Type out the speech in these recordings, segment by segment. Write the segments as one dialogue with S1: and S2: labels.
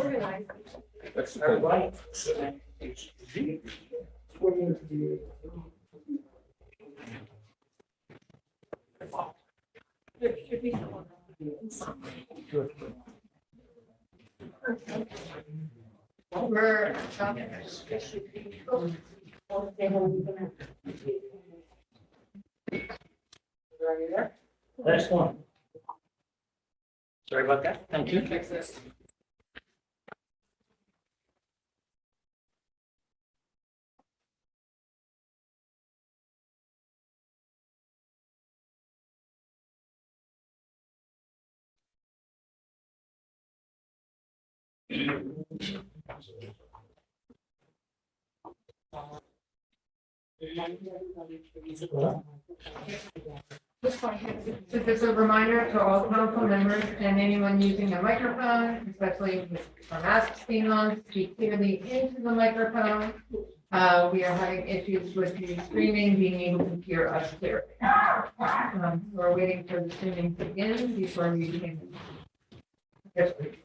S1: organized.
S2: That's right.
S1: There should be someone. We're.
S2: Next one. Sorry about that. Thank you.
S1: So just a reminder to all council members and anyone using a microphone, especially with our masks being on, speak clearly into the microphone. We are having issues with the streaming, being able to hear us clearly. We're waiting for the streaming to begin before we can. Yes, please.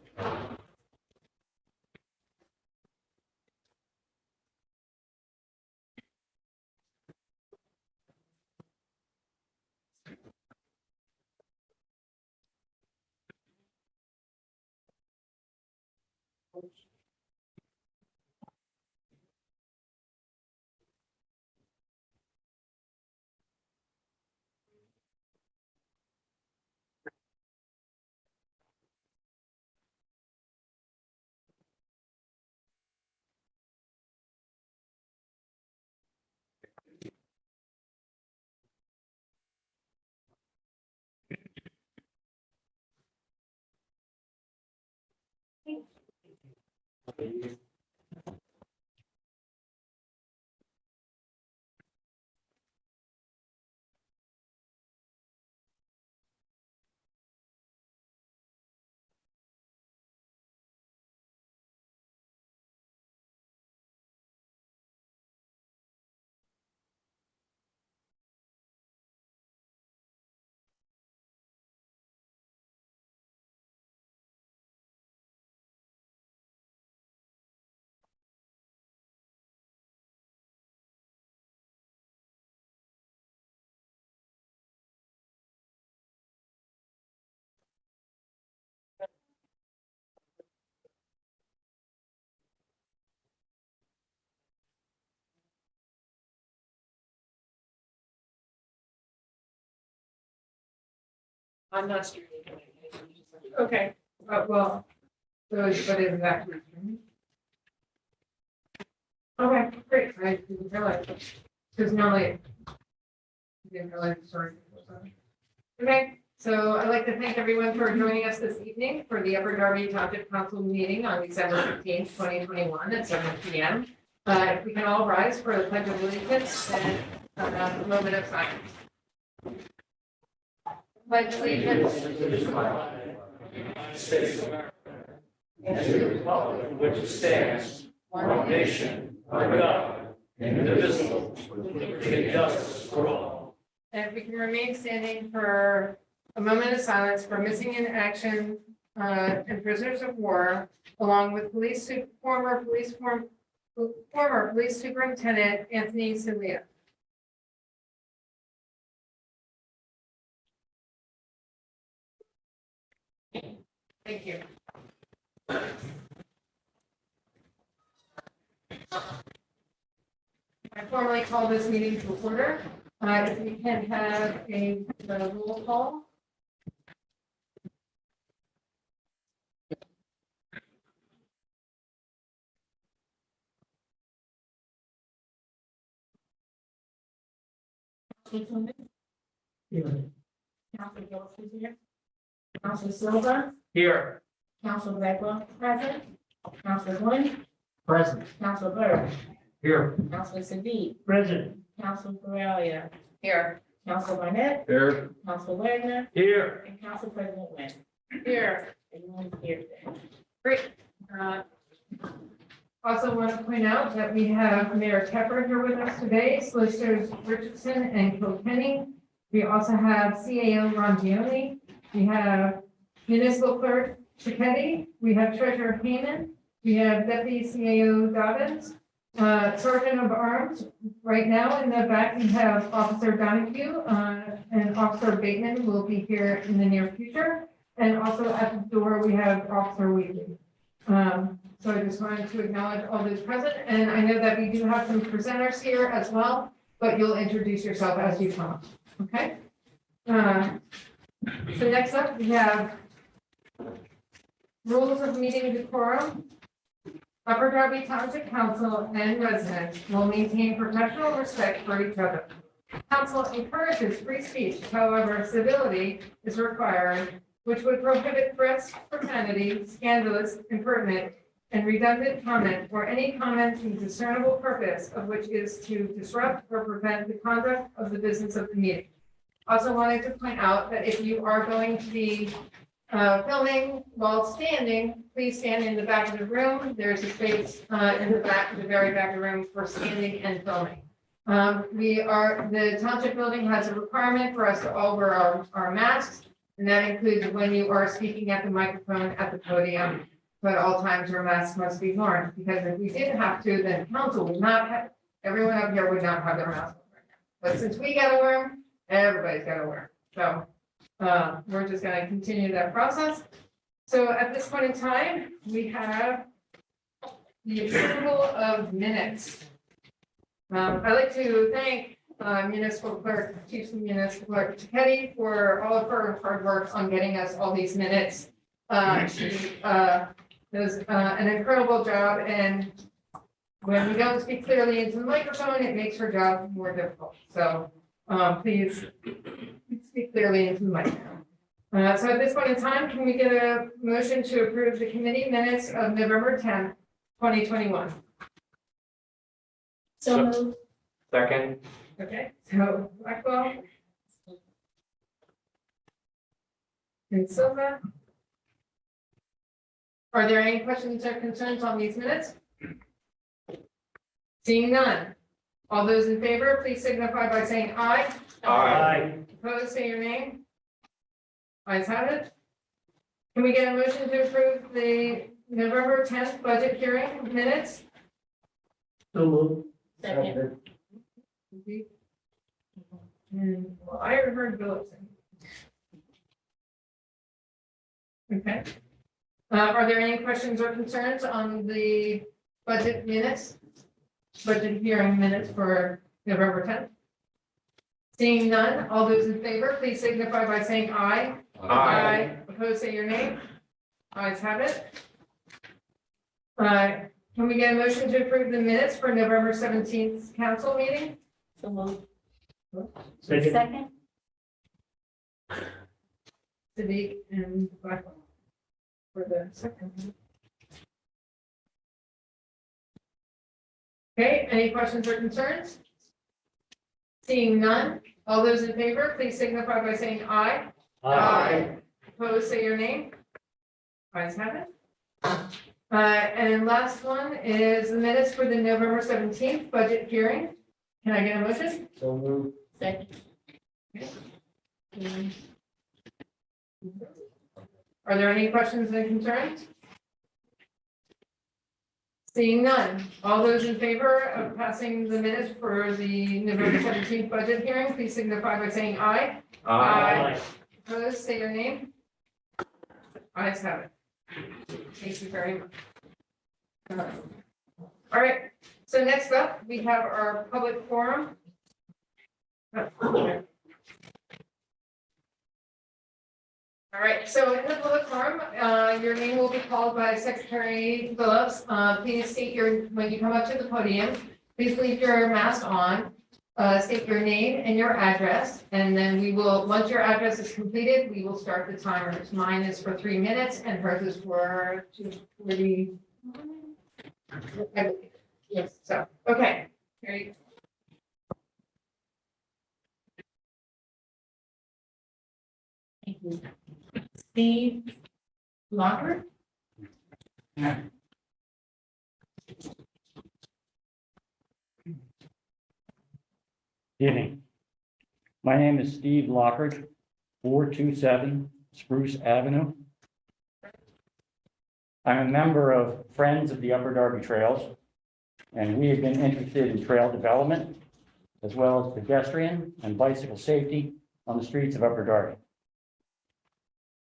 S1: I'm not streaming. Okay, well, so but is it actually streaming? Okay, great, I didn't realize, because normally. I didn't realize, sorry. Okay, so I'd like to thank everyone for joining us this evening for the Upper Darby Township Council meeting on December 15th, 2021 at 7 p.m. If we can all rise for the pledge of allegiance and a moment of silence. Pledge allegiance to the flag of the United States of America and to the republic for which it stands, one nation, under God, indivisible, with liberty and justice for all. And if we can remain standing for a moment of silence for missing in action and prisoners of war, along with former police superintendent Anthony Celia. Thank you. I formally call this meeting to order. If we can have a roll call.
S3: Council Gillis is here. Council Silva,
S2: Here.
S3: Council Blackwell, present. Council Gwynn,
S2: Present.
S3: Council Burr,
S2: Here.
S3: Council Sadid,
S2: Present.
S3: Council Correlia,
S1: Here.
S3: Council Barnett,
S2: Here.
S3: Council Wagner,
S2: Here.
S3: and Council President Wynn.
S1: Here.
S3: Everyone's here today.
S1: Great. Also want to point out that we have Mayor Tepper here with us today, Solicitors Richardson and Kilkenny. We also have CAO Rongione. We have Municipal Clerk
S3: Chiquetti, we have Treasurer Heyman, we have Deputy CAO Dobbins, Sergeant of Arms. Right now in the back, we have Officer Donahue, and Officer Bateman will be here in the near future. And also at the door, we have Officer Wheatley. So I just wanted to acknowledge all those present, and I know that we do have some presenters here as well, but you'll introduce yourself as you come, okay? So next up, we have rules of meeting decorum. Upper Darby Township Council and residents will maintain professional respect for each other. Council encourages free speech, however, civility is required, which would prohibit threats, profanity, scandalous, impertinent, and redundant comment, or any comment to discernible purpose of which is to disrupt or prevent the conduct of the business of the meeting. Also wanted to point out that if you are going to be filming while standing, please stand in the back of the room. There's a space in the back, the very back of the room for standing and filming. The township building has a requirement for us to all wear our masks, and that includes when you are speaking at the microphone at the podium. But at all times your mask must be worn, because if we didn't have to, then council would not have, everyone up here would not have their mask on right now. But since we gotta wear them, everybody's gotta wear them. So we're just gonna continue that process. So at this point in time, we have the approval of minutes. I'd like to thank Municipal Clerk, Chief Municipal Clerk Chiquetti for all of her hard work on getting us all these minutes. She does an incredible job, and when we don't speak clearly into the microphone, it makes her job more difficult. So please speak clearly into the microphone. So at this point in time, can we get a motion to approve the committee minutes of November 10th, 2021?
S2: So moved. Second.
S3: Okay, so Blackwell. And Silva. Are there any questions or concerns on these minutes? Seeing none. All those in favor, please signify by saying aye.
S2: Aye.
S3: Opposed, say your name. Ayes have it. Can we get a motion to approve the November 10th budget hearing minutes?
S2: So moved.
S3: Second. And well, I heard Phillips. Okay. Are there any questions or concerns on the budget minutes? Budget hearing minutes for November 10th? Seeing none, all those in favor, please signify by saying aye. Aye. Opposed, say your name. Ayes have it. Can we get a motion to approve the minutes for November 17th council meeting?
S4: So moved.
S2: Second.
S4: Second.
S3: Sadiq and Blackwell. For the second. Okay, any questions or concerns? Seeing none, all those in favor, please signify by saying aye. Opposed, say your name. Ayes have it. And last one is the minutes for the November 17th budget hearing. Can I get a motion?
S2: So moved.
S4: Second.
S3: Are there any questions and concerns? Seeing none, all those in favor of passing the minutes for the November 17th budget hearing, please signify by saying aye. Opposed, say your name. Ayes have it. Thank you very much. All right, so next up, we have our public forum. All right, so in the public forum, your name will be called by Secretary Phillips. Please state when you come up to the podium, please leave your mask on, state your name and your address, and then we will, once your address is completed, we will start the timers. Mine is for 3 minutes and hers is for 2:40. Yes, so, okay, here you go.
S4: Thank you. Steve Locker.
S5: Evening. My name is Steve Lockard, 427 Spruce Avenue. I'm a member of Friends of the Upper Darby Trails, and we have been interested in trail development as well as pedestrian and bicycle safety on the streets of Upper Darby.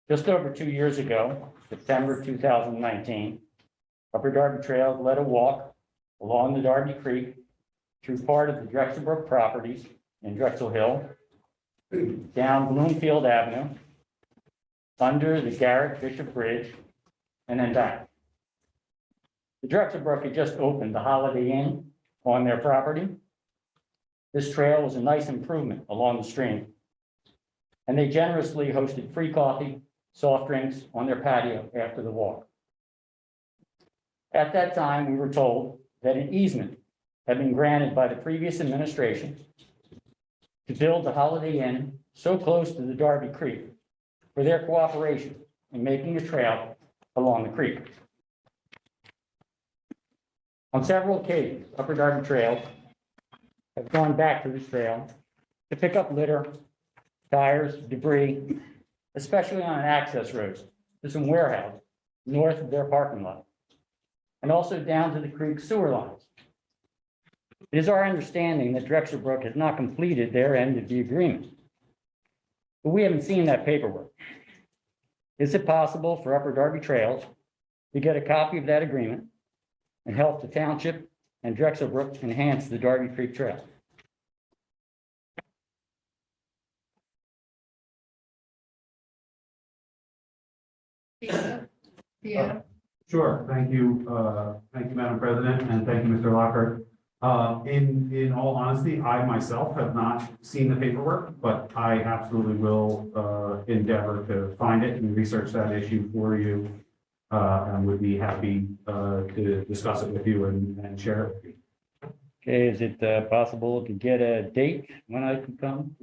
S5: Just over 2 years ago, September 2019, Upper Darby Trails led a walk along the Darby Creek through part of the Drexel Brook properties in Drexel Hill, down Bloomfield Avenue, under the Garrett Bishop Bridge, and then back. The Drexel Brook had just opened the Holiday Inn on their property. This trail was a nice improvement along the stream, and they generously hosted free coffee, soft drinks on their patio after the walk. At that time, we were told that an easement had been granted by the previous administration to build the Holiday Inn so close to the Darby Creek for their cooperation in making a trail along the creek. On several occasions, Upper Darby Trails have gone back to this trail to pick up litter, tires, debris, especially on access roads to some warehouse north of their parking lot, and also down to the creek sewer lines. It is our understanding that Drexel Brook has not completed their end of the agreement, but we haven't seen that paperwork. Is it possible for Upper Darby Trails to get a copy of that agreement and help the Township and Drexel Brook enhance the Darby Creek Trail?
S3: Yeah.
S6: Sure. Thank you, Madam President, and thank you, Mr. Lockhart. In all honesty, I myself have not seen the paperwork, but I absolutely will endeavor to find it and research that issue for you, and would be happy to discuss it with you and share it with you.
S5: Okay, is it possible to get a date when I can come?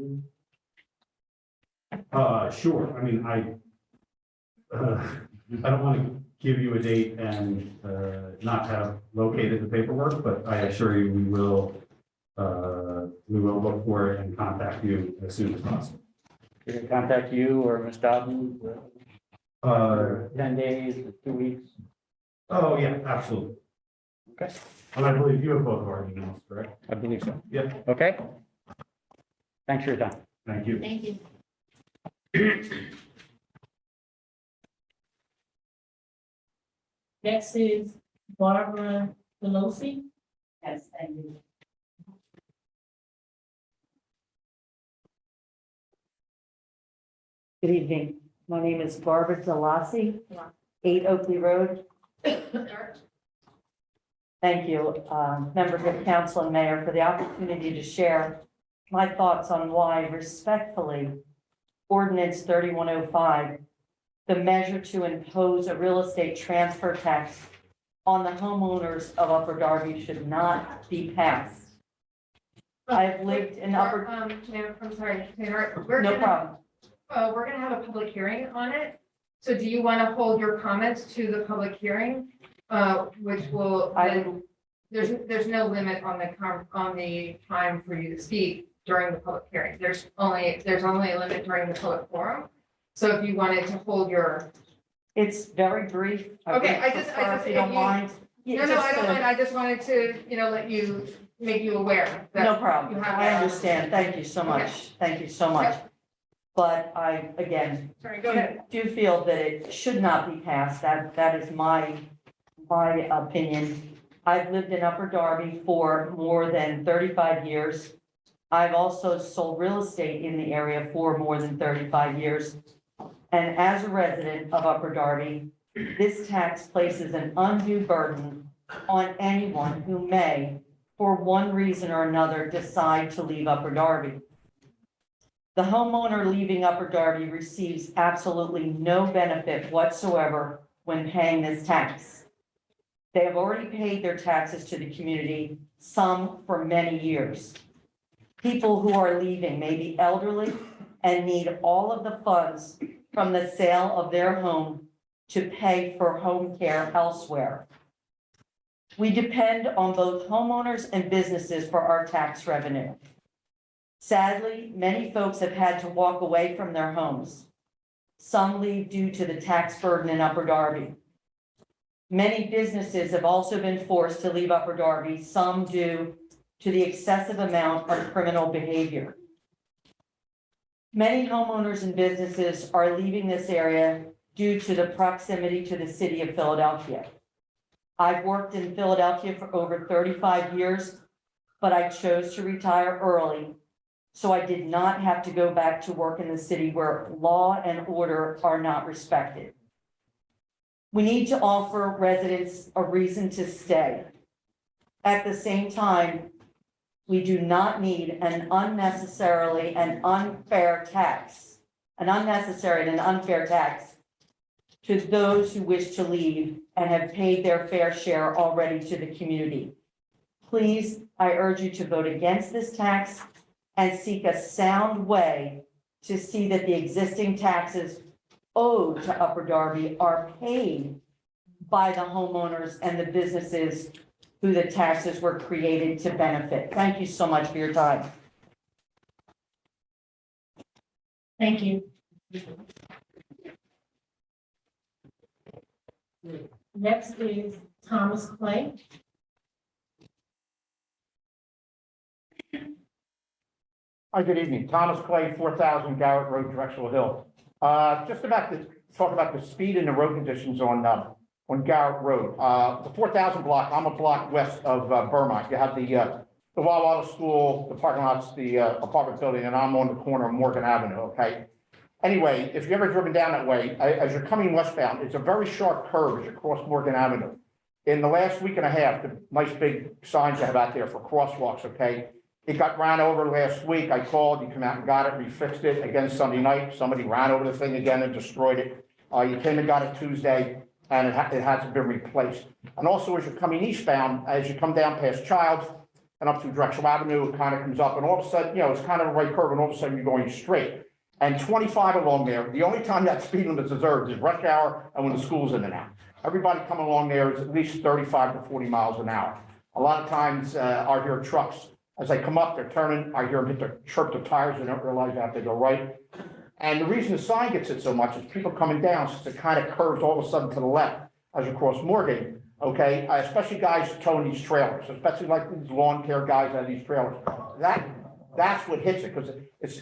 S6: Sure. I mean, I don't want to give you a date and not have located the paperwork, but I assure you we will look for it and contact you as soon as possible.
S5: Can I contact you or Ms. Dobbin? 10 days, 2 weeks?
S6: Oh, yeah, absolutely.
S5: Okay.
S6: And I believe you have both of our emails, correct?
S5: I believe so.
S6: Yep.
S5: Okay. Thanks for your time.
S6: Thank you.
S4: Thank you. Next is Barbara Pelosi.
S7: Yes, thank you. Good evening. My name is Barbara Delassi, 8 Oakley Road. Thank you, members of council and mayor, for the opportunity to share my thoughts on why respectfully Ordinance 3105, the measure to impose a real estate transfer tax on the homeowners of Upper Darby, should not be passed. I've lived in Upper,
S3: Mayor, I'm sorry, Mayor,
S7: no problem.
S3: we're gonna have a public hearing on it. So do you want to hold your comments to the public hearing? Which will, there's no limit on the time for you to speak during the public hearing. There's only a limit during the public forum. So if you wanted to hold your,
S7: It's very brief.
S3: Okay,
S7: would prefer, if you don't mind.
S3: no, I don't mind. I just wanted to, make you aware. that
S7: No problem.
S3: you have
S7: I
S3: that.
S7: understand. Thank you so much. Thank you so much. But I, again,
S3: Sorry, go ahead.
S7: do feel that it should not be passed. That is my opinion. I've lived in Upper Darby for more than 35 years. I've also sold real estate in the area for more than 35 years. And as a resident of Upper Darby, this tax places an undue burden on anyone who may, for one reason or another, decide to leave Upper Darby. The homeowner leaving Upper Darby receives absolutely no benefit whatsoever when paying this tax. They have already paid their taxes to the community, some for many years. People who are leaving may be elderly and need all of the funds from the sale of their home to pay for home care elsewhere. We depend on both homeowners and businesses for our tax revenue. Sadly, many folks have had to walk away from their homes. Some leave due to the tax burden in Upper Darby. Many businesses have also been forced to leave Upper Darby, some due to the excessive amount of criminal behavior. Many homeowners and businesses are leaving this area due to the proximity to the city of Philadelphia. I've worked in Philadelphia for over 35 years, but I chose to retire early, so I did not have to go back to work in the city where law and order are not respected. We need to offer residents a reason to stay. At the same time, we do not need an unnecessary and unfair tax to those who wish to leave and have paid their fair share already to the community. Please, I urge you to vote against this tax and seek a sound way to see that the existing taxes owed to Upper Darby are paid by the homeowners and the businesses who the taxes were created to benefit. Thank you so much for your time.
S4: Thank you. Next is Thomas Clay.
S8: Hi, good evening. Thomas Clay, 4,000 Garrett Road, Drexel Hill. Just about to talk about the speed and the road conditions on Garrett Road. The 4,000 block, I'm a block west of Vermont. You have the Walla School, the parking lots, the apartment building, and I'm on the corner of Morgan Avenue, okay? Anyway, if you've ever driven down that way, as you're coming westbound, it's a very sharp curve as you cross Morgan Avenue. In the last week and a half, the nice big signs you have out there for crosswalks, okay? It got ran over last week. I called, you came out and got it, we fixed it again Sunday night. Somebody ran over the thing again and destroyed it. You came and got it Tuesday, and it hasn't been replaced. And also, as you're coming eastbound, as you come down past Childs and up through Drexel Avenue, it kind of comes up, and all of a sudden, it's kind of a right curve, and all of a sudden you're going straight. And 25 along there, the only time that speed limit is observed is rush hour and when the school's in and out. Everybody coming along there is at least 35 to 40 miles an hour. A lot of times, I hear trucks, as they come up, they're turning, I hear them hit their chirp the tires, they don't realize they have to go right. And the reason the sign gets hit so much is people coming down, since it kind of curves all of a sudden to the left as you cross Morgan, okay? Especially guys towing these trailers, especially like these lawn care guys out of these trailers. That's what hits it, because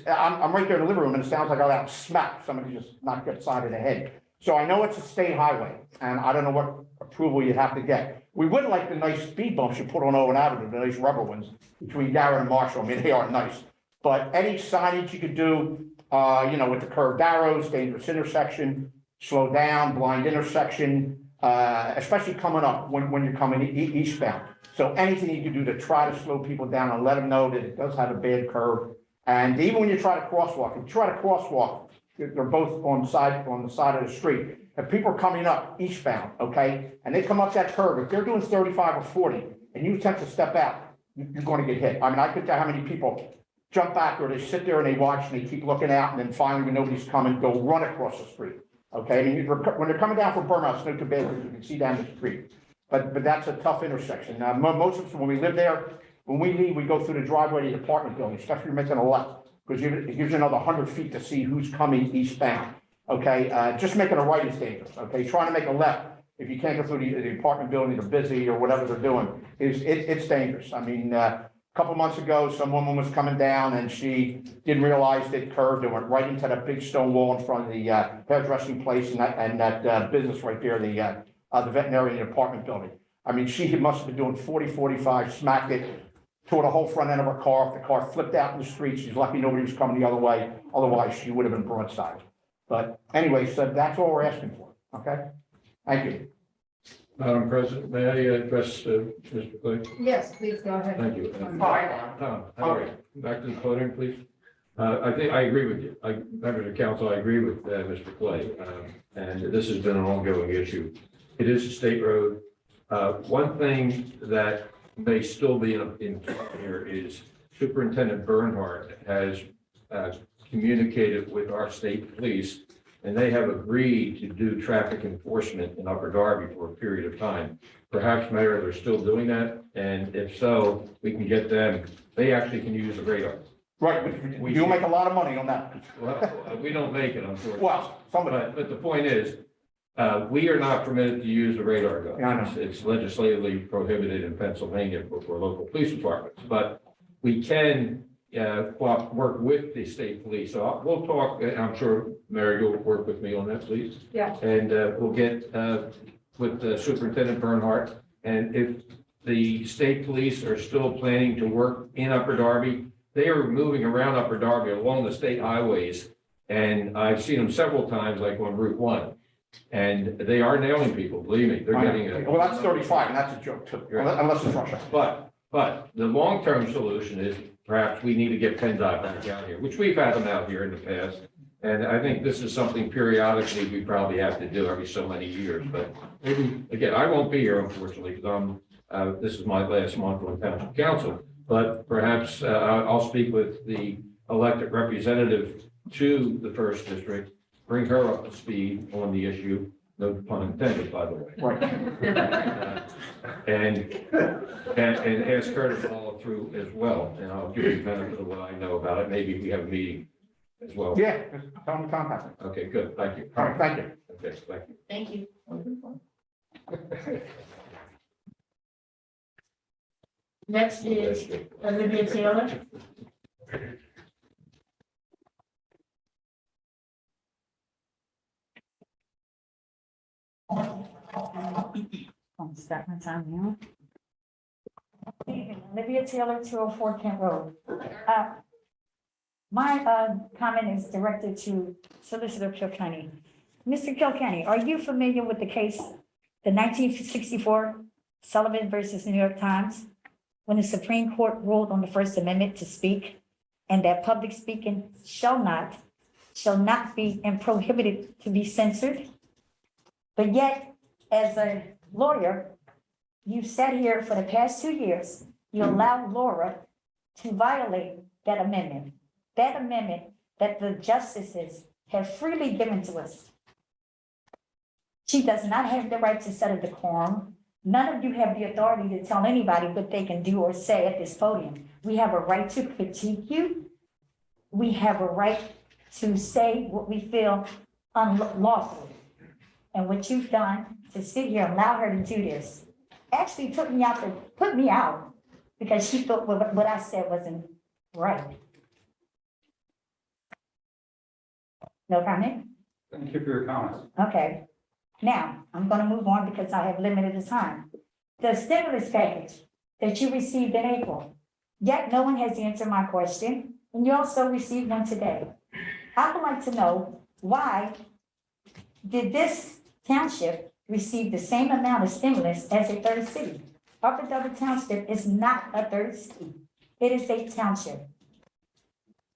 S8: I'm right there in the living room and it sounds like I got smacked, somebody just knocked you upside of the head. So I know it's a state highway, and I don't know what approval you'd have to get. We would like the nice speed bumps you put on Owen Avenue, the nice rubber ones between Garrett and Marshall. I mean, they are nice. But any signage you could do, with the curved arrows, dangerous intersection, slow down, blind intersection, especially coming up when you're coming eastbound. So anything you can do to try to slow people down and let them know that it does have a bad curve. And even when you try to crosswalk, if you try to crosswalk, they're both on the side of the street. If people are coming up eastbound, okay, and they come up that curve, if they're doing 35 or 40 and you attempt to step out, you're going to get hit. I mean, I could tell how many people jump back or they sit there and they watch and they keep looking out, and then finally when nobody's coming, they'll run across the street. Okay, I mean, when they're coming down from Burma, it's no too bad because you can see down the street. But that's a tough intersection. Now, most of us, when we live there, when we leave, we go through the driveway to the apartment building, especially if you're making a left, because it gives you another 100 feet to see who's coming eastbound. Okay, just making a right is dangerous. Okay, trying to make a left, if you can't go through the apartment building, they're busy or whatever they're doing, it's dangerous. I mean, a couple months ago, some woman was coming down and she didn't realize it curved and went right into that big stone wall in front of the hairdressing place and that business right there, the veterinarian apartment building. I mean, she must have been doing 40, 45, smacked it, tore the whole front end of her car. If the car flipped out in the street, she's lucky nobody was coming the other way. Otherwise, she would have been broadside. But anyway, so that's all we're asking for, okay? Thank you.
S9: Madam President, may I address Mr. Clay?
S3: Yes, please go ahead.
S9: Thank you.
S3: Hi.
S9: Tom, how are you? Back to the podium, please. I think I agree with you. Members of council, I agree with Mr. Clay. And this has been an ongoing issue. It is a state road. One thing that may still be in here is Superintendent Bernhardt has communicated with our state police, and they have agreed to do traffic enforcement in Upper Darby for a period of time. Perhaps, Mayor, they're still doing that, and if so, we can get them, they actually can use the radar.
S8: Right, you'll make a lot of money on that.
S9: Well, we don't make it, unfortunately.
S8: Well, somebody.
S9: But the point is, We are not permitted to use the radar gun.
S8: Yeah, I know.
S9: It's legislatively prohibited in Pennsylvania for local police departments, but we can work with the state police. So we'll talk, I'm sure Mary, you'll work with me on that, please.
S3: Yeah.
S9: And we'll get with Superintendent Bernhardt. And if the state police are still planning to work in Upper Darby, they are moving around Upper Darby along the state highways. And I've seen them several times, like on Route 1. And they are nailing people, believe me, they're getting it.
S8: Well, that's 35, and that's a joke too, unless it's Russia.
S9: But the long-term solution is perhaps we need to get PennDOT back out here, which we've had them out here in the past. And I think this is something periodically we probably have to do every so many years, but maybe, again, I won't be here unfortunately, because this is my last month on Township Council. But perhaps I'll speak with the elected representative to the first district, bring her up to speed on the issue, no pun intended, by the way.
S8: Right.
S9: And ask her to follow through as well, and I'll give you the benefit of what I know about it. Maybe we have a meeting as well.
S8: Yeah, just tell them to contact me.
S9: Okay, good, thank you.
S8: All right, thank you.
S9: Okay, thank you.
S4: Thank you. Next is Olivia Taylor.
S10: I'll start my time now. Olivia Taylor, 204 Kent Road. My comment is directed to Solicitor Kilkenny. Mr. Kilkenny, are you familiar with the case, the 1964 Sullivan versus New York Times, when the Supreme Court ruled on the First Amendment to speak, and that public speaking shall not be and prohibited to be censored? But yet, as a lawyer, you've sat here for the past 2 years, you allowed Laura to violate that amendment that the justices have freely given to us. She does not have the right to set a decorum. None of you have the authority to tell anybody what they can do or say at this podium. We have a right to critique you. We have a right to say what we feel unlawful. And what you've done to sit here and allow her to do this actually put me out because she thought what I said wasn't right. No comment?
S6: Thank you for your comments.
S10: Okay. Now, I'm going to move on because I have limited time. The stimulus package that you received in April, yet no one has answered my question, and you also received one today. I would like to know, why did this township receive the same amount of stimulus as a third city? Upper Darby Township is not a third city. It is a township.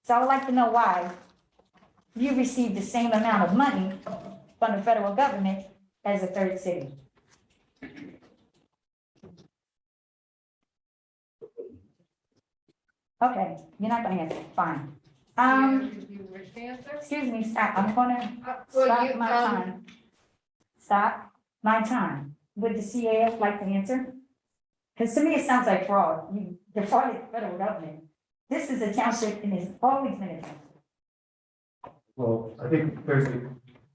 S10: So I would like to know why you received the same amount of money from the federal government as a third city. Okay, you're not gonna answer, fine.
S3: Do you wish to answer?
S10: Excuse me, stop, I'm gonna
S3: Well,
S10: stop
S3: you,
S10: my time. Stop my time. Would the CAF like to answer? Because to me, it sounds like fraud. You defrauded the federal government. This is a township and it's always been a township.
S6: Well, I think there's a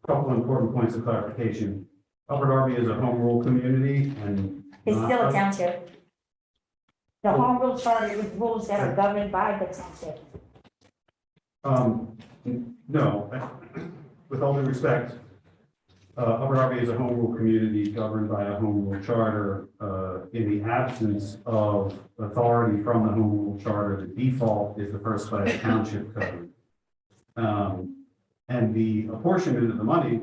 S6: couple of important points of clarification. Upper Darby is a home rule community and.
S10: It's
S6: not-
S10: still a township. The home rule charter is rules that are governed by the township.
S6: No, with all due respect, Upper Darby is a home rule community governed by a home rule charter. In the absence of authority from the home rule charter, the default is the first class township code. And the apportionment of the money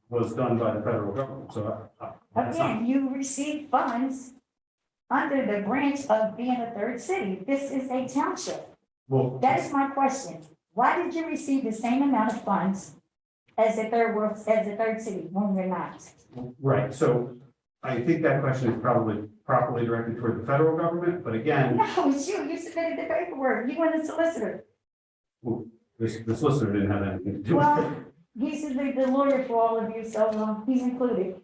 S6: was done by the federal government, so. That's not-
S10: Again, you receive funds under the branch of being a third city. This is a township.
S6: Well,
S10: That is my question. Why did you receive the same amount of funds as a third city when we're not?
S6: right, so I think that question is probably properly directed toward the federal government, but again,
S10: No, it's you. You submitted the paperwork. You and the solicitor.
S6: the solicitor didn't have anything to do with it.
S10: Well, he's the lawyer for all of you, so he's included.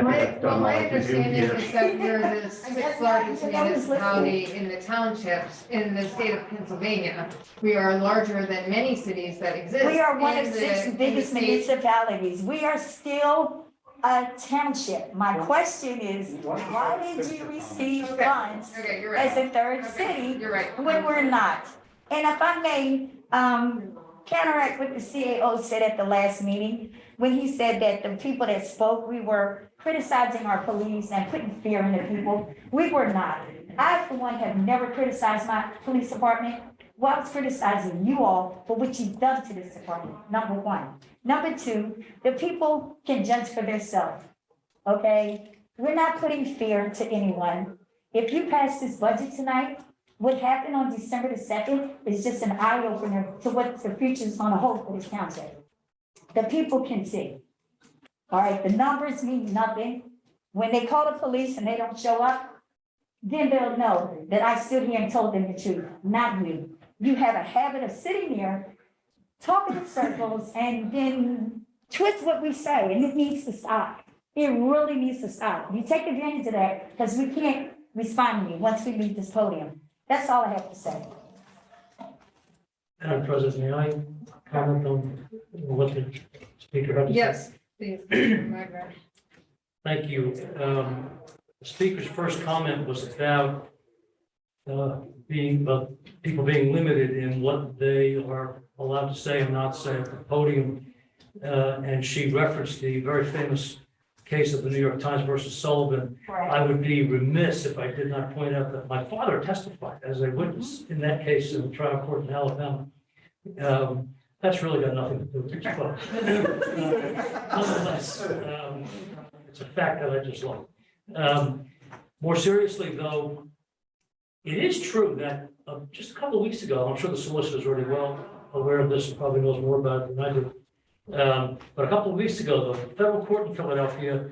S6: I think I've done all
S3: My
S6: I can do
S3: understanding
S6: here.
S3: is that you're the sixth largest municipality in the townships in the state of Pennsylvania. We are larger than many cities that exist.
S10: We are one
S3: in
S10: of
S3: the-
S10: six
S3: in the
S10: biggest
S3: state.
S10: municipalities. We are still a township. My question is, why did you receive
S3: Okay.
S10: funds
S3: Okay, you're
S10: as
S3: right.
S10: a third
S3: Okay,
S10: city
S3: you're right.
S10: when we're not? And if I may, counteract what the CAO said at the last meeting, when he said that the people that spoke, we were criticizing our police and putting fear in the people. We were not. I, for one, have never criticized my police department. Well, I was criticizing you all for what you've done to this department, number one. Number two, the people can judge for themselves, okay? We're not putting fear to anyone. If you pass this budget tonight, what happened on December the 2nd is just an eye opener to what the future is gonna hold for this township. The people can see. All right, the numbers mean nothing. When they call the police and they don't show up, then they'll know that I stood here and told them the truth, not you. You have a habit of sitting here, talking in circles, and then twist what we say, and it needs to stop. It really needs to stop. You take advantage of that, because we can't respond to you once we leave this podium. That's all I have to say.
S2: Madam President, may I comment on what the speaker had to say?
S3: Yes, please. Margaret.
S2: Thank you. The speaker's first comment was about people being limited in what they are allowed to say and not say at the podium. And she referenced the very famous case of the New York Times versus Sullivan. I would be remiss if I did not point out that my father testified as a witness in that case in the trial court in Alabama. That's really got nothing to do with it, but nonetheless, it's a fact that I just love. More seriously, though, it is true that just a couple of weeks ago, I'm sure the solicitor is already well aware of this and probably knows more about it than I do. But a couple of weeks ago, the federal court in Philadelphia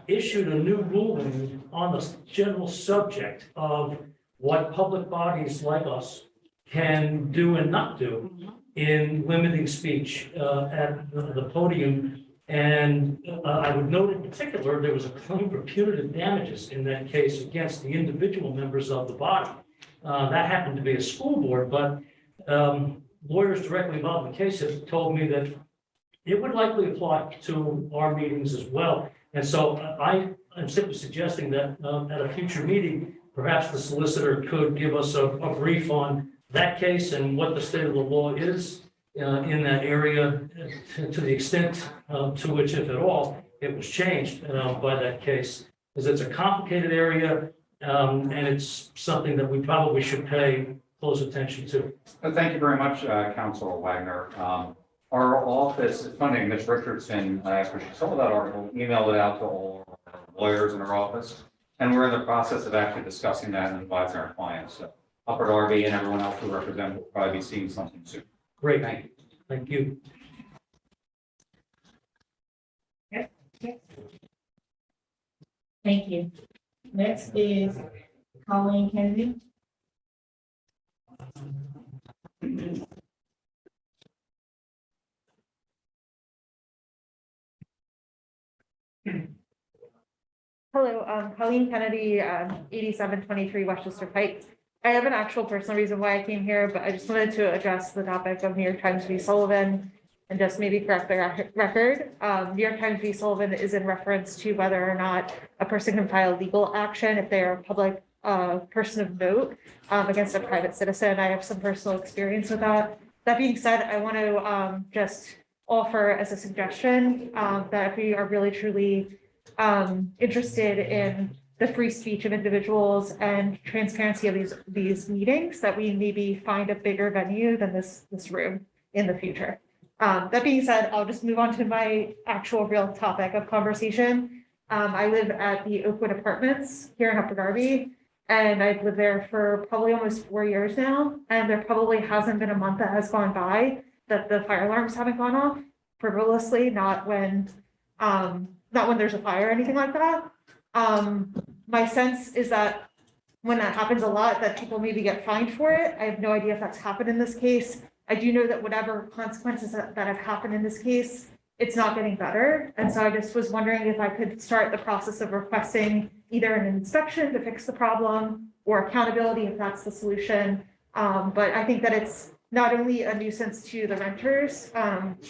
S2: issued a new ruling on the general subject of what public bodies like us can do and not do in limiting speech at the podium. And I would note in particular, there was a claim for punitive damages in that case against the individual members of the body. That happened to be a school board, but lawyers directly involved in the case have told me that it would likely apply to our meetings as well. And so I am simply suggesting that at a future meeting, perhaps the solicitor could give us a brief on that case and what the state of the law is in that area to the extent to which, if at all, it was changed by that case. Because it's a complicated area and it's something that we probably should pay close attention to.
S11: Thank you very much, Councilor Wagner. Our office, it's funny, Ms. Richardson, after she saw that article, emailed it out to all our lawyers in our office. And we're in the process of actually discussing that and advising our clients. So Upper Darby and everyone else we represent will probably be seeing something soon.
S2: Great,
S11: Thank you.
S2: thank you.
S4: Thank you. Next is Colleen Kennedy.
S12: Hello, Colleen Kennedy, 8723 Westchester Pike. I have an actual personal reason why I came here, but I just wanted to address the topic of New York Times v. Sullivan and just maybe correct the record. New York Times v. Sullivan is in reference to whether or not a person can file legal action if they are a public person of note against a private citizen. I have some personal experience with that. That being said, I want to just offer as a suggestion that if we are really truly interested in the free speech of individuals and transparency of these meetings, that we maybe find a bigger venue than this room in the future. That being said, I'll just move on to my actual real topic of conversation. I live at the Oakwood Apartments here in Upper Darby, and I've lived there for probably almost 4 years now. And there probably hasn't been a month that has gone by that the fire alarms haven't gone off frivolously, not when there's a fire or anything like that. My sense is that when that happens a lot, that people maybe get fined for it. I have no idea if that's happened in this case. I do know that whatever consequences that have happened in this case, it's not getting better. And so I just was wondering if I could start the process of requesting either an inspection to fix the problem or accountability if that's the solution. But I think that it's not only a nuisance to the renters,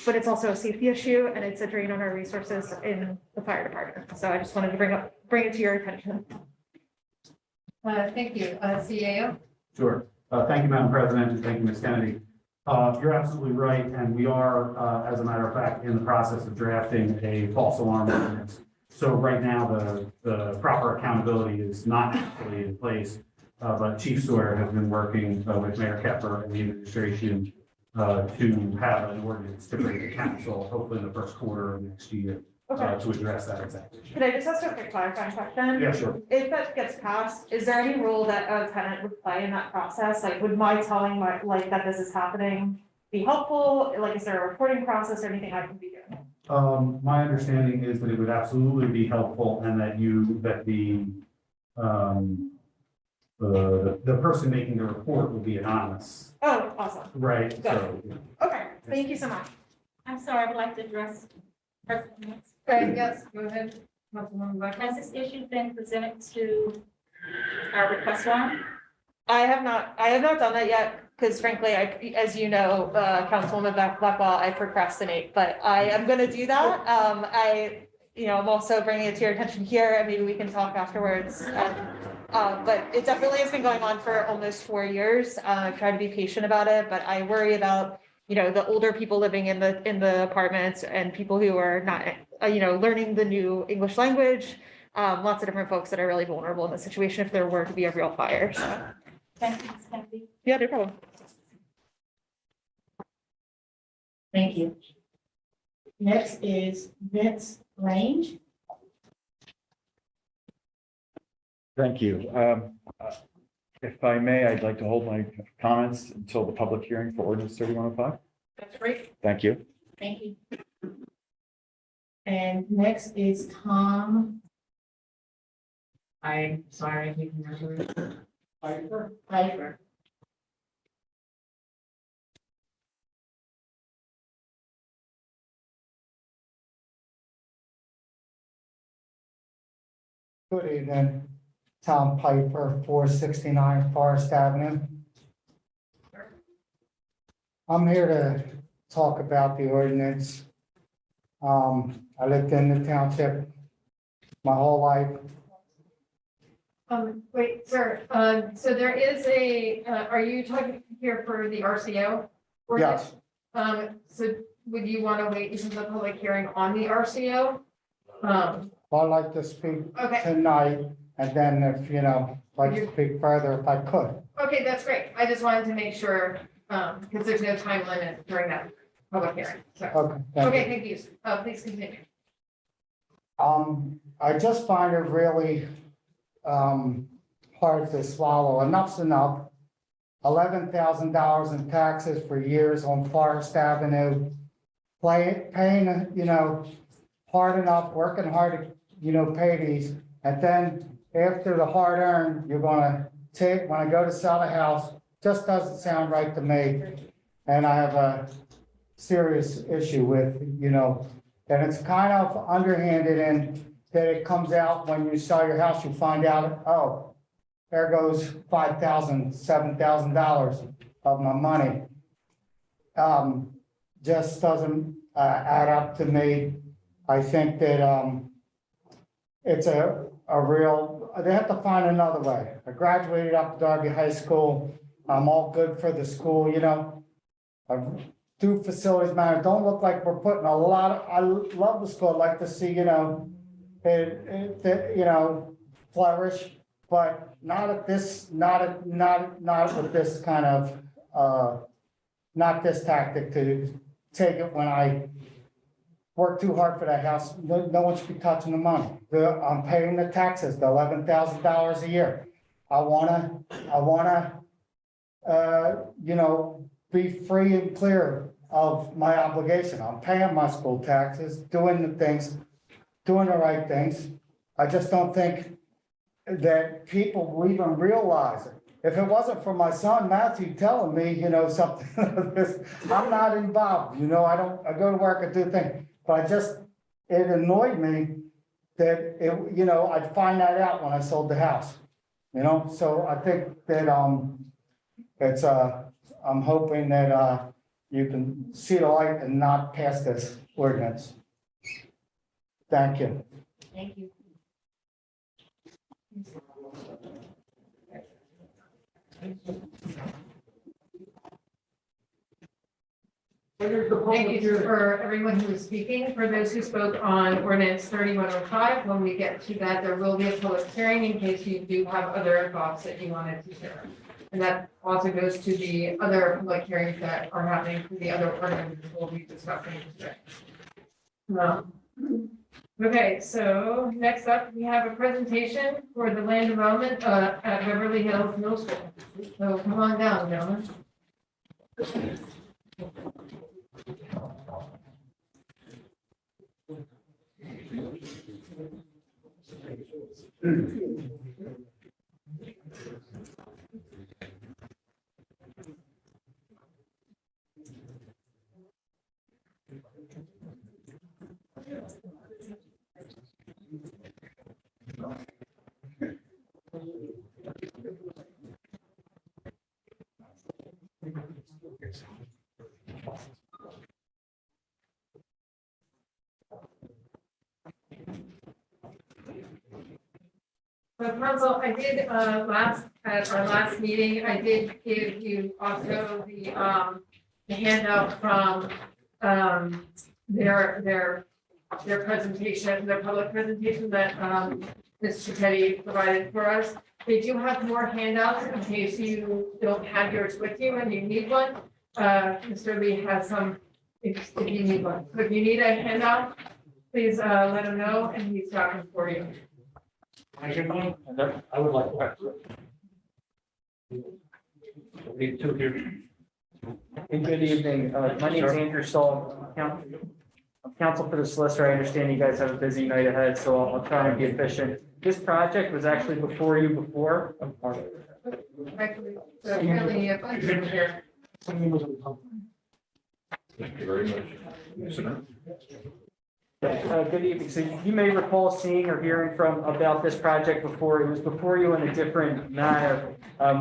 S12: but it's also a safety issue and it's a drain on our resources in the fire department. So I just wanted to bring it to your attention.
S3: Thank you. CAO?
S6: Sure. Thank you, Madam President, and thank you, Ms. Kennedy. You're absolutely right, and we are, as a matter of fact, in the process of drafting a false alarm ordinance. So right now, the proper accountability is not actually in place, but Chief Sawyer has been working with Mayor Kepper and the administration to have an ordinance to bring to council, hopefully in the first quarter of next year, to address that exactly.
S12: Could I just ask a quick clarifying question?
S6: Yeah, sure.
S12: If that gets passed, is there any role that a tenant would play in that process? Like, would my telling that this is happening be helpful? Like, is there a reporting process or anything I can be doing?
S6: My understanding is that it would absolutely be helpful and that the person making the report will be anonymous,
S12: Oh, awesome.
S6: right?
S12: Got
S6: So,
S12: Okay, thank you so much.
S10: I'm sorry, I would like to address.
S3: Yes, go ahead. Councilwoman Becker.
S10: Has this issue been presented to our request line?
S12: I have not done that yet, because frankly, as you know, Councilwoman Blackwell, I procrastinate, but I am gonna do that. I'm also bringing it to your attention here, and maybe we can talk afterwards. But it definitely has been going on for almost 4 years. I've tried to be patient about it, but I worry about, the older people living in the apartments and people who are not, learning the new English language. Lots of different folks that are really vulnerable in the situation if there were to be a real fire. So,
S10: Thank you, Ms. Kennedy.
S12: yeah, no problem.
S4: Thank you. Next is Vince Range.
S13: Thank you. If I may, I'd like to hold my comments until the public hearing for ordinance 3105.
S12: That's great.
S13: Thank you.
S4: Thank you. And next is Tom. I'm sorry, I can't remember. Pfeiffer.
S14: Good evening, Tom Piper, 469 Forest Avenue. I'm here to talk about the ordinance. I lived in the township my whole life.
S3: Wait, sir, so there is are you talking here for the RCO?
S14: Yes,
S3: So would you want to wait until the public hearing on the RCO?
S14: I'd like to speak
S3: Okay,
S14: tonight, and then if, like to speak further if I could.
S3: okay, that's great. I just wanted to make sure, because there's no time limit during that public hearing. So,
S14: Okay, thank you.
S3: okay, thank you. Please continue.
S14: I just find it really, hard to swallow. Enough's enough. $11,000 in taxes for years on Forest Avenue. Paying, hard enough, working hard to, pay these. And then after the hard earned, you're gonna take, when I go to sell the house, just doesn't sound right to me. And I have a serious issue with, and it's kind of underhanded in that it comes out when you sell your house, you find out, oh, there goes $5,000, $7,000 of my money. Just doesn't add up to me. I think that it's a real, they have to find another way. I graduated up Darby High School. I'm all good for the school, I do facilities management. Don't look like we're putting a lot of, I love the school. I'd like to see, flourish, but not at this, not with this kind of, not this tactic to take it when I work too hard for that house. No one should be touching the money. I'm paying the taxes, the $11,000 a year. I wanna, be free and clear of my obligation. I'm paying my school taxes, doing the things, doing the right things. I just don't think that people will even realize it. If it wasn't for my son Matthew telling me, something like this, I'm not involved, I go to work and do things. but it annoyed me that it, I'd find that out when I sold the house. So I think that, it's, I'm hoping that, you can see the light and not pass this ordinance. Thank you.
S7: Thank you.
S3: Thank you for everyone who is speaking. For those who spoke on ordinance 3105, when we get to that, there will be a public hearing in case you do have other thoughts that you wanted to share. And that also goes to the other public hearings that are happening for the other ordinances we'll be discussing today. Okay, so next up, we have a presentation for the land development at Beverly Hills Middle School. So come on down, gentlemen. So council, I did, at our last meeting, I did give you also the handout from, their presentation, their public presentation that, Ms. Chipetti provided for us. They do have more handouts in case you don't have yours with you and you need one. Mr. Lee has some, if you need one. So if you need a handout, please, let him know and he's got them for you.
S2: I would like to. Need two here.
S5: Good evening. My name is Andrew Saul, counsel for the solicitor. I understand you guys have a busy night ahead, so I'll try and be efficient. This project was actually before you before.
S3: Actually, so really, if I'm here.
S9: Thank you very much.
S5: Good evening. So you may recall seeing or hearing about this project before. It was before you in a different manner.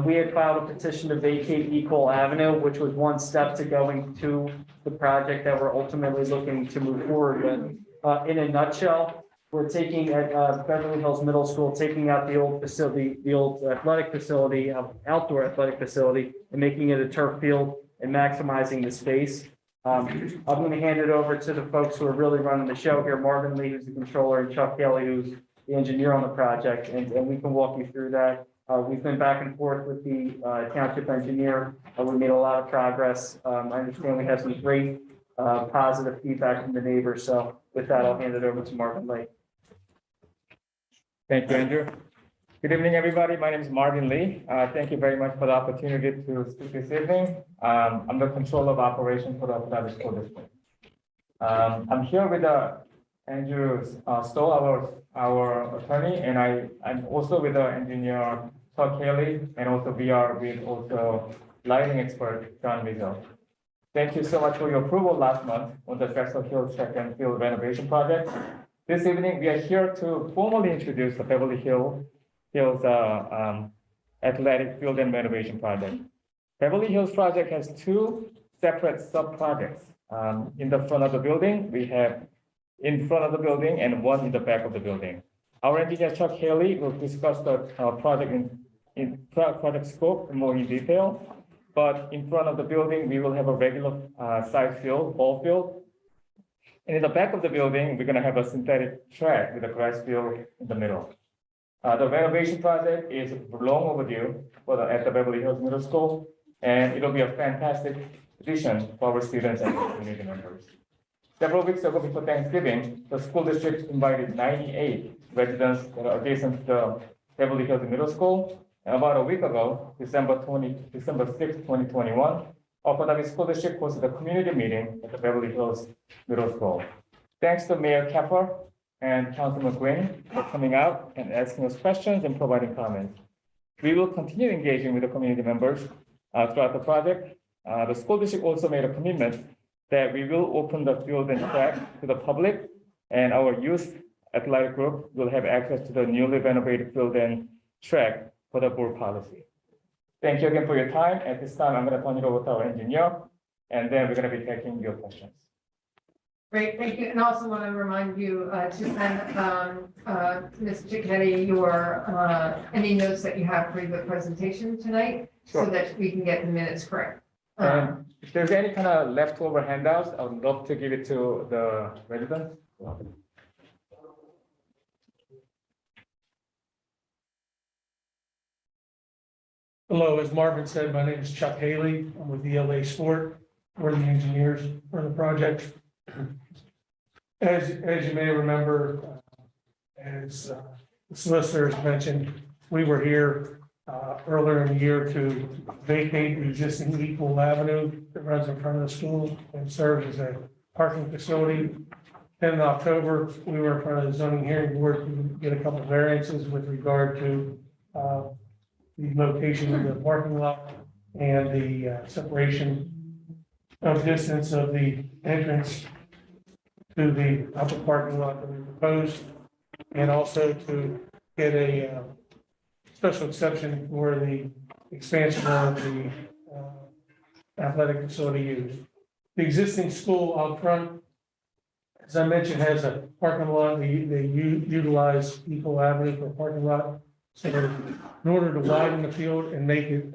S5: We had filed a petition to vacate Equal Avenue, which was one step to going to the project that we're ultimately looking to move forward with. In a nutshell, we're taking at Beverly Hills Middle School, taking out the old facility, the old athletic facility, outdoor athletic facility, and making it a turf field and maximizing the space. I'm going to hand it over to the folks who are really running the show here, Marvin Lee, who's the controller, and Chuck Kelly, who's the engineer on the project, and we can walk you through that. We've been back and forth with the township engineer. We made a lot of progress. I understand we have some great positive feedback from the neighbors. So with that, I'll hand it over to Marvin Lee.
S15: Thank you, Andrew. Good evening, everybody. My name is Marvin Lee. Thank you very much for the opportunity to speak this evening. I'm the controller of operations for the Abu Dhabi School District. I'm here with Andrew Stoll, our attorney, and I'm also with the engineer Todd Kelly, and also we are with also lighting expert John Rizzo. Thank you so much for your approval last month on the Drexel Hills Track and Field renovation project. This evening, we are here to formally introduce the Beverly Hills athletic field and renovation project. Beverly Hills project has two separate sub-projects. In the front of the building, we have in front of the building and one in the back of the building. Our engineer Chuck Haley will discuss the project in project scope more in detail. But in front of the building, we will have a regular size field, ball field. And in the back of the building, we're going to have a synthetic track with a grass field in the middle. The renovation project is long overdue at the Beverly Hills Middle School, and it'll be a fantastic addition for our students and community members. Several weeks ago before Thanksgiving, the school district invited 98 residents that are adjacent to the Beverly Hills Middle School. And about a week ago, December 6, 2021, Abu Dhabi School District hosted a community meeting at the Beverly Hills Middle School. Thanks to Mayor Keffer and Councilman Gwynn for coming out and asking us questions and providing comments. We will continue engaging with the community members throughout the project. The school district also made a commitment that we will open the field and track to the public, and our youth athletic group will have access to the newly renovated field and track for the board policy. Thank you again for your time. At this time, I'm going to turn it over to our engineer, and then we're going to be taking your questions.
S3: Great, thank you. And also want to remind you to send Ms. Cicchetti your any notes that you have for the presentation tonight so
S15: Sure.
S3: that we can get the minutes correct.
S15: And if there's any kind of leftover handouts, I would love to give it to the residents.
S16: Hello, as Marvin said, my name is Chuck Haley. I'm with ELA Sport. We're the engineers for the project. As you may remember, as the solicitor has mentioned, we were here earlier in the year to vacate the existing Equal Avenue that runs in front of the school and serves as a parking facility. Then in October, we were in front of the zoning hearing board to get a couple of variances with regard to the location of the parking lot and the separation of distance of the entrance to the upper parking lot that we proposed, and also to get a special exception for the expansion of the athletic facility use. The existing school out front, as I mentioned, has a parking lot. They utilize Equal Avenue for a parking lot. So in order to widen the field and make it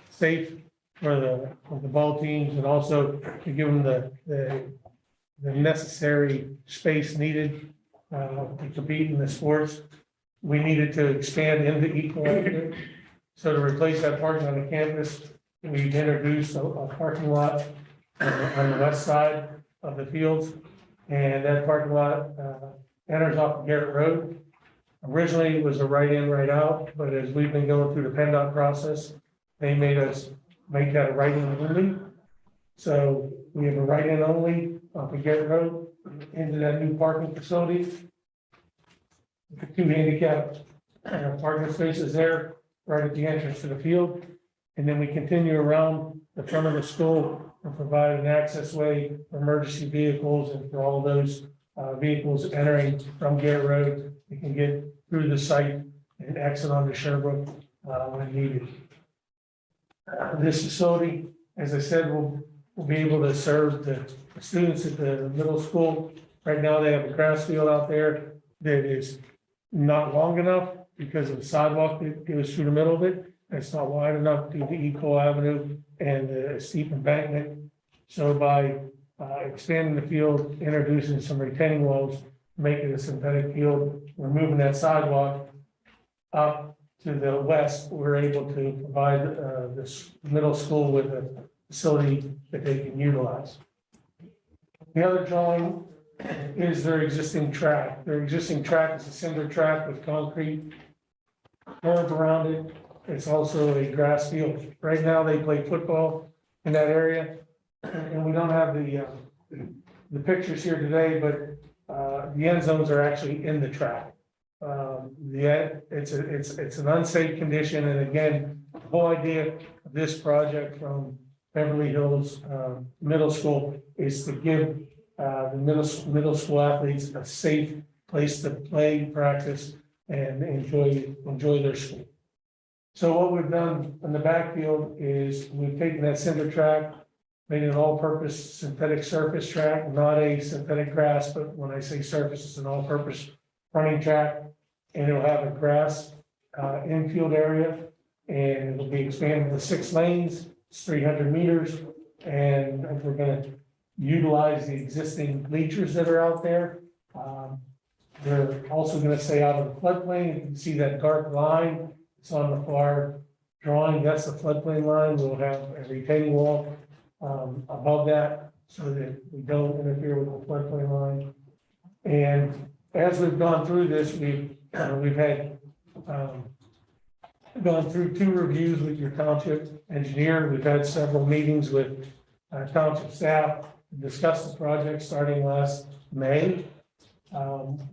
S16: safe for the ball teams, and also to give them the necessary space needed to compete in the sports, we needed to expand into Equal Avenue. So to replace that parking on the campus, we introduced a parking lot on the west side of the fields, and that parking lot enters off of Garrett Road. Originally, it was a right in, right out, but as we've been going through the PennDOT process, they made us make that a right in only. So we have a right in only off of Garrett Road into that new parking facility. Two handicap parking spaces there, right at the entrance to the field. And then we continue around the front of the school and provide an access way for emergency vehicles and for all those vehicles entering from Garrett Road. We can get through the site and exit onto Sherbrooke when needed. This facility, as I said, will be able to serve the students at the middle school. Right now, they have a grass field out there that is not long enough because of the sidewalk that goes through the middle of it. It's not wide enough due to Equal Avenue and the steep embankment. So by expanding the field, introducing some retaining walls, make it a synthetic field, removing that sidewalk up to the west, we're able to provide this middle school with a facility that they can utilize. The other drawing is their existing track. Their existing track is a cinder track with concrete curve around it. It's also a grass field. Right now, they play football in that area, and we don't have the pictures here today, but the end zones are actually in the track. It's an unsafe condition, and again, the whole idea of this project from Beverly Hills Middle School is to give the middle school athletes a safe place to play, practice, and enjoy their school. So what we've done in the backfield is we've taken that cinder track, made it an all-purpose synthetic surface track, not a synthetic grass, but when I say surface, it's an all-purpose running track, and it'll have a grass infield area, and it'll be expanded to 6 lanes, it's 300 meters, and we're going to utilize the existing bleachers that are out there. They're also going to stay out of the floodplain. You can see that dark line. It's on the far drawing. That's the floodplain line. We'll have a retaining wall above that so that we don't interfere with the floodplain line. And as we've gone through this, we've had gone through 2 reviews with your township engineer. We've had several meetings with township staff to discuss the project starting last May.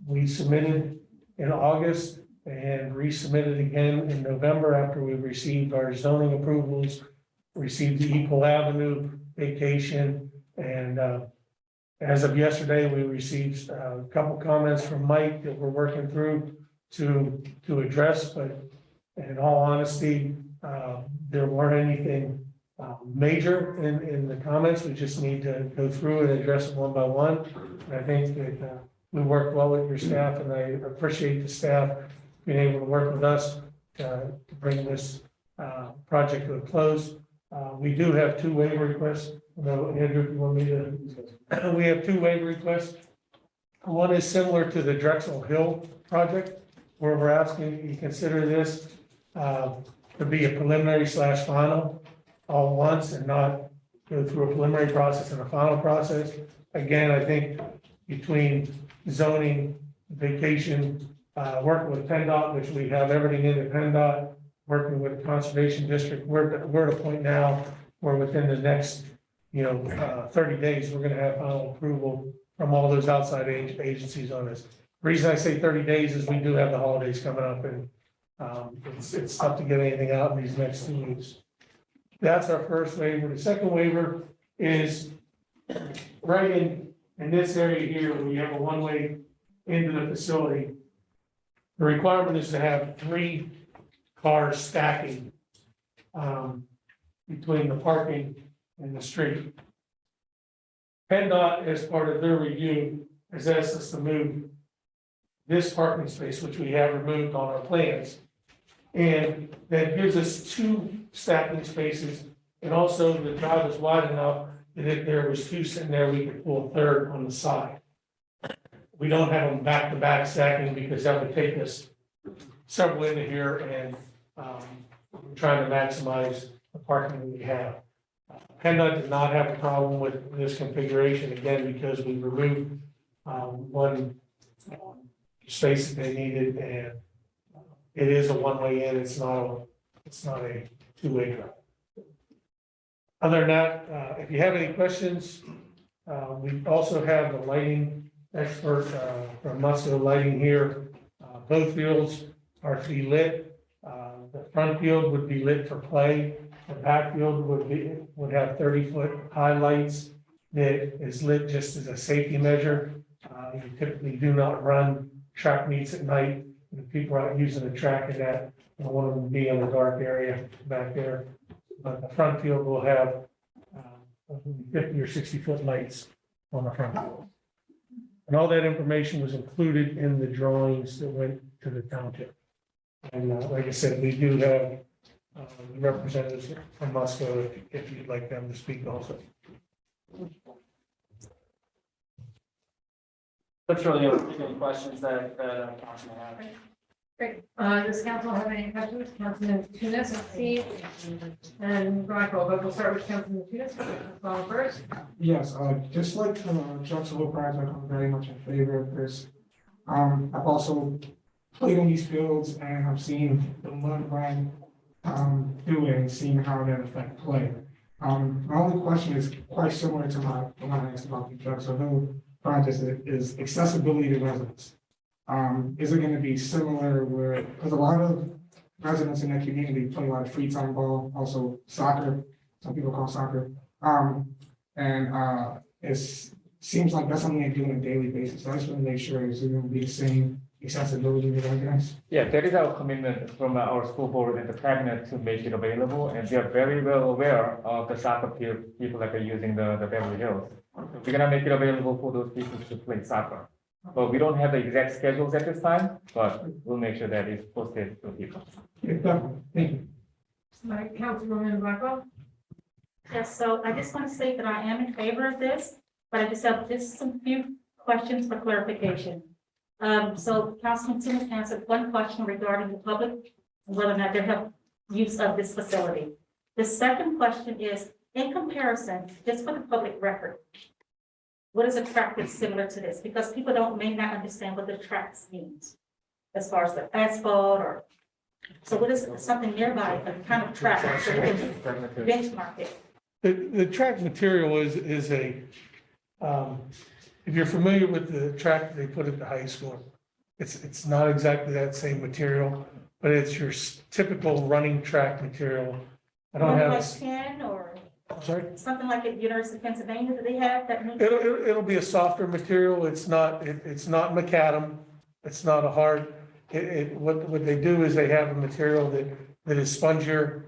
S16: We submitted in August and resubmitted again in November after we received our zoning approvals, received the Equal Avenue vacation And as of yesterday, we received a couple comments from Mike that we're working through to address, but in all honesty, there weren't anything major in the comments. We just need to go through and address them one by one. And I think that we worked well with your staff, and I appreciate the staff being able to work with us to bring this project to a close. We do have two waiver requests. No, Andrew, if you want me to, we have two waiver requests. One is similar to the Drexel Hill project, where we're asking you to consider this to be a preliminary / final all at once and not go through a preliminary process and a final process. Again, I think between zoning, vacation, working with PennDOT, which we have everything in at PennDOT, working with the Conservation District, we're at a point now where within the next 30 days, we're gonna have final approval from all those outside agencies on this. The reason I say 30 days is we do have the holidays coming up, and it's tough to get anything out in these next 2 weeks. That's our first waiver. The second waiver is right in this area here, where we have a one-way into the facility. The requirement is to have 3 cars stacking between the parking and the street. PennDOT, as part of their review, has asked us to move this parking space, which we have removed on our plans. And that gives us 2 stacking spaces, and also the drive is wide enough that if there was 2 sitting there, we could pull a third on the side. We don't have them back-to-back stacking because that would take us several into here, and we're trying to maximize the parking that we have. PennDOT did not have a problem with this configuration, again, because we removed one space that they needed, and it is a one-way in, it's not a two-way drive. Other than that, if you have any questions, we also have the lighting expert from Musco Lighting here. Both fields are to be lit. The front field would be lit for play. The back field would have 30-foot high lights that is lit just as a safety measure. You typically do not run track meets at night. If people are out using the track in that, you don't want them to be in the dark area back there. But the front field will have 50 or 60-foot lights on the front. And all that information was included in the drawings that went to the township. And like I said, we do have representatives from Musco if you'd like them to speak also.
S17: What's really any questions that Councilman has?
S3: Great. Does council have any questions? Councilman Tunis and Steve and Rocco, but we'll start with Councilman Tunis. First.
S18: Yes, just like the Drexel project, I'm very much in favor of this. I've also played in these fields and I've seen the mud run do it and seen how that affect play. My only question is quite similar to my when I asked about the Drexel Hill project is accessibility to residents. Is it going to be similar where, because a lot of residents in that community play a lot of free time ball, also soccer, some people call soccer. It seems like that's something they do on a daily basis. So I just want to make sure it's going to be the same accessibility to residents.
S15: Yeah, that is our commitment from our school board and the cabinet to make it available. And we are very well aware of the soccer people that are using the Beverly Hills. We're going to make it available for those people to play soccer. But we don't have the exact schedules at this time, but we'll make sure that it's posted to people.
S18: Thank you.
S3: Councilwoman Blackwell.
S10: Yes, so I just want to say that I am in favor of this, but I just have some few questions for clarification. So Councilman Simmons answered one question regarding the public, and whether or not they have use of this facility. The second question is, in comparison, just for the public record, what is a track that's similar to this? Because people may not understand what the tracks means as far as the asphalt or, so what is something nearby, a kind of track, so we can benchmark it?
S16: The track material is a, if you're familiar with the track they put at the high school, it's not exactly that same material, but it's your typical running track material. I don't have.
S10: Like 10 or?
S16: Sorry?
S10: Something like at University of Pennsylvania that they have that.
S16: It'll be a softer material. It's not macadam. It's not a hard, what they do is they have a material that is spongier.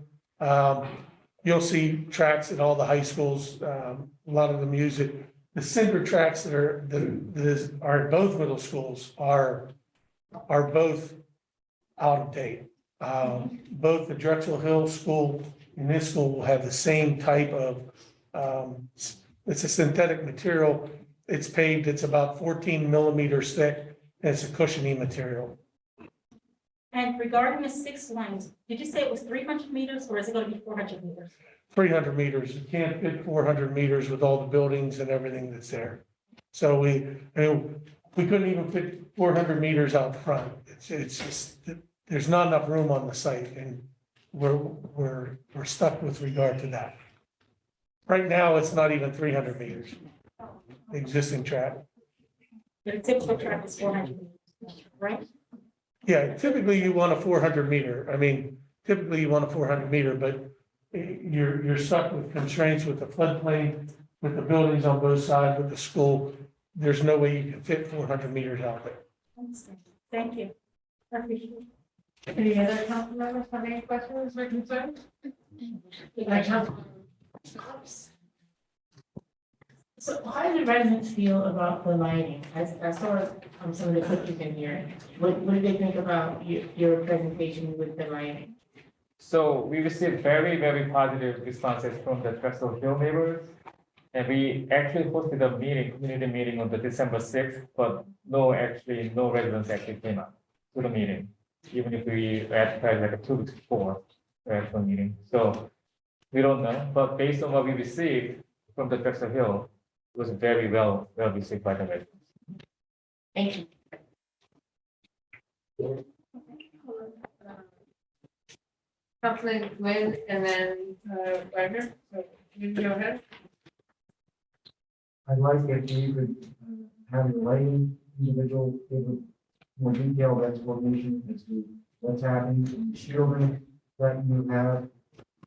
S16: You'll see tracks at all the high schools, a lot of the music. The cinder tracks are at both middle schools are both out of date. Both the Drexel Hill School and this school will have the same type of, it's a synthetic material. It's paved, it's about 14 millimeters thick, and it's a cushiony material.
S10: And regarding the 6 lanes, did you say it was 300 meters or is it going to be 400 meters?
S16: 300 meters. You can't fit 400 meters with all the buildings and everything that's there. So we couldn't even fit 400 meters out front. It's just, there's not enough room on the site, and we're stuck with regard to that. Right now, it's not even 300 meters, the existing track.
S10: The typical track is 400 meters, right?
S16: Yeah, typically you want a 400 meter. I mean, typically you want a 400 meter, but you're stuck with constraints with the floodplain, with the buildings on both sides, with the school. There's no way you can fit 400 meters out there.
S10: Thank you. I appreciate it.
S3: Any other council members have any questions or concerns?
S4: So how do the residents feel about the lighting? I saw some of the pictures in here. What do they think about your presentation with the lighting?
S15: So we received very, very positive responses from the Drexel Hill neighbors. And we actually hosted a meeting, community meeting on the December 6th, but no residents actually came up to the meeting. Even if we advertised like 2 weeks before the actual meeting. So we don't know, but based on what we received from the Drexel Hill, it was very well received by the residents.
S4: Thank you.
S3: Councilman Wynn and then Wagner. So you go ahead.
S19: I'd like if you could have a lighting individual give a more detailed explanation as to what's happening and the shielding that you have,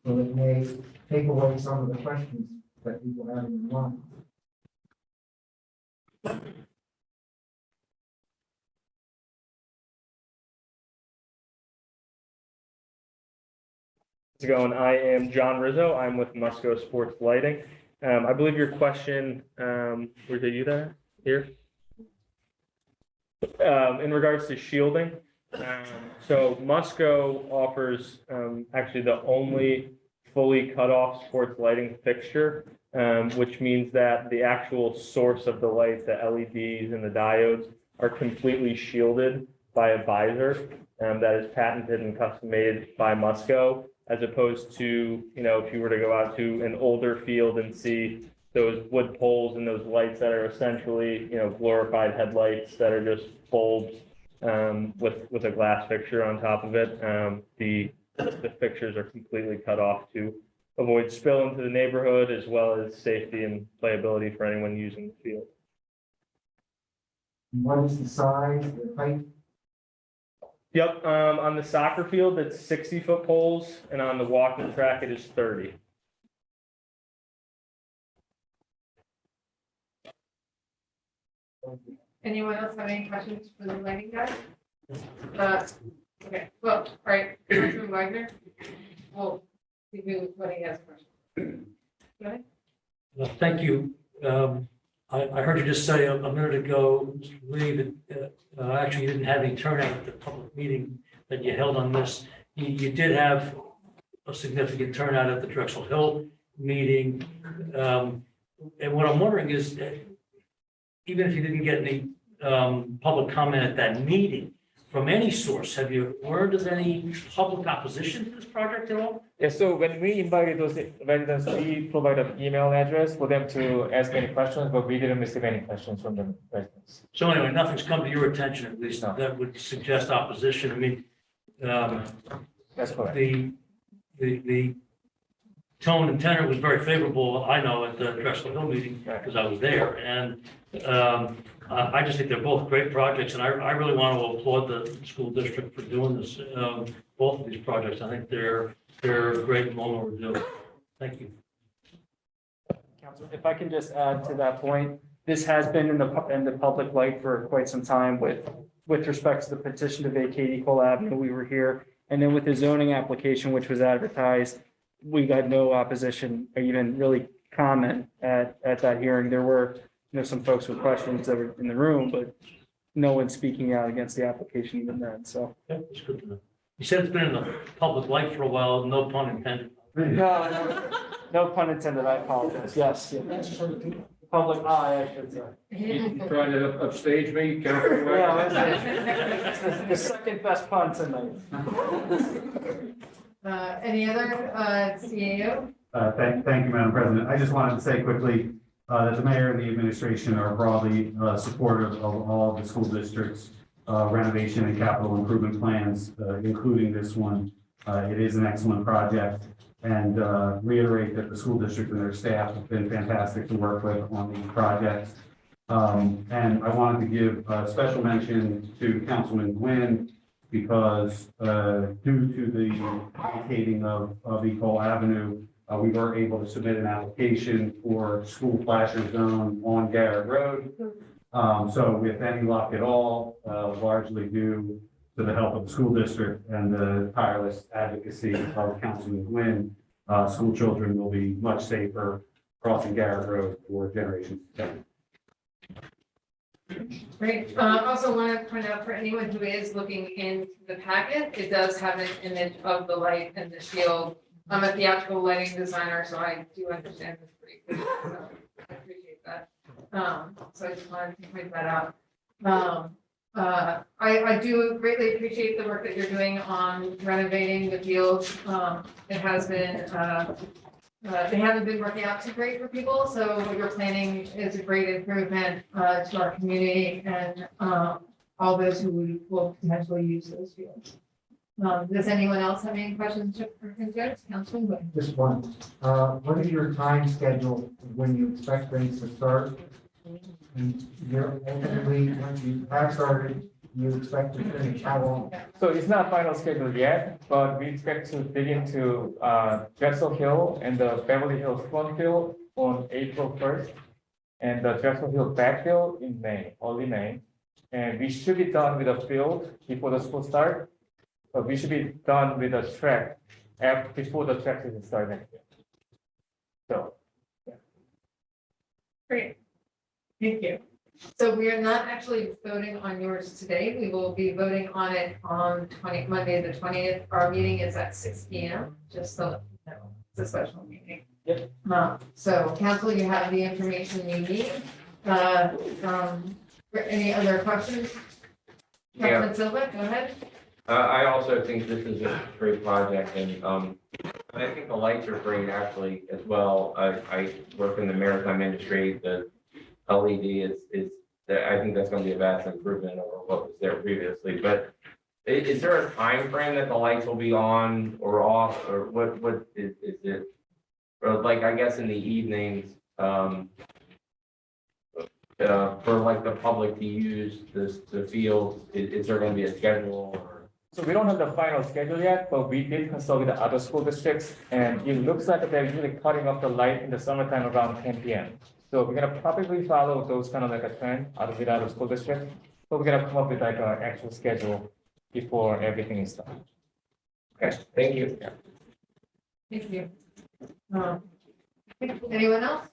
S19: so it may take away some of the questions that people have in their mind.
S15: How's it going? I am John Rizzo. I'm with Musco Sports Lighting. I believe your question, were you there? Here? In regards to shielding. So Musco offers actually the only fully cut off sports lighting fixture, which means that the actual source of the light, the LEDs and the diodes, are completely shielded by a visor that is patented and custom made by Musco, as opposed to, if you were to go out to an older field and see those wood poles and those lights that are essentially, glorified headlights that are just bulbs with a glass fixture on top of it. The fixtures are completely cut off to avoid spill into the neighborhood, as well as safety and playability for anyone using the field.
S19: What is the size, the height?
S15: Yep, on the soccer field, it's 60-foot poles, and on the walking track, it is 30.
S3: Anyone else have any questions for the lighting guy? Okay, well, all right, Councilman Wagner. We'll see what he has questions. Go ahead.
S2: Thank you. I heard you just say a minute ago, Lee, that actually you didn't have any turnout at the public meeting that you held on this. You did have a significant turnout at the Drexel Hill meeting. And what I'm wondering is, even if you didn't get any public comment at that meeting, from any source, have you learned of any public opposition to this project at all?
S15: Yeah, so when we invited those residents, we provided an email address for them to ask any questions, but we didn't receive any questions from the residents.
S2: So anyway, nothing's come to your attention, at least, that would suggest opposition. I mean,
S15: that's correct.
S2: The tone and tenor was very favorable, I know, at the Drexel Hill meeting, because I was there. And I just think they're both great projects, and I really want to applaud the school district for doing this, both of these projects. I think they're great and well overdue. Thank you.
S17: If I can just add to that point, this has been in the public light for quite some time with respect to the petition to vacate Equal Avenue. We were here. And then with the zoning application, which was advertised, we got no opposition or even really comment at that hearing. There were, some folks with questions that were in the room, but no one speaking out against the application even then, so.
S2: Yeah, it's good to know. You said it's been in the public light for a while, no pun intended.
S17: No pun intended, I apologize. Yes. Public eye, I should say.
S9: You trying to upstage me, Councilman Wagner?
S17: Yeah, the second best pun tonight.
S3: Any other, CAO?
S6: Thank you, Madam President. I just wanted to say quickly that the mayor and the administration are broadly supportive of all the school districts' renovation and capital improvement plans, including this one. It is an excellent project, and reiterate that the school district and their staff have been fantastic to work with on these projects. And I wanted to give a special mention to Councilman Gwynn, because due to the vacating of Equal Avenue, we were able to submit an application for school pleasure zone on Garrett Road. So with any luck at all, largely due to the help of the school district and the tireless advocacy of Councilman Gwynn, school children will be much safer crossing Garrett Road for generations to come.
S3: Great. Also want to point out for anyone who is looking in the packet, it does have an image of the light and the shield. I'm a theatrical lighting designer, so I do understand this pretty clearly. So I appreciate that. So I just wanted to point that out. I do greatly appreciate the work that you're doing on renovating the fields. It has been, they haven't been working out too great for people, so what you're planning is a great improvement to our community and all those who will potentially use those fields. Does anyone else have any questions or concerns? Councilman Wood?
S19: Just one. What is your time schedule when you expect things to start? And you're ultimately, once you have started, you expect to finish how long?
S15: So it's not final schedule yet, but we expect to begin to Drexel Hill and the Beverly Hills front hill on April 1st, and the Drexel Hill backfill in May, early May. And we should be done with the field before the school start, but we should be done with the track before the track season starts next year. So.
S3: Great. Thank you. So we are not actually voting on yours today. We will be voting on it on Monday, the 20th. Our meeting is at 6 p.m. Just so you know, it's a special meeting.
S15: Yep.
S3: So council, you have the information you need. Any other questions? Councilman Silva, go ahead.
S20: I also think this is a great project, and I think the lights are great actually as well. I work in the maritime industry. The LED I think that's going to be a vast improvement over what was there previously. But is there a time frame that the lights will be on or off, or what is it? Or like, I guess in the evenings, for like the public to use the fields, is there going to be a schedule?
S15: So we don't have the final schedule yet, but we did consult with the other school districts, and it looks like they're usually cutting off the light in the summertime around 10 p.m. So we're gonna probably follow those kind of like a trend with other school districts, but we're gonna come up with like an actual schedule before everything is done.
S20: Okay, thank you.
S15: Yeah.
S3: Thank you. Anyone else?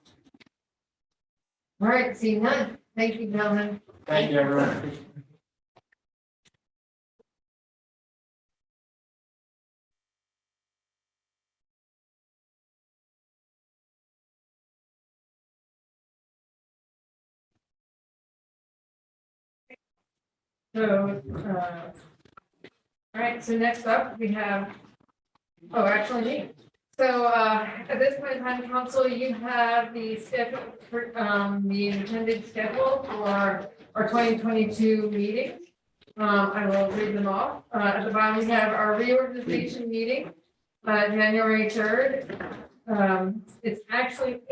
S3: All right, seeing none. Thank you, gentlemen.
S15: Thank you, everyone.
S3: So, all right, so next up we have, actually me. So, at this point in time, council, you have the schedule for, the intended schedule for our 2022 meetings. I will read them off. At the bottom, we have our reorganization meeting, January 3rd. It's actually,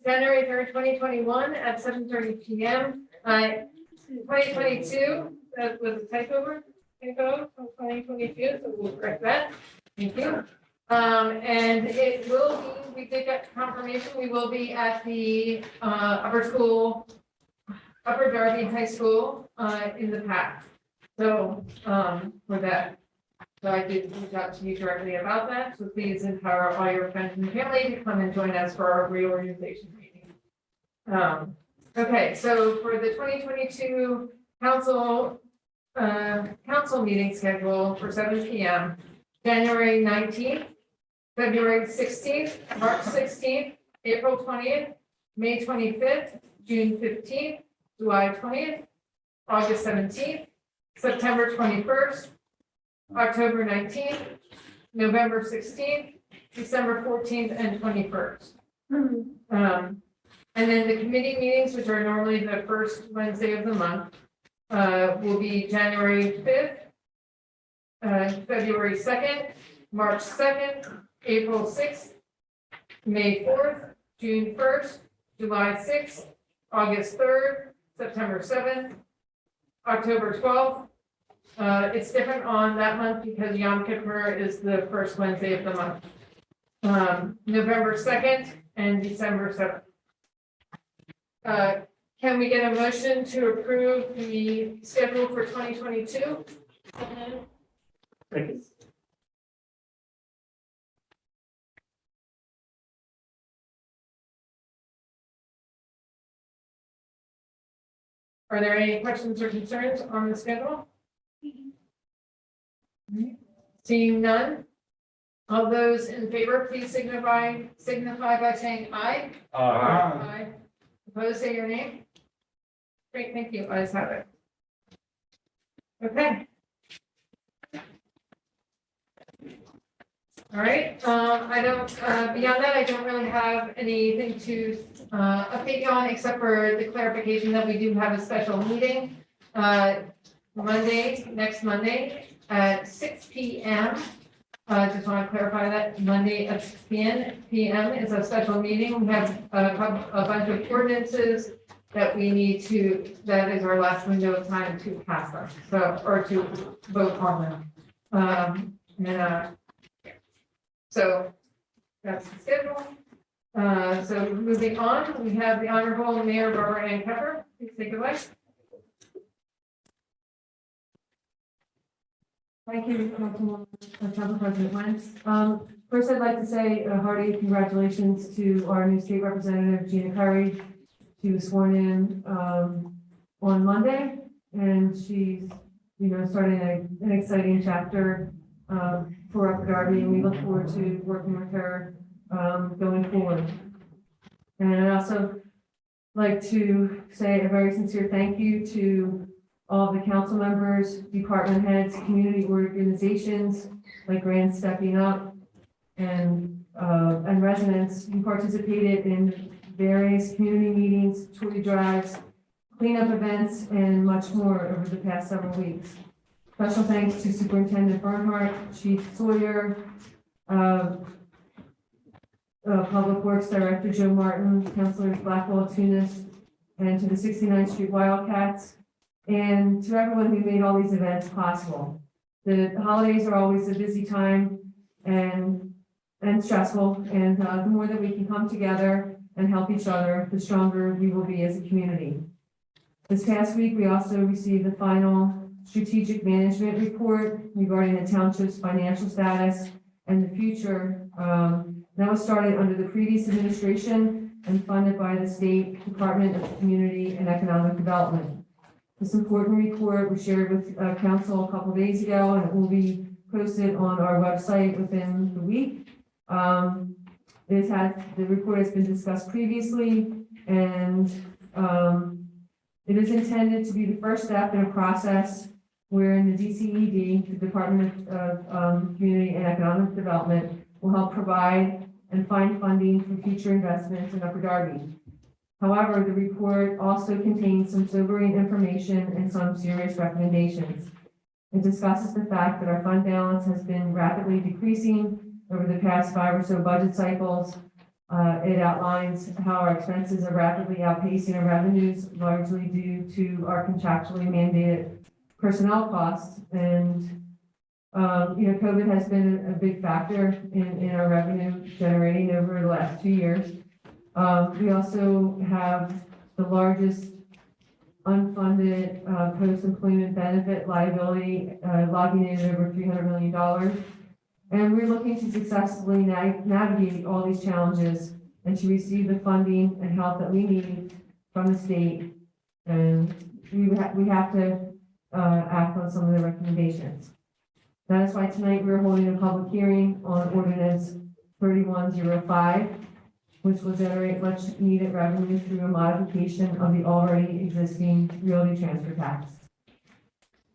S3: January 3rd, 2021 at 7:30 p.m. 2022. That was a typo from 2022, so we'll correct that. Thank you. And it will be, we did get confirmation, we will be at the, Upper Darby High School, in the past. So, for that. So I did reach out to you directly about that, so please empower all your friends and family to come and join us for our reorganization meeting. Okay, so for the 2022 council meeting schedule for 7 p.m., January 19th, February 16th, March 16th, April 20th, May 25th, June 15th, July 20th, August 17th, September 21st, October 19th, November 16th, December 14th, and 21st. And then the committee meetings, which are normally the first Wednesday of the month, will be January 5th, February 2nd, March 2nd, April 6th, May 4th, June 1st, July 6th, August 3rd, September 7th, October 12th. It's different on that month because Yom Kippur is the first Wednesday of the month. November 2nd and December 7th. Can we get a motion to approve the schedule for 2022? Are there any questions or concerns on the schedule? Seeing none, all those in favor, please signify by saying aye. Aye. Opposed, say your name. Great, thank you. Ayes have it. Okay. All right, I don't, beyond that, I don't really have anything to update you on, except for the clarification that we do have a special meeting next Monday at 6 p.m. Just want to clarify that Monday at 6 p.m. is a special meeting. We have a bunch of ordinances that we need to, that is our last window of time to pass them, so, or to vote on them. So that's the schedule. So moving on, we have the Honorable Mayor Barbara Ann Pepper. Please take it away.
S21: Thank you, Council President Wentz. First, I'd like to say a hearty congratulations to our new state representative, Gina Curry. She was sworn in on Monday, and she's, starting an exciting chapter for Upper Darby, and we look forward to working with her going forward. And I'd also like to say a very sincere thank you to all the council members, department heads, community organizations like Grand Stepping Up, and residents who participated in various community meetings, toy drives, cleanup events, and much more over the past several weeks. Special thanks to Superintendent Bernhardt, Chief Sawyer, Public Works Director Joe Martin, Councilors Blackwell, Tunis, and to the 69th Street Wildcats, and to everyone who made all these events possible. The holidays are always a busy time and stressful, and the more that we can come together and help each other, the stronger we will be as a community. This past week, we also received the final strategic management report regarding the township's financial status and the future. That was started under the previous administration and funded by the State Department of Community and Economic Development. This important report was shared with council a couple days ago, and it will be posted on our website within the week. The report has been discussed previously, and it is intended to be the first step in a process wherein the DCED, the Department of Community and Economic Development, will help provide and find funding for future investments in Upper Darby. However, the report also contains some sobering information and some serious recommendations. It discusses the fact that our fund balance has been rapidly decreasing over the past 5 or so budget cycles. It outlines how our expenses are rapidly outpacing our revenues, largely due to our contractually mandated personnel costs, and COVID has been a big factor in our revenue generating over the last 2 years. We also have the largest unfunded post-employment benefit liability logging in at over $300 million. And we're looking to successfully navigate all these challenges and to receive the funding and help that we need from the state. And we have to act on some of the recommendations. That is why tonight we're holding a public hearing on Ordinance 3105, which will generate much needed revenue through a modification of the already existing realty transfer tax.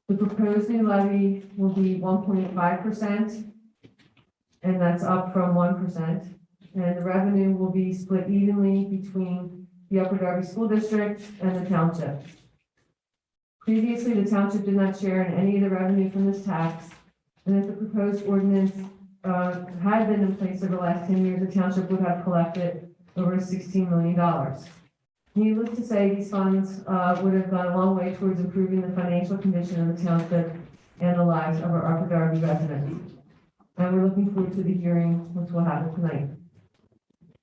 S21: The proposed new levy will be 1.5%, and that's up from 1%. And the revenue will be split evenly between the Upper Darby School District and the Township. Previously, the Township did not share in any of the revenue from this tax, and if the proposed ordinance had been in place over the last 10 years, the Township would have collected over $16 million. Needless to say, these funds would have gone a long way towards improving the financial condition of the Township and the lives of our Upper Darby residents. And we're looking forward to the hearing, which will happen tonight.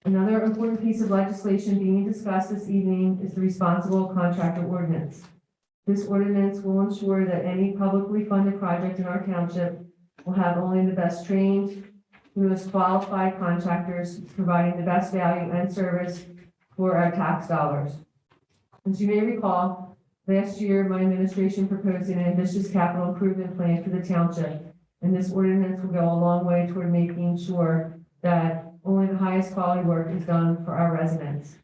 S21: Another important piece of legislation being discussed this evening is the responsible contractor ordinance. This ordinance will ensure that any publicly funded project in our township will have only the best trained, the most qualified contractors providing the best value and service for our tax dollars. As you may recall, last year my administration proposed an ambitious capital improvement plan for the township, and this ordinance will go a long way toward making sure that only the highest quality work is done for our residents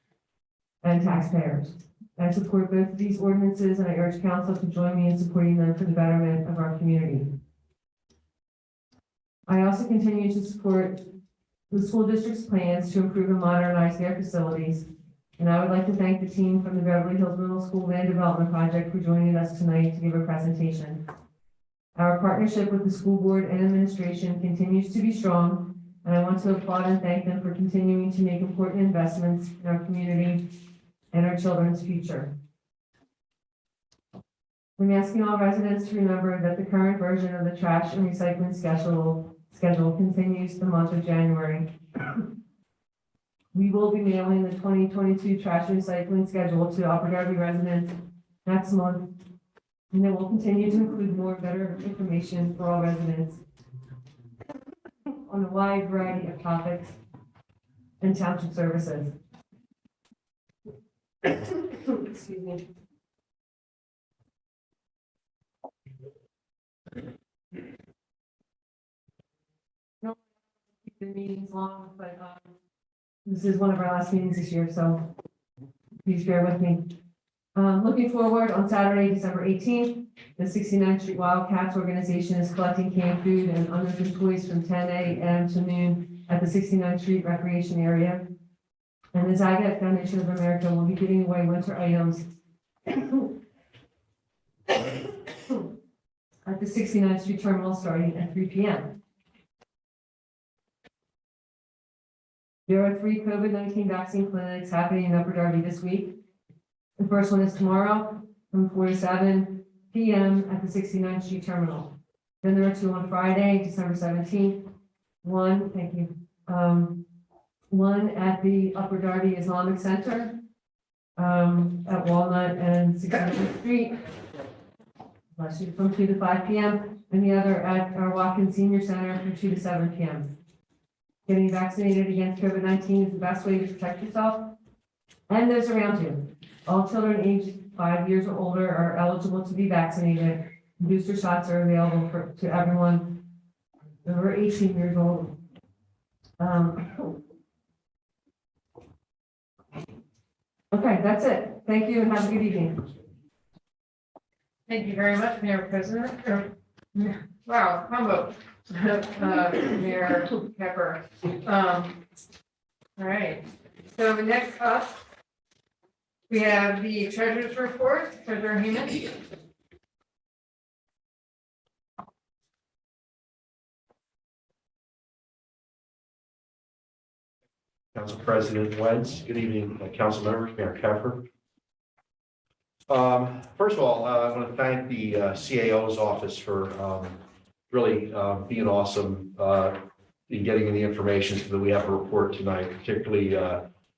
S21: and taxpayers. I support both of these ordinances, and I urge council to join me in supporting them for the betterment of our community. I also continue to support the school district's plans to improve and modernize their facilities. And I would like to thank the team from the Beverly Hills Middle School Land Development Project for joining us tonight to give a presentation. Our partnership with the school board and administration continues to be strong, and I want to applaud and thank them for continuing to make important investments in our community and our children's future. I'm asking all residents to remember that the current version of the trash and recycling schedule continues the month of January. We will be mailing the 2022 trash and recycling schedule to Upper Darby residents next month, and it will continue to include more better information for all residents on a wide variety of topics and township services. Excuse me. No, keep the meetings long, but this is one of our last meetings this year, so please bear with me. Looking forward, on Saturday, December 18th, the 69th Street Wildcats organization is collecting canned food and unopened toys from 10 a.m. to noon at the 69th Street Recreation Area. And the Zagat Foundation of America will be giving away winter items at the 69th Street Terminal starting at 3 p.m. There are 3 COVID-19 vaccine clinics happening in Upper Darby this week. The first one is tomorrow from 4 to 7 p.m. at the 69th Street Terminal. Then there are 2 on Friday, December 17th. One at the Upper Darby Islamic Center at Walnut and 69th Street, from 2 to 5 p.m. and the other at our Watkins Senior Center from 2 to 7 p.m. Getting vaccinated against COVID-19 is the best way to protect yourself and those around you. All children aged 5 years or older are eligible to be vaccinated. Booster shots are available to everyone over 18 years old. Okay, that's it. Thank you and have a good evening.
S3: Thank you very much, Mayor President. Wow, combo. Mayor Pepper. All right. So next up, we have the treasurer's report. Treasurer Heyman.
S1: Council President Wentz, good evening, council members, Mayor Keffer. First of all, I want to thank the CAO's office for really being awesome in getting the information so that we have a report tonight, particularly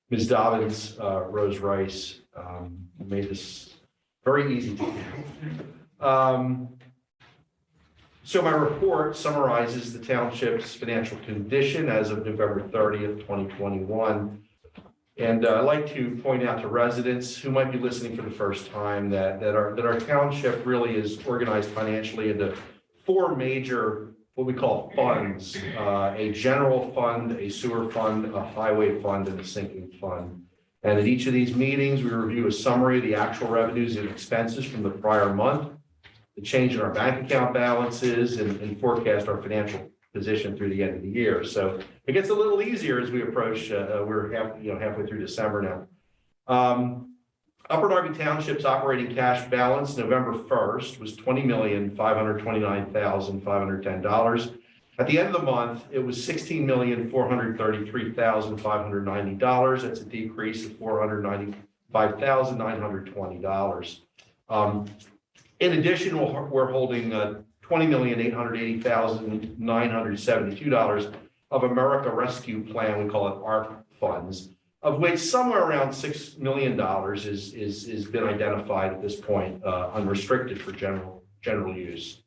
S1: Ms. Dobbins, Rose Rice, who made this very easy to do. So my report summarizes the township's financial condition as of November 30th, 2021. And I'd like to point out to residents who might be listening for the first time that our township really is organized financially into four major, what we call funds, a general fund, a sewer fund, a highway fund, and a sinking fund. And at each of these meetings, we review a summary of the actual revenues and expenses from the prior month, the change in our bank account balances, and forecast our financial position through the end of the year. So it gets a little easier as we approach, we're halfway through December now. Upper Darby Township's operating cash balance November 1st was $20,529,510. At the end of the month, it was $16,433,590. That's a decrease of $495,920. In addition, we're holding $20,880,972 of America Rescue Plan, we call it ARP funds, of which somewhere around $6 million is been identified at this point, unrestricted for general use.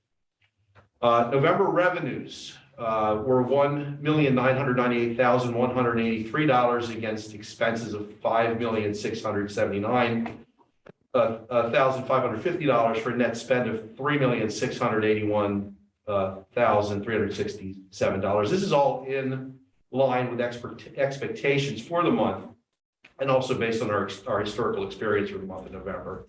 S1: November revenues were $1,998,183 against expenses of $5,679,550 for a net spend of $3,681,367. This is all in line with expectations for the month, and also based on our historical experience for the month of November.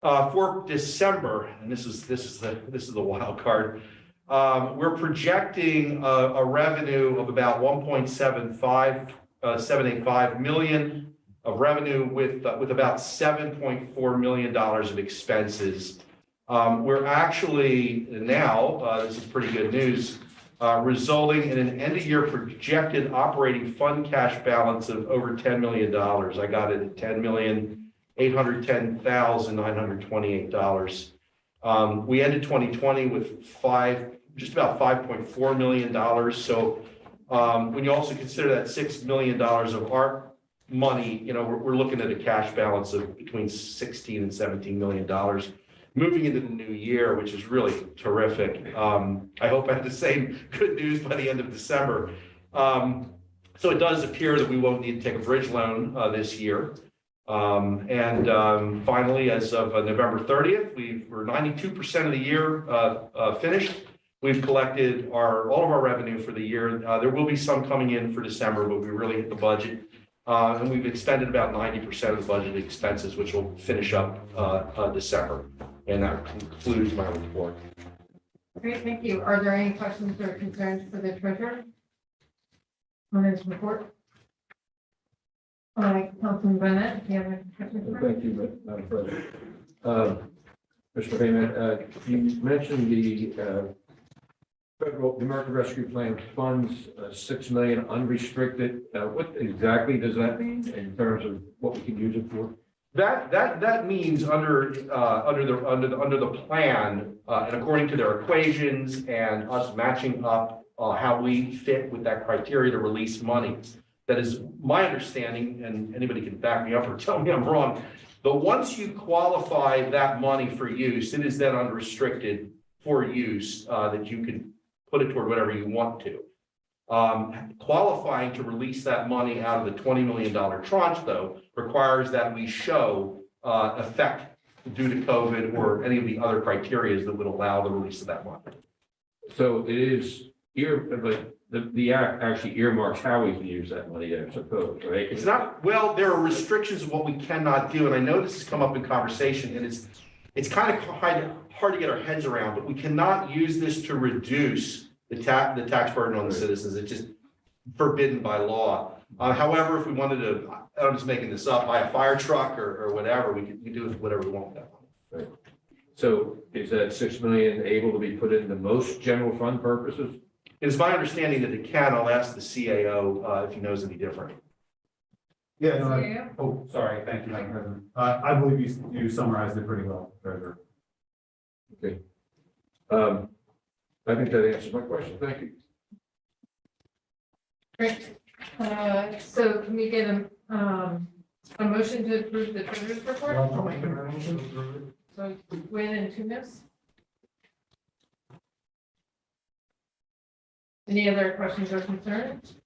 S1: For December, and this is the wild card. We're projecting a revenue of about 1.785 million of revenue with about $7.4 million of expenses. We're actually now, this is pretty good news, resulting in an end-of-year projected operating fund cash balance of over $10 million. I got it at $10,810,928. We ended 2020 with just about $5.4 million. So when you also consider that $6 million of ARP money, we're looking at a cash balance of between $16 and $17 million. Moving into the new year, which is really terrific. I hope I have the same good news by the end of December. So it does appear that we won't need to take a bridge loan this year. Finally, as of November 30th, we're 92% of the year finished. We've collected all of our revenue for the year. There will be some coming in for December, but we really hit the budget. And we've expended about 90% of the budgeted expenses, which will finish up December. And that concludes my report.
S3: Great, thank you. Are there any questions or concerns for the treasurer on his report? All right, Councilman Bennett, do you have a question?
S9: Thank you, Madam President. Mr. Freeman, you mentioned the federal American Rescue Plan funds, 6 million unrestricted. What exactly does that mean in terms of what we can use it for?
S1: That means under the plan, and according to their equations and us matching up how we fit with that criteria to release money. That is my understanding, and anybody can back me up or tell me I'm wrong. But once you qualify that money for use, it is then unrestricted for use, that you can put it toward whatever you want to. Qualifying to release that money out of the $20 million tranche, though, requires that we show effect due to COVID or any of the other criteria that would allow the release of that money.
S9: So it is the act actually earmarks how we can use that money, I suppose, right?
S1: It's not, well, there are restrictions of what we cannot do, and I know this has come up in conversation, and it's kind of hard to get our heads around, but we cannot use this to reduce the tax burden on the citizens. It's just forbidden by law. However, if we wanted to, I'm just making this up, buy a fire truck or whatever, we can do whatever we want with that money.
S9: Right. So is that 6 million able to be put into most general fund purposes?
S1: It's my understanding that it can. I'll ask the CAO if he knows any different.
S6: Yeah, no, sorry, thank you, Madam President. I believe you summarized it pretty well, Treasurer.
S9: Okay. I think that answers my question. Thank you.
S3: Great. So can we get a motion to approve the treasurer's report?
S18: I'll make a motion to approve it.
S3: So Gwynn and Tunis? Any other questions or concerns?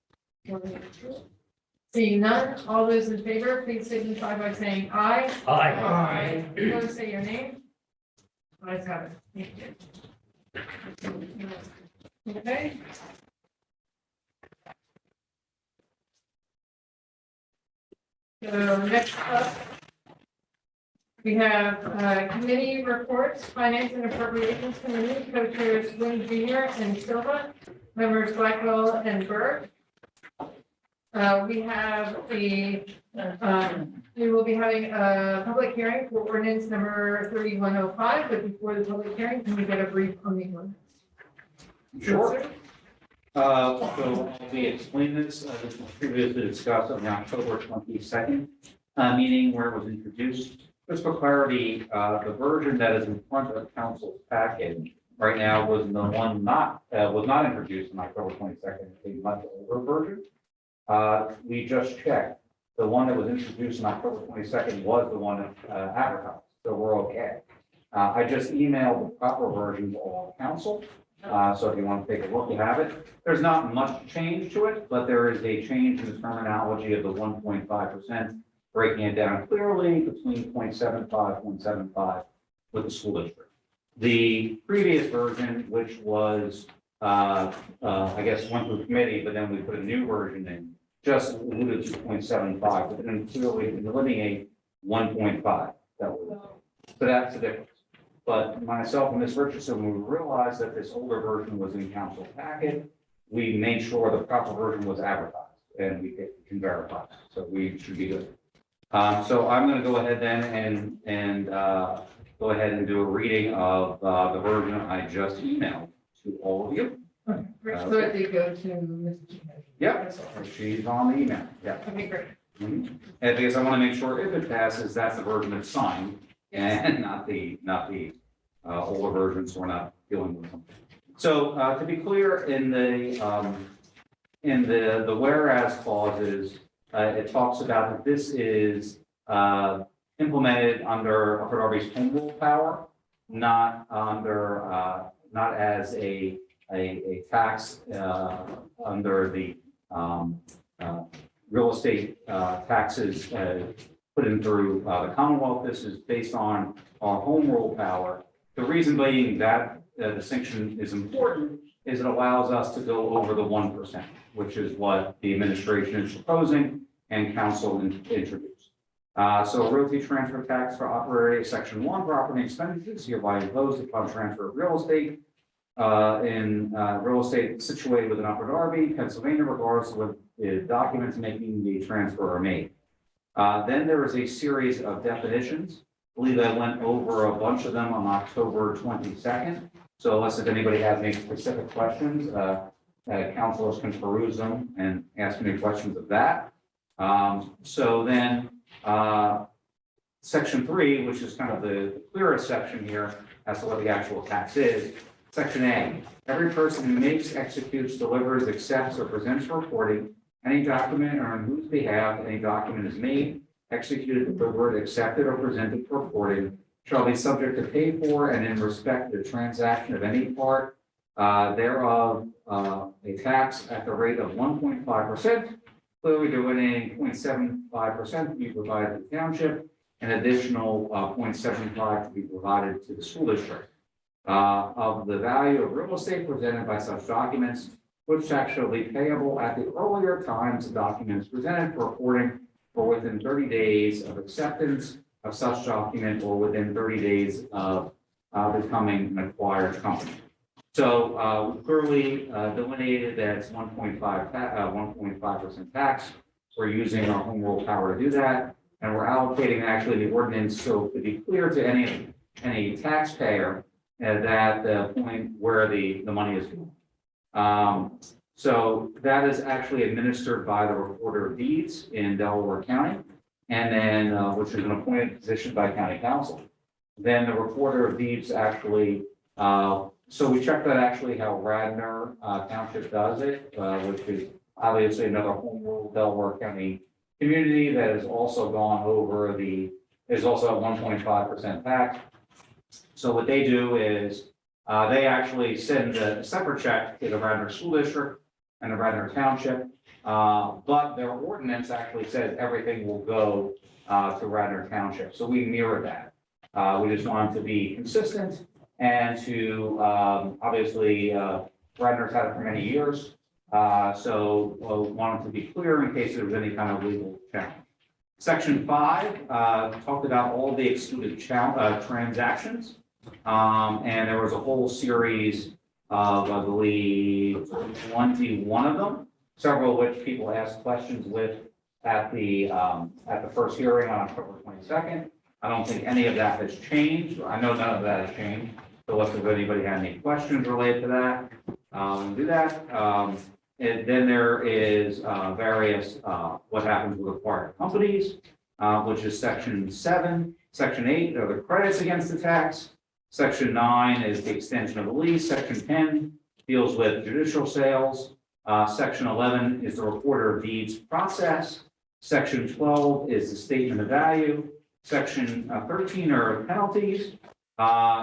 S3: Seeing none, all those in favor, please signify by saying aye.
S2: Aye.
S3: Aye. Opposed, say your name. Ayes have it. Thank you. Okay. So next up, we have committee reports, Finance and Appropriations Committee, co-chairs Wynn Jr. and Silva, members Blackwell and Burke. We have we will be having a public hearing for ordinance number 3105, but before the public hearing, can we get a brief on the ordinance?
S11: Sure. So I'll be explaining this, this was previously discussed on the October 22nd meeting where it was introduced. Just for clarity, the version that is in front of council's packet right now was the one was not introduced on October 22nd, a much older version. We just checked. The one that was introduced on October 22nd was the one advertised, so we're okay. I just emailed the proper version to all council. So if you want to take a look, you have it. There's not much change to it, but there is a change in the terminology of the 1.5%, breaking it down clearly between 0.75, 0.75 with the school district. The previous version, which was, I guess, went through committee, but then we put a new version in, just alluded to 0.75, but then clearly delineate 1.5. So that's the difference. But myself and Ms. Richardson, when we realized that this older version was in council packet, we made sure the proper version was advertised and we can verify. So we should be good. So I'm going to go ahead then and go ahead and do a reading of the version I just emailed to all of you.
S3: So it did go to Mr.
S11: Yep, she's on the email. Yeah.
S3: Okay, great.
S11: And because I want to make sure if it passes, that's the version that's signed and not the older version, so we're not dealing with them. So to be clear, in the whereas clauses, it talks about that this is implemented under Upper Darby's home rule power, not under not as a tax under the real estate taxes put in through the Commonwealth. This is based on our home rule power. The reason being that distinction is important is it allows us to go over the 1%, which is what the administration is proposing and council introduced. So realty transfer tax for operating section 1 for operating expenditures hereby imposed upon transfer of real estate in real estate situated within Upper Darby, Pennsylvania, regardless of what the documents making the transfer are made. Then there is a series of definitions. I believe I went over a bunch of them on October 22nd. So unless if anybody has any specific questions, councilors can peruse them and ask me questions of that. So then section 3, which is kind of the clearest section here as to what the actual tax is. Section A, every person who makes, executes, delivers, accepts, or presents for reporting any document or on whose behalf any document is made, executed, delivered, accepted, or presented for reporting shall be subject to pay for and in respect to the transaction of any part thereof a tax at the rate of 1.5%, clearly delineating 0.75% to be provided to the township, an additional 0.75 to be provided to the school district. Of the value of real estate presented by such documents, which tax shall be payable at the earlier times the document is presented for reporting or within 30 days of acceptance of such document or within 30 days of becoming an acquired company. So clearly delineated that it's 1.5% tax. We're using our home rule power to do that, and we're allocating actually the ordinance so to be clear to any taxpayer that the point where the money is going. So that is actually administered by the Recorder of Deeds in Delaware County, and then which is an appointed position by County Council. Then the Recorder of Deeds actually So we checked out actually how Radnor Township does it, which is obviously another home rule Delaware County community that has also gone over is also at 1.5% tax. So what they do is they actually send a separate check to the Radnor School District and the Radnor Township. But their ordinance actually says everything will go to Radnor Township. So we mirror that. We just want to be consistent and to obviously Radnor's had it for many years. So wanted to be clear in case there was any kind of legal challenge. Section 5 talked about all the excluded transactions. And there was a whole series of, I believe, 21 of them, several of which people asked questions with at the first hearing on October 22nd. I don't think any of that has changed. I know none of that has changed. So if anybody had any questions related to that, do that. And then there is various what happens with acquired companies, which is section 7. Section 8 are the credits against the tax. Section 9 is the extension of the lease. Section 10 deals with judicial sales. Section 11 is the recorder of deeds process. Section 12 is the statement of value. Section 13 are penalties.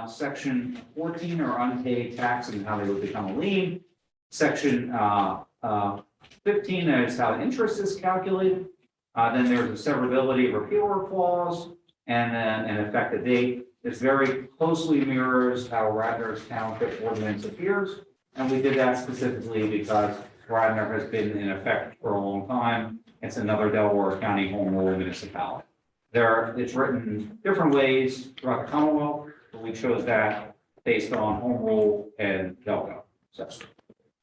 S11: Section 14 are unpaid tax and how they would become a lien. Section 15 is how interest is calculated. Then there's a severability repealer clause and then an effective date. This very closely mirrors how Radnor's Township ordinance appears. And we did that specifically because Radnor has been in effect for a long time. It's another Delaware County home rule municipality. It's written different ways throughout the Commonwealth, but we chose that based on home rule and Delco. So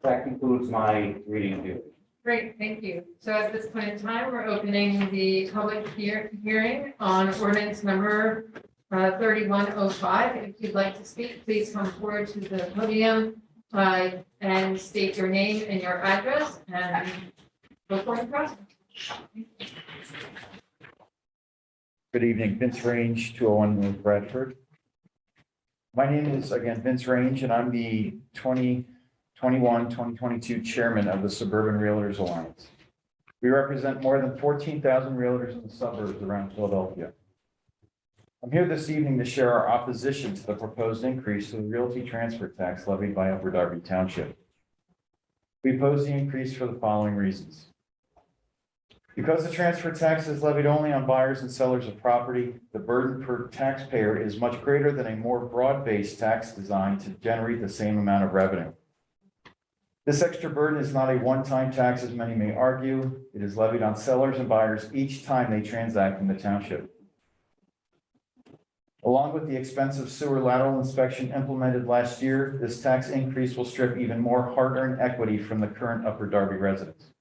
S11: that concludes my reading of the.
S3: Great, thank you. So at this point in time, we're opening the public hearing on ordinance number 3105. If you'd like to speak, please come forward to the podium and state your name and your address and go for the process.
S13: Good evening, Vince Range, 201 North Bradford. My name is, again, Vince Range, and I'm the 2021-2022 chairman of the Suburban Realtors Alliance. We represent more than 14,000 realtors in the suburbs around Philadelphia. I'm here this evening to share our opposition to the proposed increase to the realty transfer tax levied by Upper Darby Township. We oppose the increase for the following reasons. Because the transfer tax is levied only on buyers and sellers of property, the burden per taxpayer is much greater than a more broad-based tax designed to generate the same amount of revenue. This extra burden is not a one-time tax, as many may argue. It is levied on sellers and buyers each time they transact in the township. Along with the expensive sewer lateral inspection implemented last year, this tax increase will strip even more hard-earned equity from the current Upper Darby residents.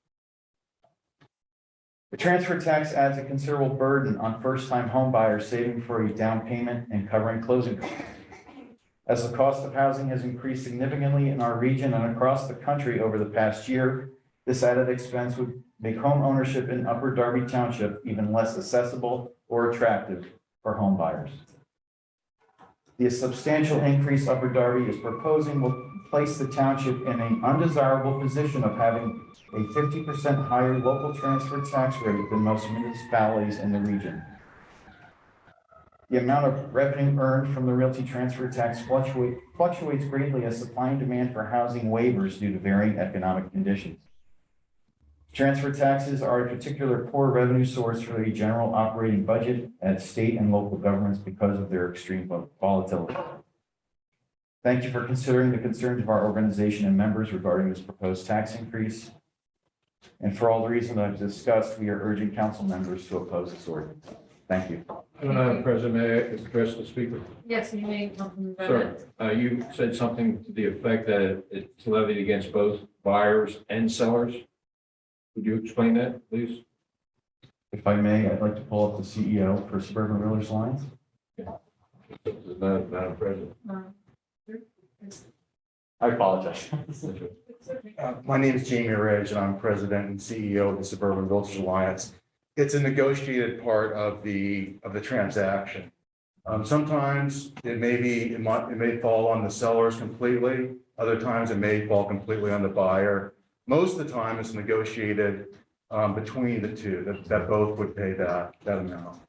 S13: The transfer tax adds a considerable burden on first-time home buyers saving for a down payment and covering closing costs. As the cost of housing has increased significantly in our region and across the country over the past year, this added expense would make home ownership in Upper Darby Township even less accessible or attractive for home buyers. The substantial increase Upper Darby is proposing will place the township in an undesirable position of having a 50% higher local transfer tax rate than most municipalities in the region. The amount of revenue earned from the realty transfer tax fluctuates greatly as supply and demand for housing wavers due to varying economic conditions. Transfer taxes are a particular poor revenue source for the general operating budget at state and local governments because of their extreme volatility. Thank you for considering the concerns of our organization and members regarding this proposed tax increase. And for all the reasons I've discussed, we are urging council members to oppose this ordinance. Thank you.
S9: President, may I address the speaker?
S3: Yes, you may.
S9: Sir, you said something to the effect that it's levied against both buyers and sellers. Would you explain that, please?
S13: If I may, I'd like to pull up the CEO for Suburban Realtors Alliance.
S9: Madam President.
S13: I apologize.
S8: My name is Jamie Reg, and I'm president and CEO of the Suburban Realtors Alliance. It's a negotiated part of the transaction. Sometimes it may fall on the sellers completely. Other times it may fall completely on the buyer. Most of the time it's negotiated between the two, that both would pay that amount.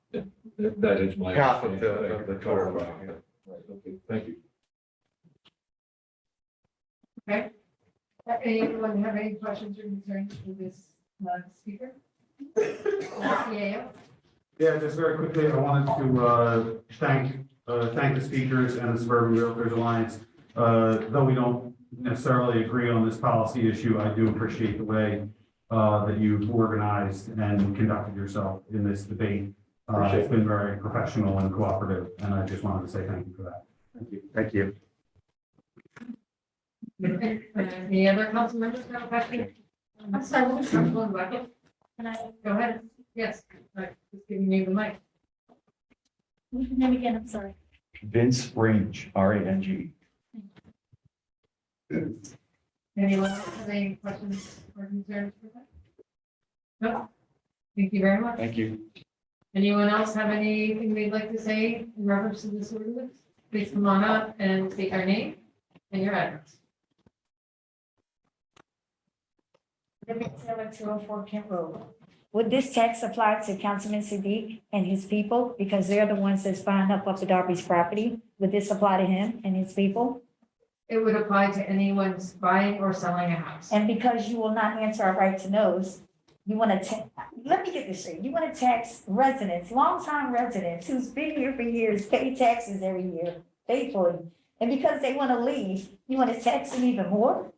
S9: That is my.
S8: Half of the total.
S9: Right, okay, thank you.
S3: Okay. Anyone have any questions or concerns for this speaker? CAO?
S6: Yeah, just very quickly, I wanted to thank the speakers and the Suburban Realtors Alliance. Though we don't necessarily agree on this policy issue, I do appreciate the way that you've organized and conducted yourself in this debate. It's been very professional and cooperative, and I just wanted to say thank you for that.
S8: Thank you. Thank you.
S3: Any other council members have a question? I'm sorry, what was Councilwoman Buckett?
S10: Can I,
S3: Go ahead. Yes, right, just giving you the mic.
S10: what's your name again? I'm sorry.
S13: Vince Range, RANG.
S3: Anyone else have any questions or concerns for that? No? Thank you very much.
S13: Thank you.
S3: Anyone else have anything they'd like to say in reference to this ordinance? Please come on up and state your name and your address.
S10: Living Taylor, 204 Kent Road. Would this tax apply to Councilman Siddiq and his people? Because they're the ones that's buying up the Darby's property. Would this apply to him and his people?
S3: It would apply to anyone buying or selling a house.
S10: And because you will not answer our right to knows, you want to, let me get this straight. You want to tax residents, longtime residents who's been here for years, pay taxes every year, faithfully. And because they want to leave, you want to tax them even more?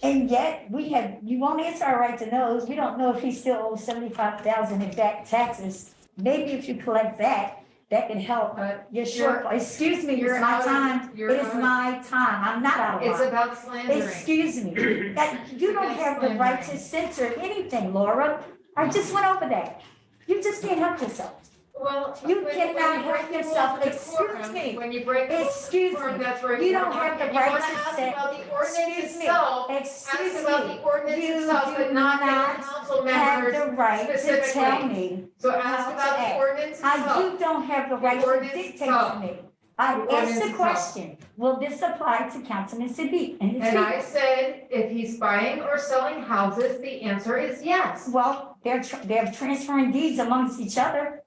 S10: And yet you won't answer our right to knows. We don't know if he still owes 75,000 in back taxes. Maybe if you collect that can help your shortfall. Excuse me, it's my time. It is my time. I'm not out of line.
S3: It's about slandering.
S10: Excuse me, that you don't have the right to censor anything, Laura. I just went over that. You just can't help yourself.
S3: Well,
S10: You
S3: when
S10: cannot
S3: break
S10: help
S3: the
S10: yourself.
S3: rules of
S10: Excuse
S3: decorum,
S10: me.
S3: When you break the rules of
S10: Excuse
S3: decorum,
S10: me.
S3: that's where
S10: You
S3: you
S10: don't have the right
S3: want
S10: to
S3: ask
S10: say.
S3: about the ordinance
S10: Excuse me.
S3: itself.
S10: Excuse
S3: Ask about
S10: me.
S3: the ordinance
S10: You
S3: itself,
S10: do
S3: but not
S10: not
S3: the council
S10: have
S3: members
S10: the right to
S3: specifically.
S10: tell me.
S3: So
S10: how
S3: ask
S10: to
S3: about the
S10: act.
S3: ordinance itself.
S10: You don't have the right to
S3: ordinance
S10: dictate
S3: itself.
S10: to me. I
S3: The
S10: asked
S3: ordinance
S10: the
S3: itself.
S10: question, will this apply to Councilman Siddiq and his
S3: And I
S10: people?
S3: said, if he's buying or selling houses, the answer is yes.
S10: Well, they're transferring deeds amongst each other.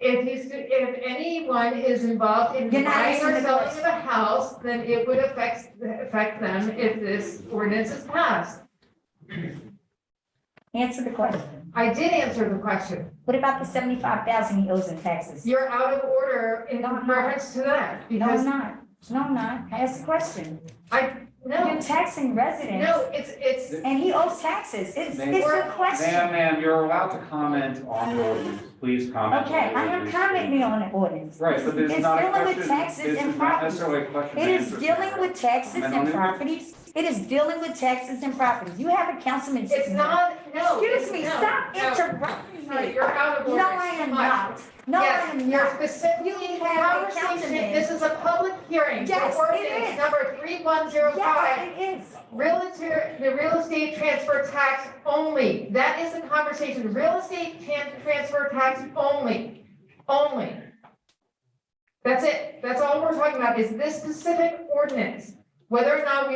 S3: If anyone is involved in
S10: You're not
S3: buying or
S10: answering the
S3: selling
S10: question.
S3: of a house, then it would affect them if this ordinance is passed.
S10: Answer the question.
S3: I did answer the question.
S10: What about the 75,000 he owes in taxes?
S3: You're out of order in
S10: No, I'm not.
S3: reference to that,
S10: No, I'm
S3: because
S10: not. No, I'm not. I asked the question. You're
S3: no,
S10: taxing residents.
S3: no, it's,
S10: And he owes taxes. It's
S11: Ma'am,
S10: a question.
S11: Ma'am, you're allowed to comment on the ordinance. Please comment. on
S10: Okay,
S11: the
S10: I am
S11: ordinance.
S10: commenting on the ordinance.
S11: Right, but this is
S10: It's
S11: not a
S10: dealing with
S11: question.
S10: taxes
S11: This
S10: and
S11: is not
S10: properties.
S11: necessarily a question.
S10: It
S11: and
S10: is
S11: answer
S10: dealing
S11: scenario.
S10: with taxes
S11: Comment on
S10: and
S11: the
S10: properties. It is dealing with taxes and properties. You have a councilman.
S3: it's
S10: sitting there.
S3: not, no.
S10: Excuse me,
S3: no,
S10: stop
S3: no.
S10: interrupting
S3: Sorry,
S10: me.
S3: you're out of order.
S10: No, I am
S3: Too much.
S10: not. No, I
S3: Yes,
S10: am
S3: you're
S10: not.
S3: specifically
S10: You have a
S3: conversation,
S10: councilman.
S3: this is a public hearing. for
S10: Yes, it
S3: ordinance
S10: is.
S3: Number 3105.
S10: Yes, it is.
S3: The real estate transfer tax only. That is the conversation. Real estate transfer tax only. Only. That's it. That's all we're talking about is this specific ordinance. Whether or not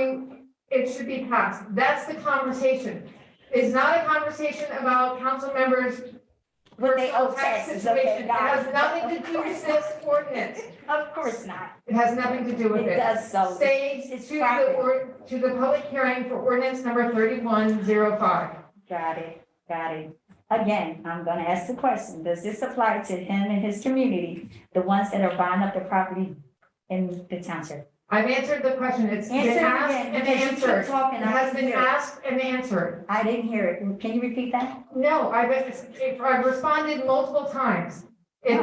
S3: it should be passed. That's the conversation. It's not a conversation about council members'
S10: But they owe
S3: personal tax
S10: taxes,
S3: situation.
S10: okay,
S3: It
S10: got
S3: has
S10: it.
S3: nothing to
S10: Of
S3: do with
S10: course
S3: this ordinance.
S10: Of course not.
S3: It has nothing to do with it.
S10: It does so.
S3: Stay
S10: It's
S3: to
S10: property.
S3: to the public hearing for ordinance number 3105.
S10: Got it, got it. Again, I'm gonna ask the question, does this apply to him and his community, the ones that are buying up the property in the township?
S3: I've answered the question. It's been
S10: Answer it
S3: asked
S10: again,
S3: and
S10: because you keep
S3: answered.
S10: talking,
S3: It
S10: I
S3: has
S10: didn't
S3: been
S10: hear it.
S3: asked and answered.
S10: I didn't hear it. Can you repeat that?
S3: No, I've responded multiple times. It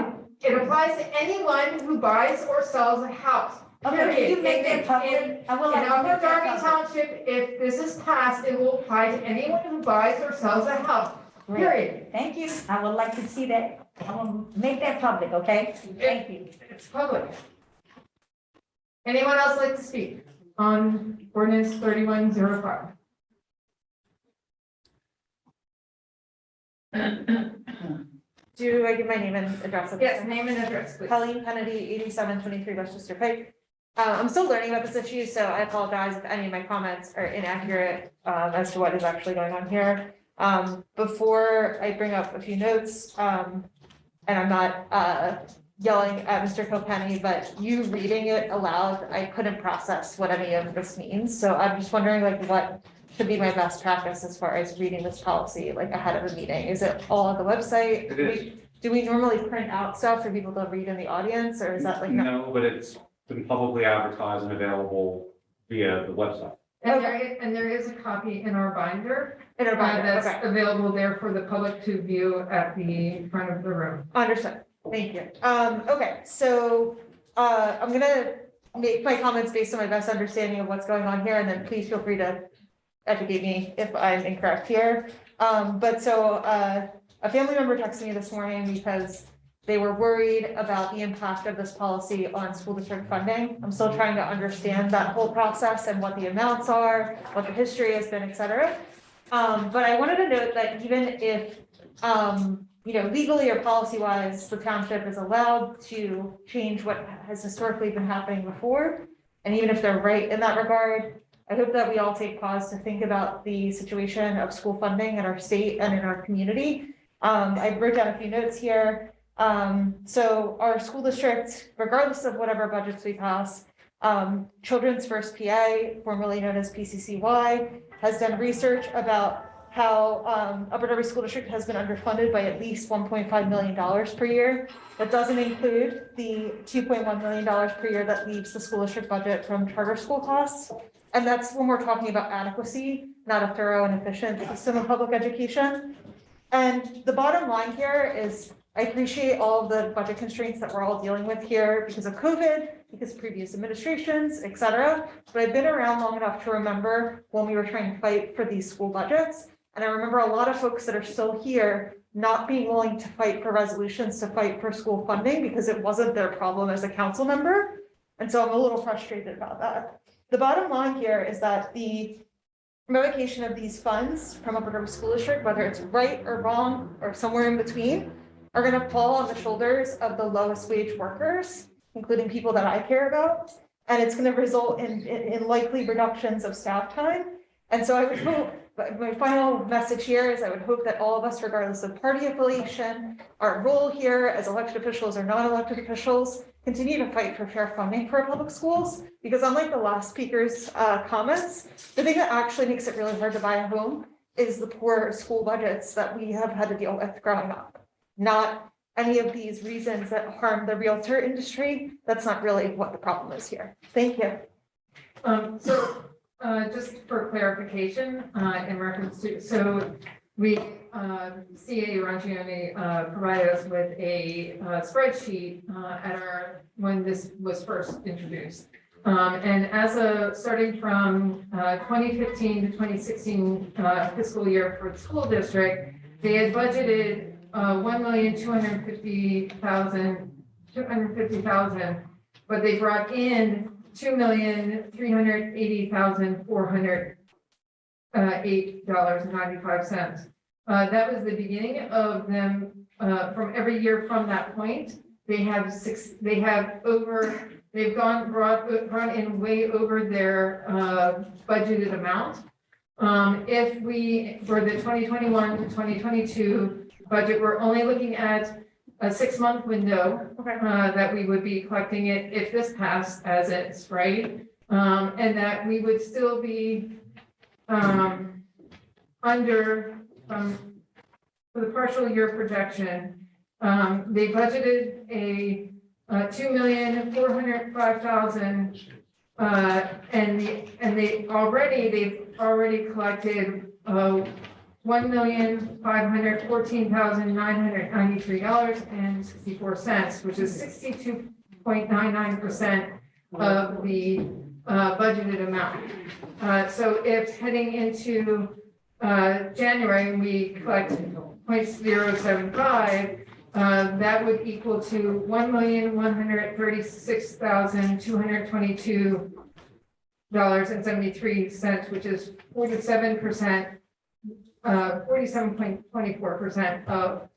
S3: applies to anyone who buys or sells a house.
S10: Okay,
S3: Period.
S10: can you make that public? I will
S3: In
S10: like to
S3: Upper
S10: make that
S3: Darby
S10: public.
S3: Township, if this is passed, it will apply to anyone who buys or sells a house.
S10: Great.
S3: Period.
S10: Thank you. I would like to see that. I will make that public, okay? Thank you.
S3: It's public. Anyone else like to speak on ordinance 3105?
S12: Do I give my name and address?
S3: Yes, name and address, please.
S12: Colleen Kennedy, 8723 Westchester Pike. I'm still learning about this issue, so I apologize if any of my comments are inaccurate as to what is actually going on here. Before I bring up a few notes, and I'm not yelling at Mr. Kilkenny, but you reading it aloud, I couldn't process what any of this means. So I'm just wondering like what should be my best practice as far as reading this policy like ahead of a meeting? Is it all on the website?
S11: It is.
S12: Do we normally print out stuff for people to read in the audience, or is that like?
S11: No, but it's been publicly advertised and available via the website.
S3: And there is a copy in our binder. That's
S12: okay.
S3: available there for the public to view at the front of the room.
S12: Understood. Thank you. Okay, so I'm gonna make my comments based on my best understanding of what's going on here, and then please feel free to educate me if I'm incorrect here. But so a family member texted me this morning because they were worried about the impact of this policy on school district funding. I'm still trying to understand that whole process and what the amounts are, what the history has been, et cetera. But I wanted to note that even if, legally or policy-wise, the township is allowed to change what has historically been happening before, and even if they're right in that regard, I hope that we all take pause to think about the situation of school funding in our state and in our community. I wrote down a few notes here. So our school district, regardless of whatever budgets we pass, Children's First PA, formerly known as PCCY, has done research about how Upper Darby School District has been underfunded by at least $1.5 million per year. That doesn't include the $2.1 million per year that leaves the school district budget from charter school costs. And that's when we're talking about adequacy, not a thorough and efficient system of public education. And the bottom line here is I appreciate all of the budget constraints that we're all dealing with here because of COVID, because of previous administrations, et cetera. But I've been around long enough to remember when we were trying to fight for these school budgets. And I remember a lot of folks that are still here not being willing to fight for resolutions to fight for school funding because it wasn't their problem as a council member. And so I'm a little frustrated about that. The bottom line here is that the revocation of these funds from Upper Darby School District, whether it's right or wrong or somewhere in between, are going to fall on the shoulders of the lowest wage workers, including people that I care about. And it's going to result in likely reductions of staff time. And so I would hope, my final message here is I would hope that all of us, regardless of party affiliation, our role here as elected officials or non-elected officials, continue to fight for fair funding for our public schools. Because unlike the last speaker's comments, the thing that actually makes it really hard to buy a home is the poor school budgets that we have had to deal with growing up. Not any of these reasons that harm the realtor industry. That's not really what the problem is here. Thank you.
S3: Just for clarification, in reference to, so we, CA Rangione, provided us with a spreadsheet when this was first introduced. And starting from 2015 to 2016 fiscal year for the school district, they had budgeted $1,250,000, but they brought in $2,380,408.95. That was the beginning of them. From every year from that point, they've brought in way over their budgeted amount. If we, for the 2021 to 2022 budget, we're only looking at a 6-month window that we would be collecting it if this passed as is, right? And that we would still be under, for the partial year projection, they budgeted a $2,405,000, and they've already collected $1,514,993.64, which is 62.99% of the budgeted amount. So if heading into January, we collect 0.075, that would equal to $1,136,222.73, which is 47%. 47.24% of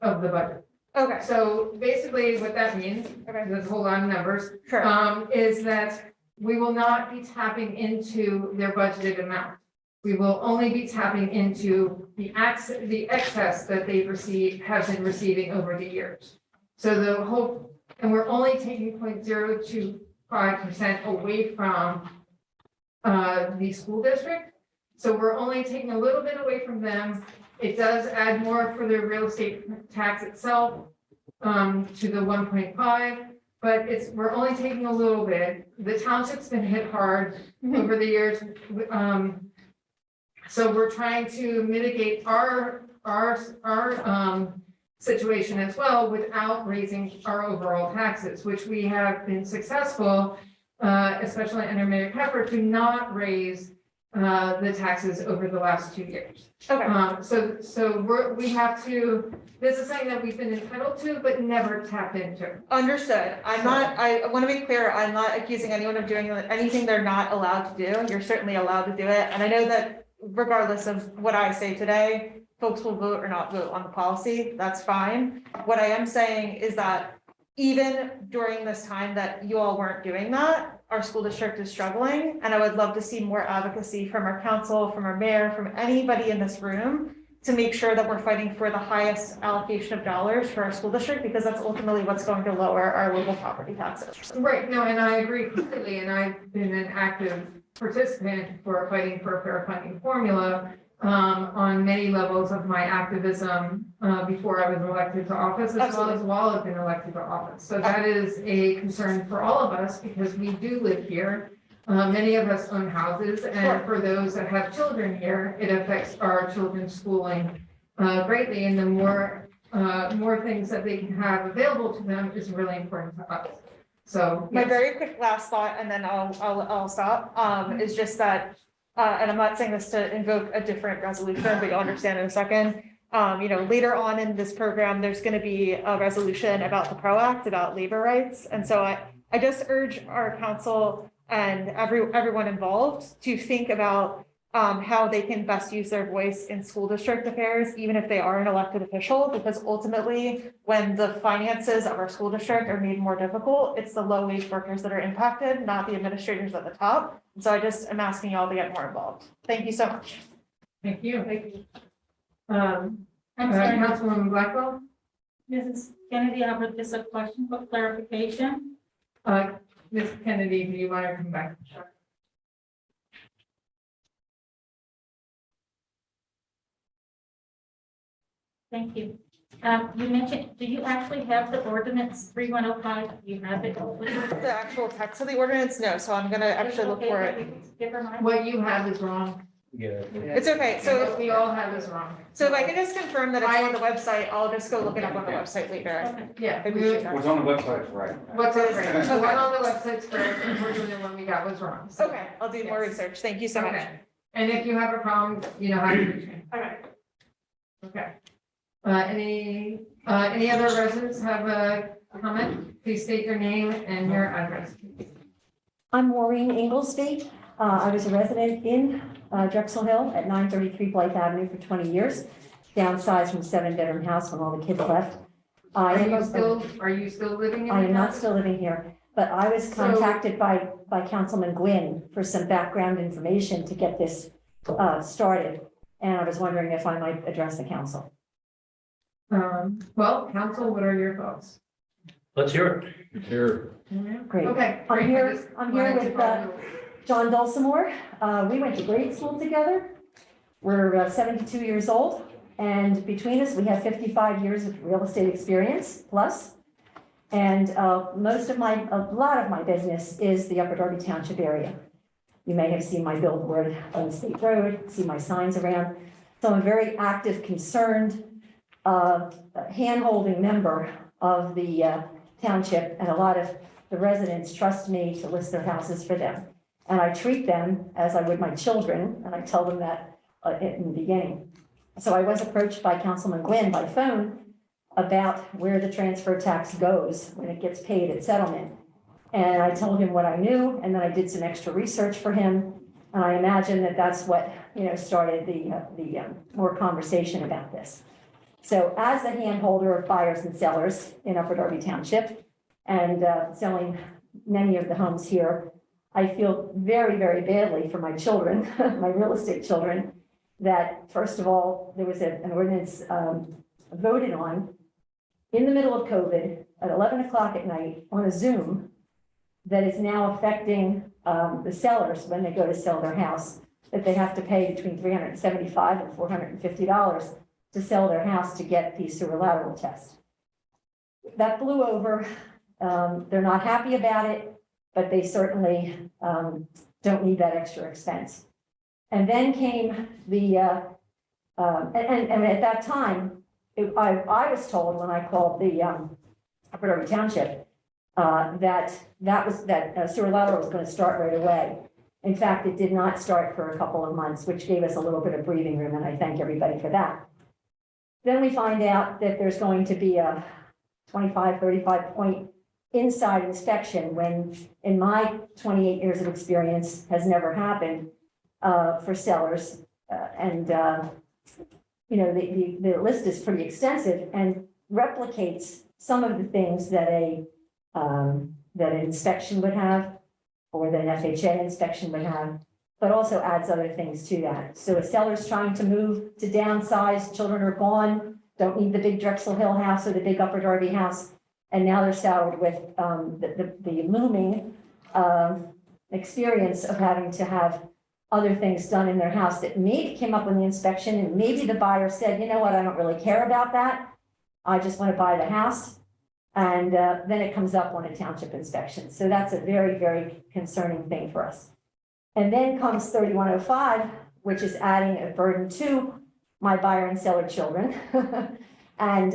S3: of the budget.
S12: Okay,
S3: So basically what that means, there's a whole lot of numbers,
S12: sure.
S3: is that we will not be tapping into their budgeted amount. We will only be tapping into the excess that they've received, have been receiving over the years. So the whole, and we're only taking 0.025% away from the school district. So we're only taking a little bit away from them. It does add more for the real estate tax itself to the 1.5, but we're only taking a little bit. The township's been hit hard over the years. So we're trying to mitigate our situation as well without raising our overall taxes, which we have been successful, especially under Mayor Pepper, to not raise the taxes over the last 2 years.
S12: Okay.
S3: We have to, this is something that we've been entitled to, but never tapped into.
S12: Understood. I want to be clear, I'm not accusing anyone of doing anything they're not allowed to do. You're certainly allowed to do it. And I know that regardless of what I say today, folks will vote or not vote on the policy. That's fine. What I am saying is that even during this time that you all weren't doing that, our school district is struggling. And I would love to see more advocacy from our council, from our mayor, from anybody in this room to make sure that we're fighting for the highest allocation of dollars for our school district, because that's ultimately what's going to lower our local property taxes.
S3: Right, no, and I agree completely, and I've been an active participant for fighting for a fair funding formula on many levels of my activism before I was elected to office, as well as while I've been elected to office. So that is a concern for all of us, because we do live here. Many of us own houses, and for those that have children here, it affects our children's schooling greatly, and the more things that they can have available to them is really important to us. So
S12: my very quick last thought, and then I'll stop, is just that, and I'm not saying this to invoke a different resolution, but you'll understand in a second. Later on in this program, there's going to be a resolution about the PRO Act, about labor rights. And so I just urge our council and everyone involved to think about how they can best use their voice in school district affairs, even if they are an elected official, because ultimately, when the finances of our school district are made more difficult, it's the low wage workers that are impacted, not the administrators at the top. And so I just am asking y'all to get more involved. Thank you so much.
S3: Thank you. Councilwoman Blackwell?
S4: Mrs. Kennedy, I have just a question for clarification.
S3: Ms. Kennedy, do you want to come back? Sure.
S4: Thank you. You mentioned, do you actually have the ordinance 3105? Do you have it?
S12: The actual text of the ordinance? No, so I'm gonna actually look for it.
S3: What you have is wrong.
S9: Yeah.
S12: It's okay, so
S3: What we all have is wrong.
S12: So if I can just confirm that it's on the website, I'll just go look it up on the website later.
S3: Yeah.
S12: I appreciate that.
S11: What's on the website, right?
S3: What's up, right? The one on the website's correct, unfortunately, the one we got was wrong. So-
S12: Okay, I'll do more research. Thank you so much.
S3: Okay. And if you have a problem, you know how to reach me.
S12: Okay.
S3: Okay. Any other residents have a comment? Please state your name and your address.
S14: I'm Maureen Inglesby. I was a resident in Drexel Hill at 933 Blythe Avenue for 20 years, downsized from a 7-bedroom house when all the kids left.
S3: Are you still living in?
S14: I am not still living here, but I was contacted by Councilman Gwynn for some background information to get this started. And I was wondering if I might address the council.
S3: Well, council, what are your thoughts?
S2: Let's hear it.
S9: It's here.
S14: Great.
S3: Okay.
S14: I'm
S3: great.
S14: here
S3: Just
S14: with John Dulcimore. We went to grade school together. We're 72 years old, and between us, we have 55 years of real estate experience plus. And a lot of my business is the Upper Darby Township area. You may have seen my billboard on State Road, see my signs around. So I'm a very active, concerned, hand-holding member of the township, and a lot of the residents trust me to list their houses for them. And I treat them as I would my children, and I tell them that in the beginning. So I was approached by Councilman Gwynn by phone about where the transfer tax goes when it gets paid at settlement. And I told him what I knew, and then I did some extra research for him. And I imagine that that's what, started the more conversation about this. So as a handholder of buyers and sellers in Upper Darby Township and selling many of the homes here, I feel very, very badly for my children, my real estate children, that first of all, there was an ordinance voted on in the middle of COVID at 11 o'clock at night on a Zoom that is now affecting the sellers when they go to sell their house, that they have to pay between $375 and $450 to sell their house to get the sewer lateral test. That blew over. They're not happy about it, but they certainly don't need that extra expense. And then came the, and at that time, I was told when I called the Upper Darby Township that sewer lateral was going to start right away. In fact, it did not start for a couple of months, which gave us a little bit of breathing room, and I thank everybody for that. Then we find out that there's going to be a 25, 35 point inside inspection when, in my 28 years of experience, has never happened for sellers. You know, the list is pretty extensive and replicates some of the things that an inspection would have, or that an FHA inspection would have, but also adds other things to that. So a seller's trying to move, to downsize, children are gone, don't need the big Drexel Hill house or the big Upper Darby house, and now they're saddled with the looming experience of having to have other things done in their house that maybe came up on the inspection, and maybe the buyer said, you know what, I don't really care about that. I just want to buy the house. And then it comes up on a township inspection. So that's a very, very concerning thing for us. And then comes 3105, which is adding a burden to my buyer and seller children. And,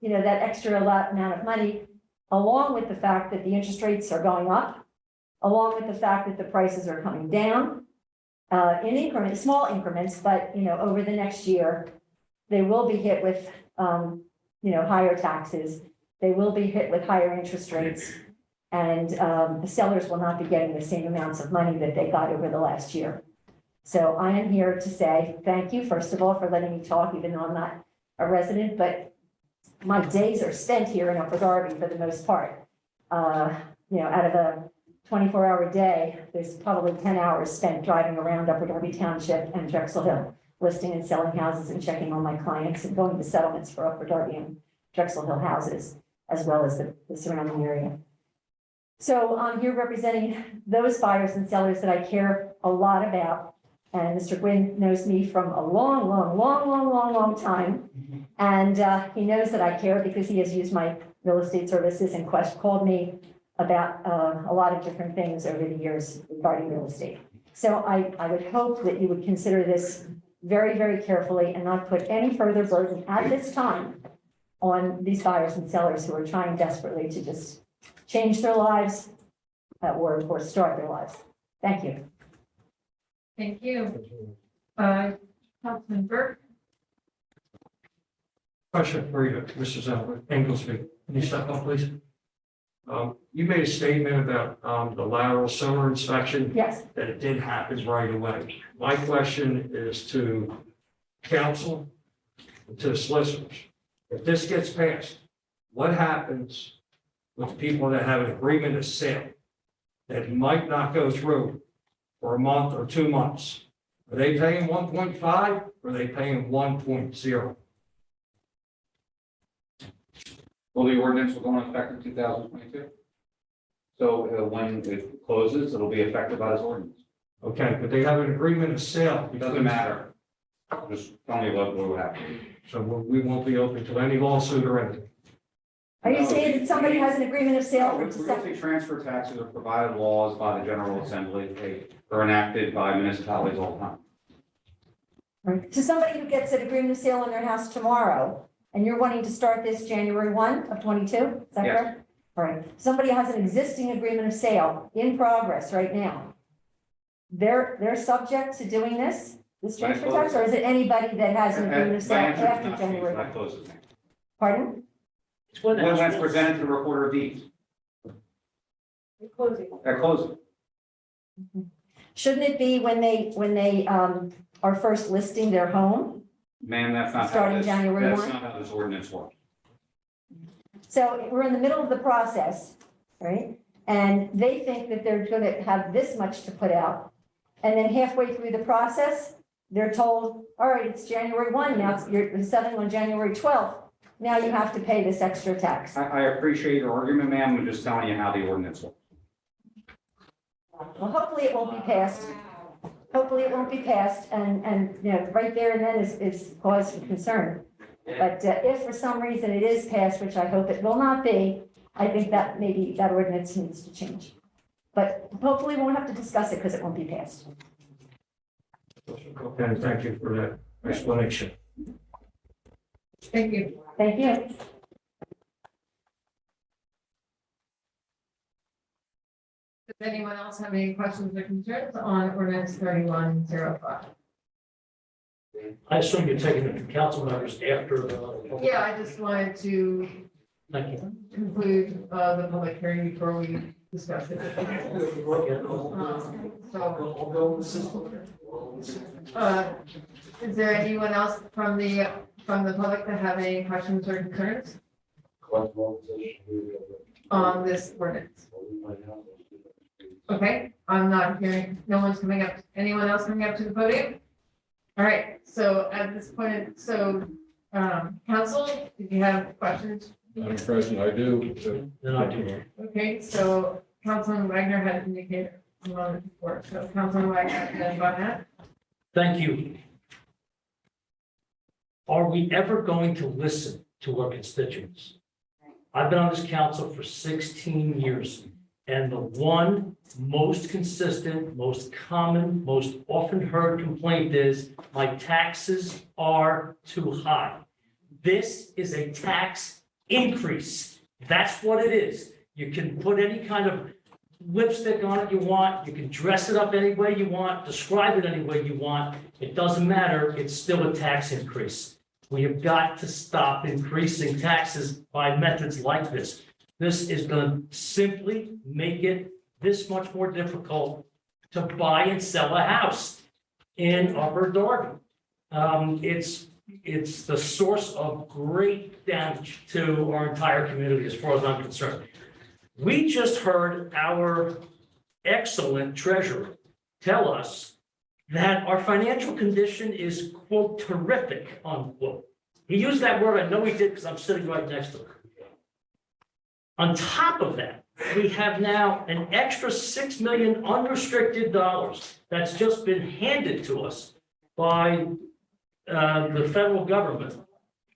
S14: you know, that extra amount of money, along with the fact that the interest rates are going up, along with the fact that the prices are coming down in increments, small increments, but, you know, over the next year, they will be hit with, you know, higher taxes. They will be hit with higher interest rates, and the sellers will not be getting the same amounts of money that they got over the last year. So I am here to say thank you, first of all, for letting me talk, even though I'm not a resident, but my days are spent here in Upper Darby for the most part. You know, out of a 24-hour day, there's probably 10 hours spent driving around Upper Darby Township and Drexel Hill, listing and selling houses and checking on my clients and going to settlements for Upper Darby and Drexel Hill houses, as well as the surrounding area. So I'm here representing those buyers and sellers that I care a lot about. And Mr. Gwynn knows me from a long time. And he knows that I care because he has used my real estate services and called me about a lot of different things over the years regarding real estate. So I would hope that you would consider this very, very carefully and not put any further burden at this time on these buyers and sellers who are trying desperately to just change their lives or start their lives. Thank you.
S3: Thank you. Councilman Burke.
S9: Question for you, Mrs. Englesby. Can you step up, please? You made a statement about the lateral sewer inspection.
S14: Yes.
S9: That it did happen right away. My question is to council, to the solicitors. If this gets passed, what happens with people that have an agreement of sale that might not go through for a month or 2 months? Are they paying 1.5 or are they paying 1.0?
S11: Well, the ordinance will go into effect in 2022. So when it closes, it'll be affected by this ordinance.
S9: Okay, but they have an agreement of sale.
S11: It doesn't matter. Just tell me what will happen.
S9: So we won't be open to any lawsuit or anything.
S14: Are you saying that somebody has an agreement of sale?
S11: Real estate transfer taxes are provided laws by the General Assembly. They are enacted by municipalities all the time.
S14: Right. To somebody who gets an agreement of sale on their house tomorrow, and you're wanting to start this January 1 of 22, is that
S11: Yes.
S14: correct? All right. Somebody has an existing agreement of sale in progress right now. They're subject to doing this transfer tax, or is it anybody that has an agreement of sale after January?
S11: That closes.
S14: Pardon?
S11: When that's presented to the recorder of deeds. At closing.
S14: Shouldn't it be when they are first listing their home
S11: Ma'am, that's not how
S14: Starting
S11: this,
S14: January
S11: that's
S14: 1?
S11: not how this ordinance works.
S14: So we're in the middle of the process, right? And they think that they're gonna have this much to put out. And then halfway through the process, they're told, all right, it's January 1, now you're selling on January 12th. Now you have to pay this extra tax.
S11: I appreciate your argument, ma'am. I'm just telling you how the ordinance works.
S14: Well, hopefully it won't be passed. Hopefully it won't be passed and, you know, right there and then is cause for concern. But if for some reason it is passed, which I hope it will not be, I think that maybe that ordinance needs to change. But hopefully we won't have to discuss it because it won't be passed.
S9: Okay, thank you for that explanation.
S3: Thank you.
S14: Thank you.
S3: Does anyone else have any questions or concerns on ordinance 3105?
S2: I assume you're taking it to council members after the.
S3: Yeah, I just wanted to
S2: Thank you.
S3: conclude the public hearing before we discuss it. Is there anyone else from the public that have any questions or concerns on this ordinance? Okay, I'm not hearing, no one's coming up. Anyone else coming up to the podium? All right, so at this point, council, if you have questions?
S9: Madam President, I do.
S2: Then I do.
S3: Okay, so Councilman Wagner had indicated a moment before, so Councilman Wagner, then go ahead.
S2: Thank you. Are we ever going to listen to our constituents? I've been on this council for 16 years, and the one most consistent, most common, most often heard complaint is, my taxes are too high. This is a tax increase. That's what it is. You can put any kind of lipstick on it you want, you can dress it up any way you want, describe it any way you want. It doesn't matter, it's still a tax increase. We have got to stop increasing taxes by methods like this. This is going to simply make it this much more difficult to buy and sell a house in Upper Darby. It's the source of great damage to our entire community as far as I'm concerned. We just heard our excellent treasurer tell us that our financial condition is, quote, terrific, unquote. He used that word, I know he did because I'm sitting right next to him. On top of that, we have now an extra $6 million unrestricted dollars that's just been handed to us by the federal government.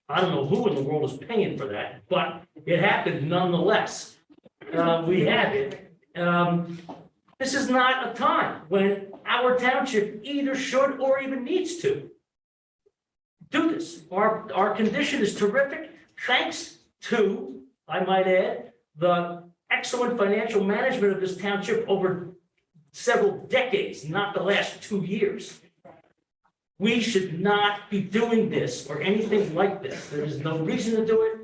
S2: I don't know who in the world is paying for that, but it happened nonetheless. We had it. This is not a time when our township either should or even needs to do this. Our condition is terrific, thanks to, I might add, the excellent financial management of this township over several decades, not the last 2 years. We should not be doing this or anything like this. There is no reason to do it.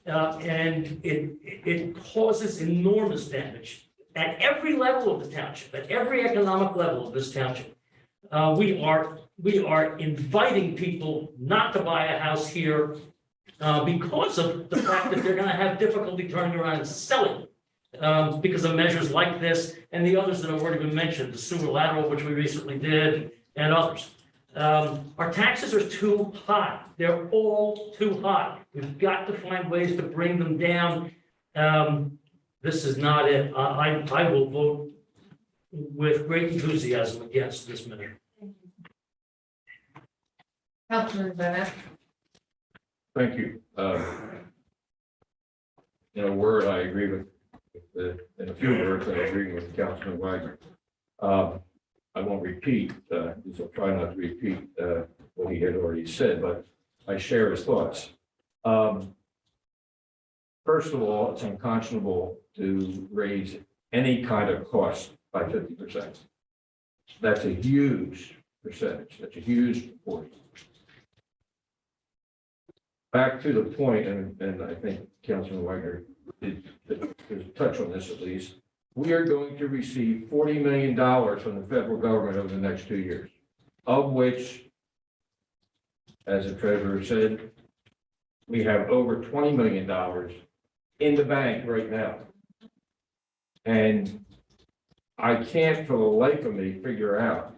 S2: And it causes enormous damage at every level of the township, at every economic level of this township. We are inviting people not to buy a house here because of the fact that they're going to have difficulty turning around and selling because of measures like this and the others that have already been mentioned, the sewer lateral, which we recently did, and others. Our taxes are too high. They're all too high. We've got to find ways to bring them down. This is not it. I will vote with great enthusiasm against this measure.
S3: Councilman Bennett.
S9: Thank you. In a word, I agree with in a few words, I agree with Councilman Wagner. I won't repeat, I'll try not to repeat what he had already said, but I share his thoughts. First of all, it's unconscionable to raise any kind of cost by 50%. That's a huge percentage. That's a huge proportion. Back to the point, and I think Councilman Wagner did touch on this at least. We are going to receive $40 million from the federal government over the next 2 years, of which as the treasurer said, we have over $20 million in the bank right now. And I can't for the life of me figure out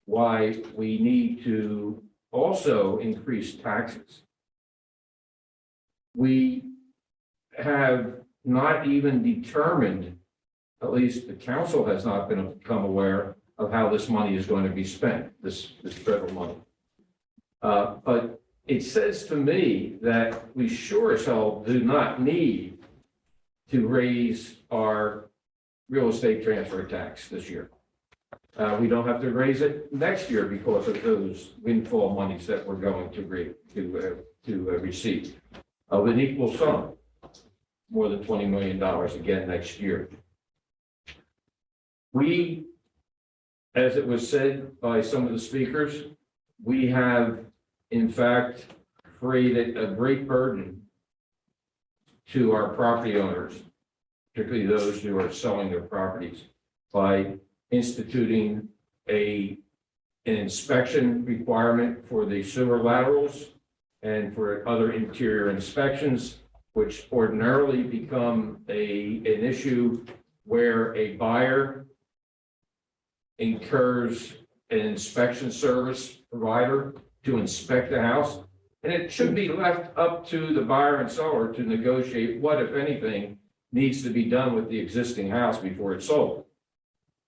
S9: why we need to also increase taxes. We have not even determined, at least the council has not become aware of how this money is going to be spent, this federal money. But it says to me that we sure as hell do not need to raise our real estate transfer tax this year. We don't have to raise it next year because of those windfall monies that we're going to receive of an equal sum, more than $20 million again next year. We, as it was said by some of the speakers, we have in fact created a great burden to our property owners, particularly those who are selling their properties, by instituting an inspection requirement for the sewer laterals and for other interior inspections, which ordinarily become an issue where a buyer incurs an inspection service provider to inspect the house. And it should be left up to the buyer and seller to negotiate what, if anything, needs to be done with the existing house before it's sold.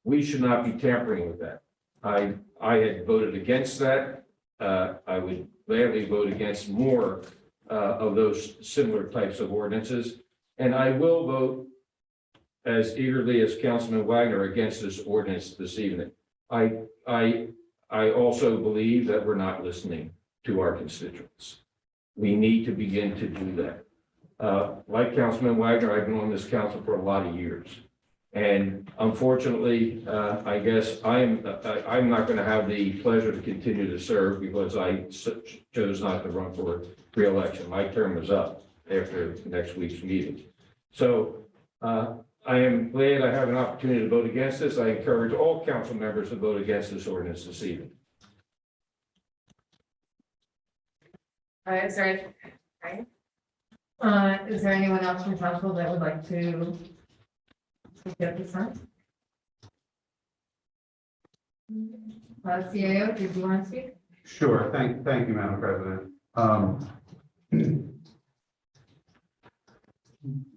S9: We should not be tampering with that. I had voted against that. I would gladly vote against more of those similar types of ordinances. And I will vote as eagerly as Councilman Wagner against this ordinance this evening. I also believe that we're not listening to our constituents. We need to begin to do that. Like Councilman Wagner, I've been on this council for a lot of years. And unfortunately, I guess I'm not going to have the pleasure to continue to serve because I chose not to run for re-election. My term is up after next week's meeting. So I am glad I have an opportunity to vote against this. I encourage all council members to vote against this ordinance this evening.
S3: Is there anyone else from council that would like to speak at this time? CAO, did you want to speak?
S6: Sure. Thank you, Madam President.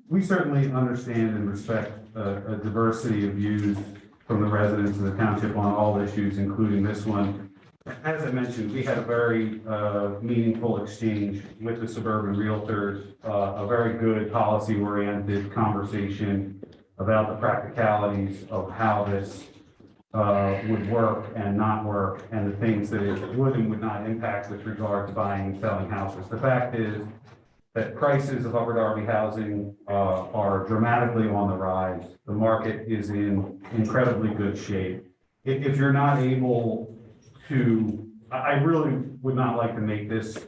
S6: We certainly understand and respect a diversity of views from the residents of the township on all issues, including this one. As I mentioned, we had a very meaningful exchange with the suburban realtors, a very good policy-oriented conversation about the practicalities of how this would work and not work, and the things that it would and would not impact with regard to buying and selling houses. The fact is that prices of Upper Darby housing are dramatically on the rise. The market is in incredibly good shape. If you're not able to, I really would not like to make this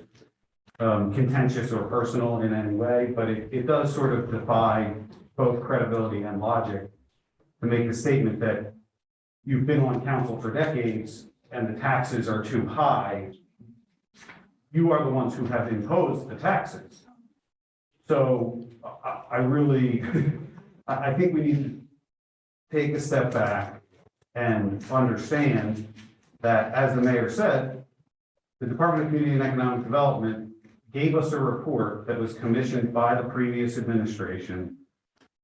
S6: contentious or personal in any way, but it does sort of defy both credibility and logic to make the statement that you've been on council for decades and the taxes are too high. You are the ones who have imposed the taxes. So I really, I think we need to take a step back and understand that, as the mayor said, the Department of Community and Economic Development gave us a report that was commissioned by the previous administration.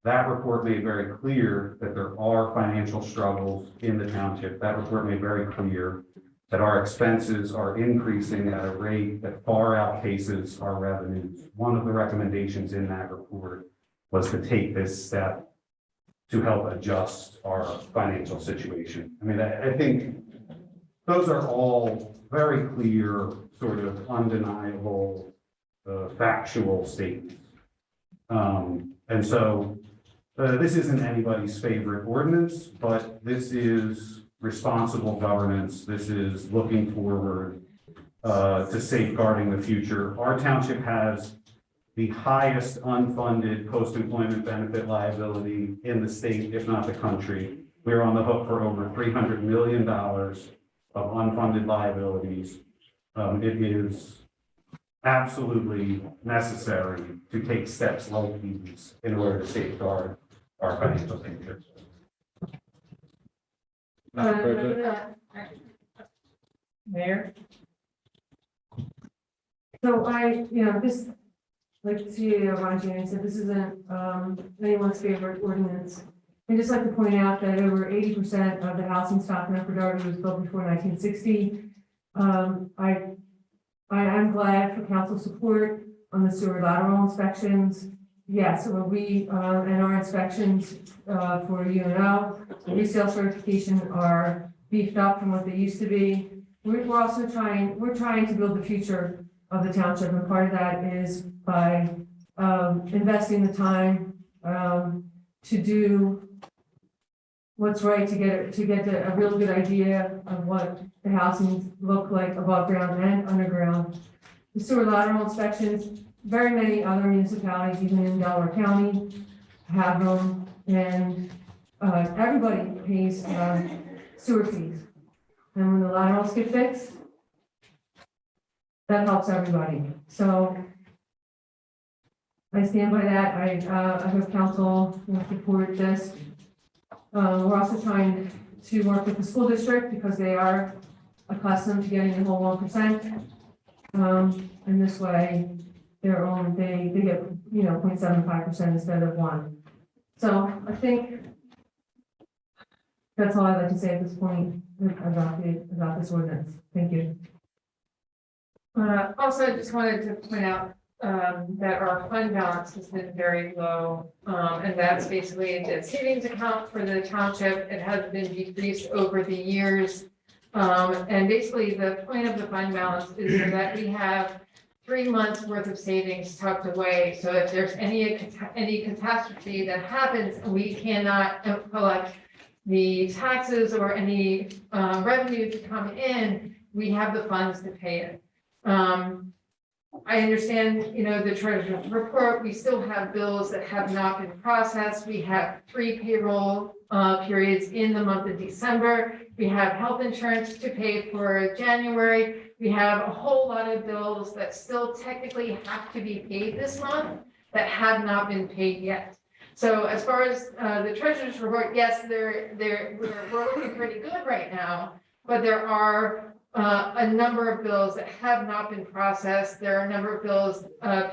S6: That report made very clear that there are financial struggles in the township. That report made very clear that our expenses are increasing at a rate that far outpaces our revenues. One of the recommendations in that report was to take this step to help adjust our financial situation. I mean, I think those are all very clear, sort of undeniable, factual statements. And so this isn't anybody's favorite ordinance, but this is responsible governance. This is looking forward to safeguarding the future. Our township has the highest unfunded post-employment benefit liability in the state, if not the country. We're on the hook for over $300 million of unfunded liabilities. It is absolutely necessary to take steps like these in order to safeguard our financial future.
S9: Mr. President?
S21: Mayor? So this, like CEO Ron Janney said, this isn't, anyone's favorite ordinance. I'd just like to point out that over 80% of the housing stock in Upper Darby was built before 1960. I am glad for council support on the sewer lateral inspections. Yes, so we, and our inspections, for UNO, resale certification are beefed up from what they used to be. We're also trying to build the future of the township, and part of that is by, investing the time, to do what's right to get a real good idea of what the housing look like above ground and underground. The sewer lateral inspections, very many other municipalities, even in Delaware County, have them, and everybody pays sewer fees. And when the laterals get fixed, that helps everybody. So I stand by that. I hope council will support this. We're also trying to work with the school district because they are accustomed to getting the whole 1%. And this way, they get, 0.75% instead of 1. So I think that's all I'd like to say at this point about this ordinance. Thank you.
S3: Also, I just wanted to point out that our fund balance has been very low. And that's basically the savings account for the township. It has been decreased over the years. And basically the point of the fund balance is so that we have 3 months worth of savings tucked away. So if there's any catastrophe that happens and we cannot collect the taxes or any revenue to come in, we have the funds to pay it. I understand, the treasurer's report, we still have bills that have not been processed. We have 3 payroll periods in the month of December. We have health insurance to pay for January. We have a whole lot of bills that still technically have to be paid this month that have not been paid yet. So as far as the treasurer's report, yes, we're looking pretty good right now, but there are a number of bills that have not been processed. There are a number of bills,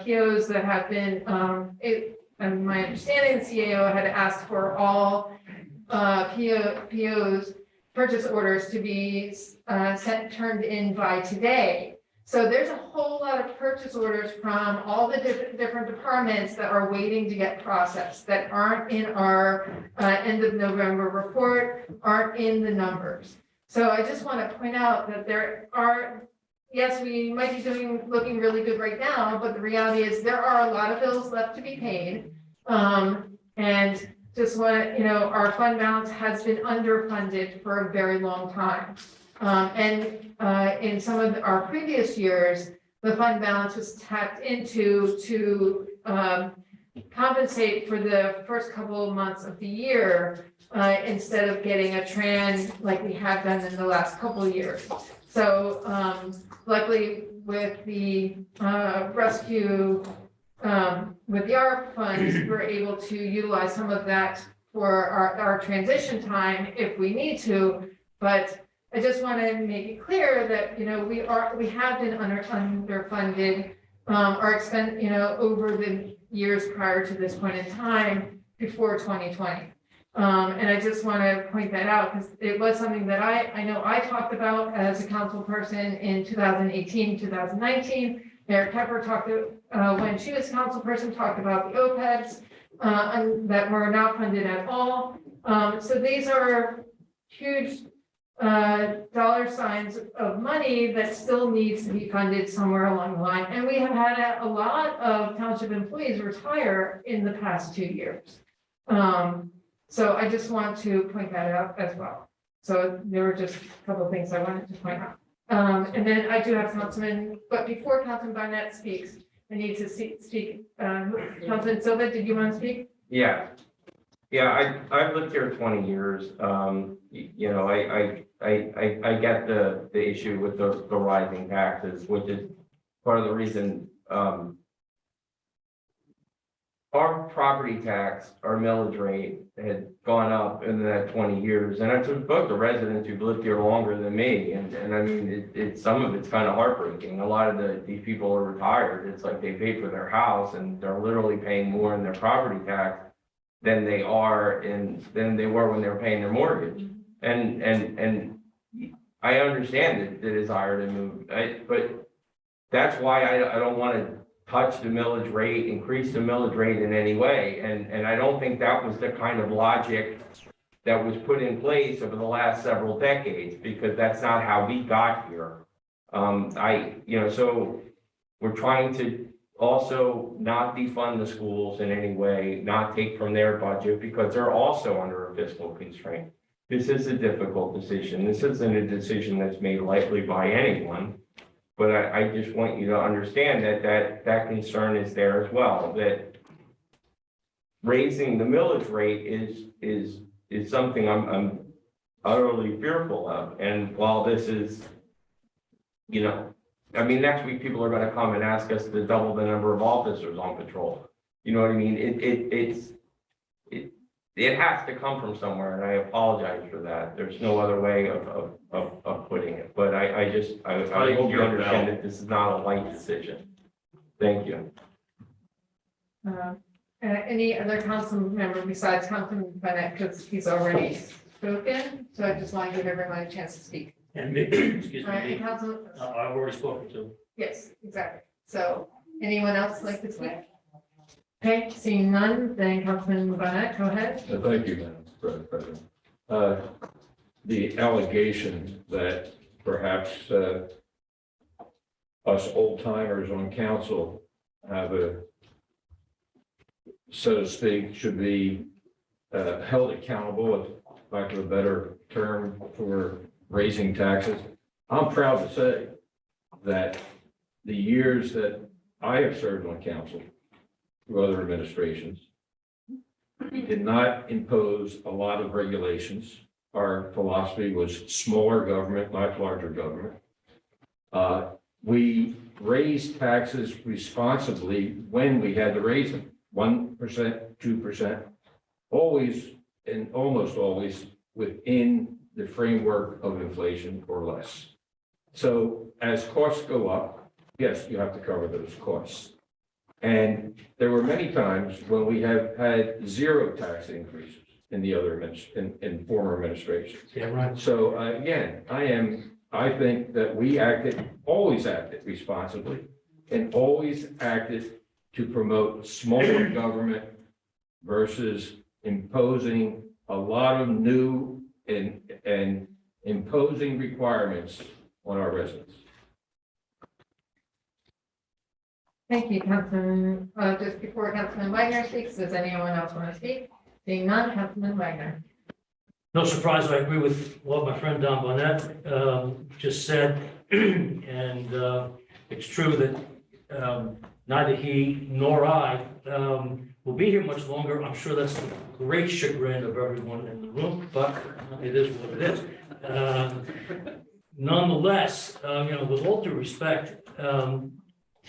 S3: POs that have been, and my understanding, the CAO had asked for all POs, purchase orders to be turned in by today. So there's a whole lot of purchase orders from all the different departments that are waiting to get processed, that aren't in our end of November report, aren't in the numbers. So I just want to point out that there are, yes, we might be looking really good right now, but the reality is there are a lot of bills left to be paid. And just want to, our fund balance has been underfunded for a very long time. And in some of our previous years, the fund balance was tapped into to compensate for the first couple of months of the year instead of getting a trend like we have done in the last couple of years. So luckily with the rescue, with the ARP funds, we're able to utilize some of that for our transition time if we need to. But I just want to make it clear that, we have been underfunded our expense, over the years prior to this point in time before 2020. And I just want to point that out because it was something that I know I talked about as a council person in 2018, 2019. Mayor Pepper talked when she was council person, talked about the OPEBs that were not funded at all. So these are huge dollar signs of money that still needs to be funded somewhere along the line. And we have had a lot of township employees retire in the past 2 years. So I just want to point that out as well. So there were just a couple of things I wanted to point out. And then I do have Councilman, but before Councilman Barnett speaks, I need to speak. Councilman Silva, did you want to speak?
S20: Yeah. I've lived here 20 years. You know, I get the issue with the rising taxes, which is part of the reason, our property tax, our millage rate had gone up in that 20 years. And I took both the residents who've lived here longer than me. And I mean, it's some of it's kind of heartbreaking. A lot of these people are retired. It's like they paid for their house and they're literally paying more in their property tax than they were when they were paying their mortgage. And I understand the desire to move, but that's why I don't want to touch the millage rate, increase the millage rate in any way. And I don't think that was the kind of logic that was put in place over the last several decades, because that's not how we got here. So we're trying to also not defund the schools in any way, not take from their budget, because they're also under a fiscal constraint. This is a difficult decision. This isn't a decision that's made lightly by anyone. But I just want you to understand that concern is there as well, that raising the millage rate is something I'm utterly fearful of. And while this is, I mean, next week people are going to come and ask us to double the number of officers on patrol. You know what I mean? It has to come from somewhere, and I apologize for that. There's no other way of putting it. But I hope you understand that this is not a light decision. Thank you.
S3: Any other council member besides Councilman Bennett, because he's already spoken, so I just want to give everyone a chance to speak.
S2: And excuse
S3: All right,
S2: me,
S3: Council,
S2: I've already spoken to.
S3: yes, exactly. So anyone else like to speak? Okay, seeing none, then Councilman Bennett, go ahead.
S9: Thank you, Madam President. The allegation that perhaps us old timers on council have so to speak, should be held accountable, if lack of a better term, for raising taxes. I'm proud to say that the years that I have served on council through other administrations, we did not impose a lot of regulations. Our philosophy was smaller government, not larger government. We raised taxes responsibly when we had to raise them, 1%, 2%, always and almost always within the framework of inflation or less. So as costs go up, yes, you have to cover those costs. And there were many times when we have had zero tax increases in the other in former administrations.
S2: Yeah, right.
S9: So again, I think that we always acted responsibly and always acted to promote smaller government versus imposing a lot of new and imposing requirements on our residents.
S3: Thank you, Councilman. Just before Councilman Wagner speaks, does anyone else want to speak? Seeing none, Councilman Wagner.
S2: No surprise, I agree with what my friend Don Bonnet just said. And it's true that neither he nor I will be here much longer. I'm sure that's the great chagrin of everyone in the room, but it is what it is. Nonetheless, with all due respect,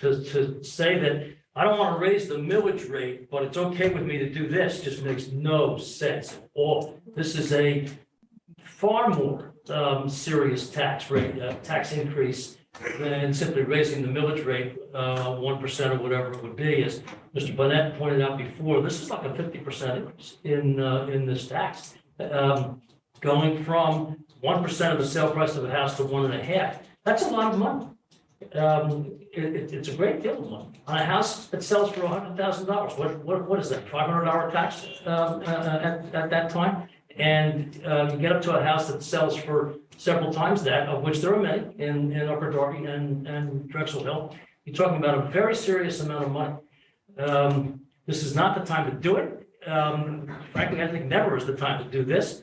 S2: to say that I don't want to raise the millage rate, but it's okay with me to do this just makes no sense at all. This is a far more serious tax rate, tax increase than simply raising the millage rate 1% or whatever it would be. As Mr. Bonnet pointed out before, this is like a 50% increase in this tax, going from 1% of the sale price of a house to 1.5%. That's a lot of money. It's a great deal of money on a house that sells for $100,000. What is that? $500 tax at that time, and you get up to a house that sells for several times that, of which there are many in Upper Darby and Drexel Hill. You're talking about a very serious amount of money. This is not the time to do it. Frankly, I think never is the time to do this.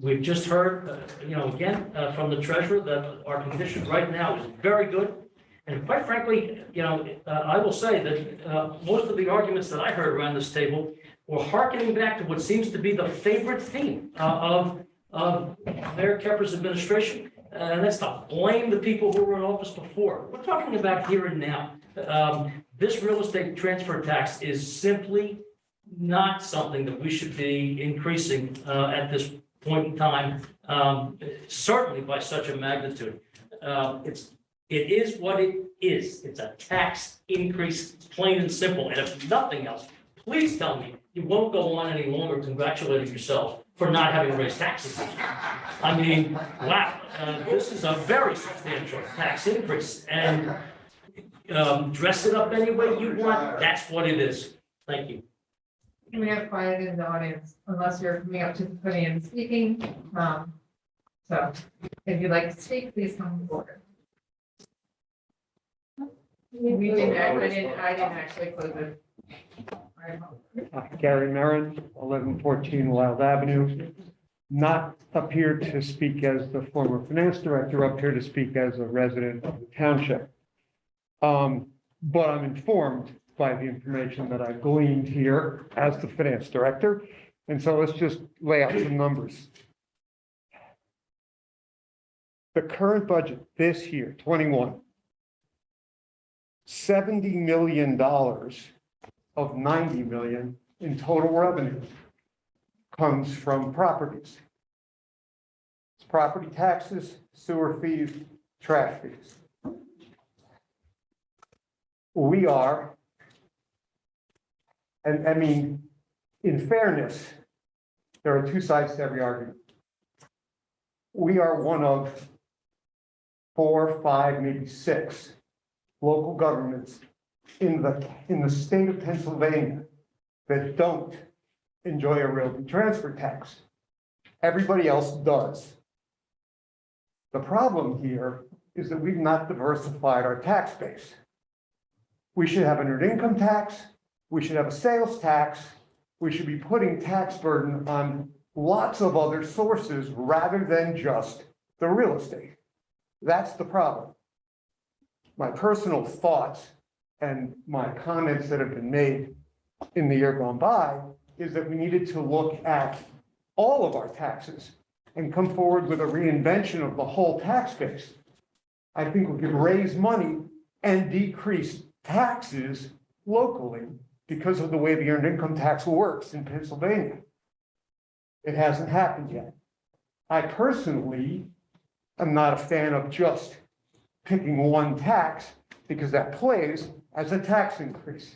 S2: We've just heard, again, from the treasurer that our condition right now is very good. And quite frankly, I will say that most of the arguments that I heard around this table we're hearkening back to what seems to be the favorite theme of Mayor Kemper's administration. And that's to blame the people who were in office before. We're talking about here and now. This real estate transfer tax is simply not something that we should be increasing at this point in time, certainly by such a magnitude. It is what it is. It's a tax increase, plain and simple. And if nothing else, please tell me you won't go on any longer congratulating yourself for not having raised taxes. I mean, wow, this is a very substantial tax increase, and dress it up any way you want, that's what it is. Thank you.
S3: Can we have quiet in the audience unless you're coming up to the podium and speaking? So if you'd like to speak, please come forward. We didn't, I didn't actually close it.
S7: Gary Merrin, 1114 Wild Avenue. Not up here to speak as the former finance director, up here to speak as a resident of the township. But I'm informed by the information that I gleaned here as the finance director. And so let's just lay out some numbers. The current budget this year, 21, $70 million of 90 million in total revenue comes from properties. It's property taxes, sewer fees, trash fees. We are, and I mean, in fairness, there are two sides to every argument. We are one of 4, 5, maybe 6 local governments in the state of Pennsylvania that don't enjoy a realty transfer tax. Everybody else does. The problem here is that we've not diversified our tax base. We should have an earned income tax. We should have a sales tax. We should be putting tax burden on lots of other sources rather than just the real estate. That's the problem. My personal thoughts and my comments that have been made in the year gone by is that we needed to look at all of our taxes and come forward with a reinvention of the whole tax base. I think we could raise money and decrease taxes locally because of the way the earned income tax works in Pennsylvania. It hasn't happened yet. I personally am not a fan of just picking one tax because that plays as a tax increase,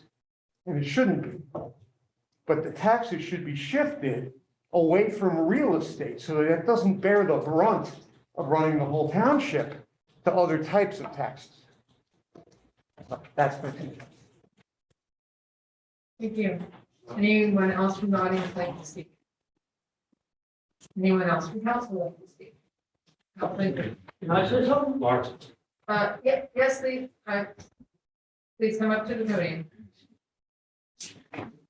S7: and it shouldn't be. But the taxes should be shifted away from real estate so that it doesn't bear the brunt of running the whole township to other types of taxes. That's my opinion.
S3: Thank you. Anyone else from the audience like to speak? Anyone else from council like to speak?
S2: Can I say something? Martin.
S3: Yeah, yes, please. Please come up to the podium.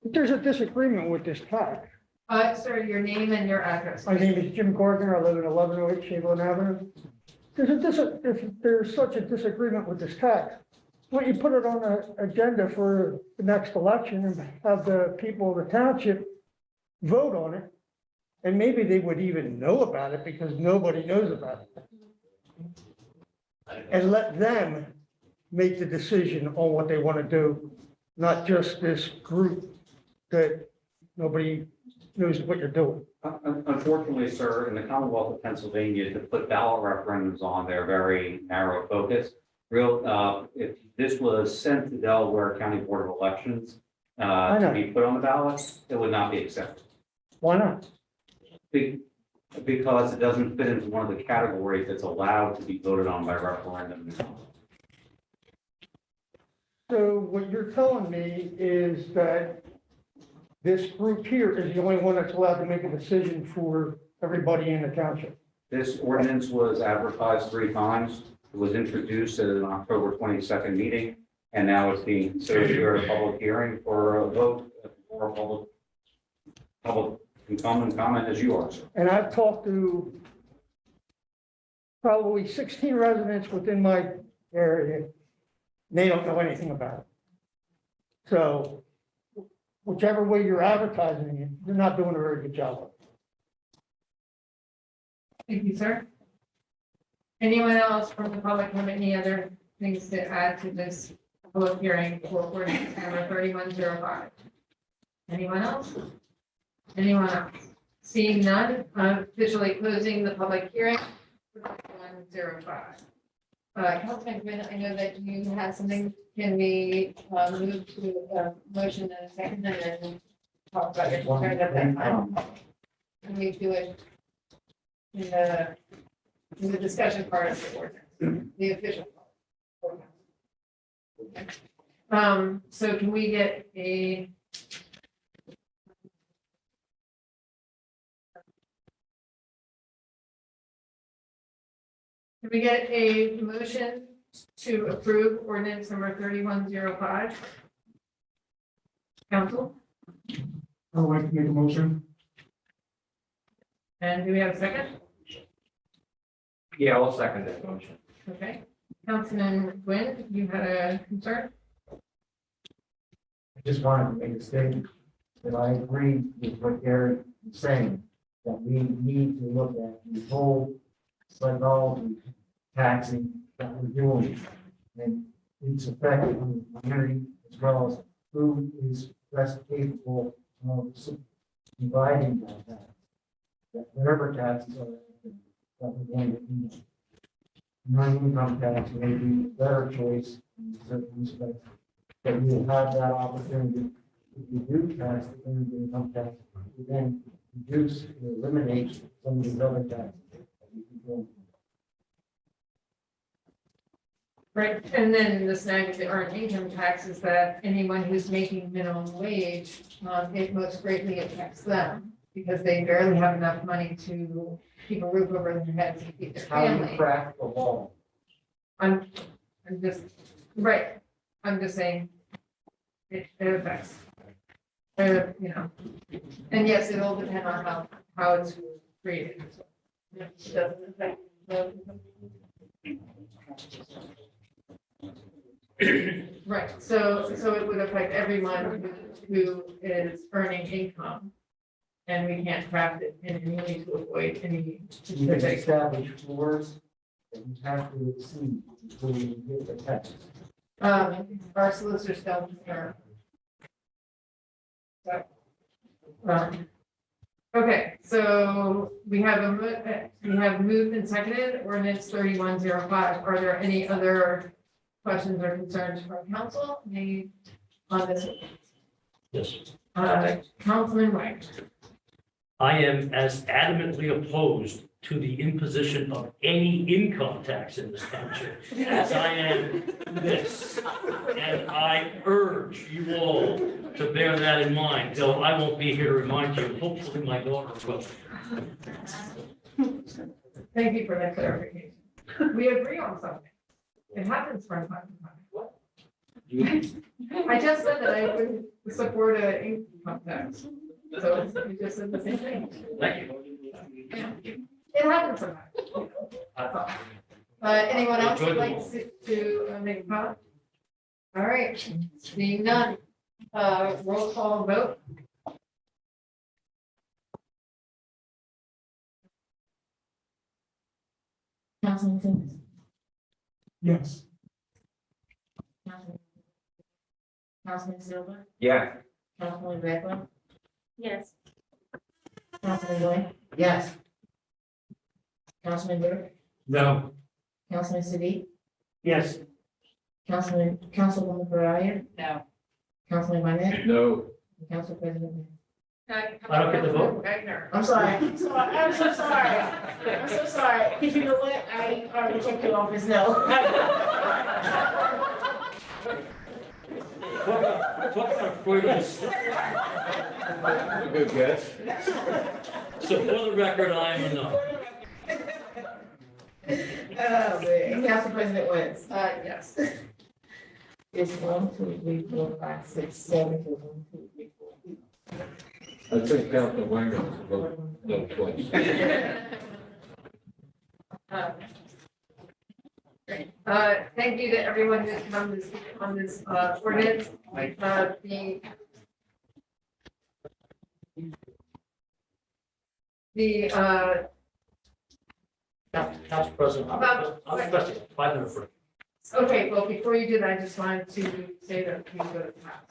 S22: There's a disagreement with this tax.
S3: Sir, your name and your address.
S22: My name is Jim Gardner. I live at 1108 Chamberlain Avenue. If there's such a disagreement with this tax, why don't you put it on the agenda for the next election and have the people of the township vote on it? And maybe they would even know about it because nobody knows about it. And let them make the decision on what they want to do, not just this group that nobody knows what you're doing.
S11: Unfortunately, sir, in the Commonwealth of Pennsylvania, to put ballot referendums on, they're very narrow focus. If this was sent to Delaware County Board of Elections to be put on the ballot, it would not be accepted.
S22: Why not?
S11: Because it doesn't fit into one of the categories that's allowed to be voted on by referendum.
S22: So what you're telling me is that this group here is the only one that's allowed to make a decision for everybody in the township.
S11: This ordinance was advertised 3 times. It was introduced at an October 22nd meeting, and now it's being considered here at a public hearing for a vote for a public comment as you are, sir.
S22: And I've talked to probably 16 residents within my area. They don't know anything about it. So whichever way you're advertising it, you're not doing a very good job of it.
S3: Thank you, sir. Anyone else from the public have any other things to add to this public hearing for ordinance number 3105? Anyone else? Anyone else? Seeing none, I'm officially closing the public hearing for 3105. Councilman Quinn, I know that you had something. Can we move to a motion and a second and then talk about your concern at that time? Can we do it in the discussion part of the ordinance, the official part? Okay. So can we get a motion to approve ordinance number 3105? Council,
S18: I would like to make a motion.
S3: and do we have a second?
S20: Yeah, I'll second that motion.
S3: Okay. Councilman Quinn, you had a concern?
S19: I just wanted to make a statement that I agree with what Gary is saying, that we need to look at the whole psychology taxing that we're doing and its effect on the community, as well as who is best capable of dividing that tax. That whatever taxes are that we're going to use. Non-income tax may be a better choice in certain respects, but we will have that opportunity if we do pass the earned income tax, we then reduce or eliminate some of these other taxes that we can go.
S3: Right, and then the snag of the earned income tax is that anyone who's making minimum wage, it most greatly affects them because they barely have enough money to keep a roof over their heads and keep their
S19: How do you
S3: family.
S19: crack the law?
S3: I'm just, right, I'm just saying, it affects. You know, and yes, it'll depend on how it's created. It doesn't affect the. Right, so it would affect everyone who is earning income. And we can't craft it in any way to avoid any
S19: You can
S3: specific.
S19: establish floors that you have to exceed before you get the tax.
S3: Our solicitors don't, or. Okay, so we have moved and seconded ordinance 3105. Are there any other questions or concerns from council made on this?
S2: Yes.
S3: Councilman Wagner.
S2: I am as adamantly opposed to the imposition of any income tax in this township as I am this. And I urge you all to bear that in mind, though I won't be here to remind you. Hopefully my daughter will.
S3: Thank you for that clarification. We agree on something. It happens from time to time. I just said that I would support an income tax. So you just said the same thing.
S2: Thank you.
S3: Yeah. It happens sometimes. That's all. Anyone else would like to make a comment? All right, seeing none, roll call vote.
S4: Councilman Sims.
S18: Yes.
S4: Councilman Silver,
S20: Yeah.
S4: Councilman Redwell,
S10: Yes.
S4: Councilman Lloyd,
S19: Yes.
S4: Councilman Burke,
S2: No.
S4: Councilman Siddiq,
S2: Yes.
S4: Councilwoman Faria,
S3: No.
S4: Councilman Barnett,
S9: No.
S4: and Council President.
S2: I don't get the vote.
S3: Wagner.
S4: I'm sorry, I'm so sorry, I'm so sorry, because you know what, I already checked your office, no.
S2: Talk about Freudian slip.
S9: That's a good guess.
S2: So for the record, I am a no.
S4: Oh, man. Council President Wentz.
S3: Yes.
S4: It's 1, 2, 3, 4, 5, 6, 7, 1, 2, 3, 4.
S9: I think Councilman Wagner was a vote no twice.
S3: Thank you to everyone who's come on this ordinance. The,
S2: Council President, I'm requesting a 5-minute break.
S3: okay, well, before you do that, I just wanted to say that we go to class.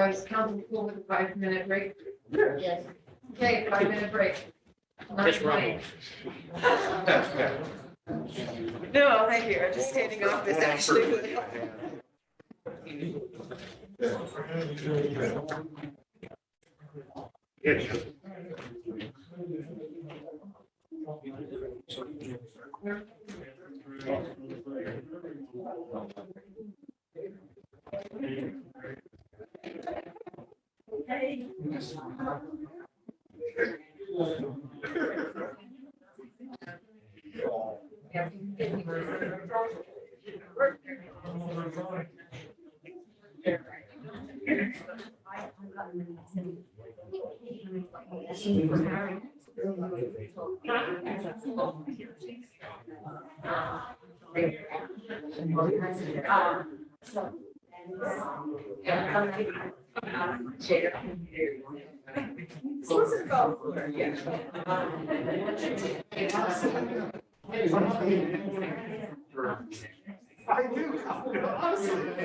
S3: Is council cool with a 5-minute break?
S2: Yes.
S3: Okay, 5-minute break.
S2: Just run.
S12: No, thank you. I'm just standing off this actually really helpful.
S6: I do, honestly.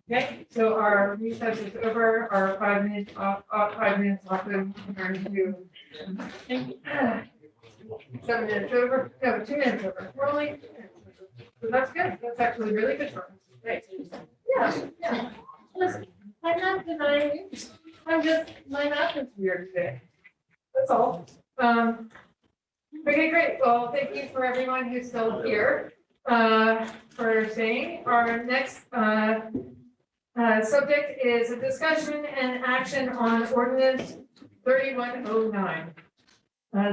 S3: Okay, so our recess is over, our 5 minutes off, 5 minutes off, and turn to 7 minutes over, no, 2 minutes over, we're only 2 minutes over. So that's good, that's actually really good for us, great. Yeah. Listen, I'm not denying you, my math is weird today. That's all. Okay, great, well, thank you for everyone who's still here, for staying. Our next, subject is a discussion and action on ordinance 3109.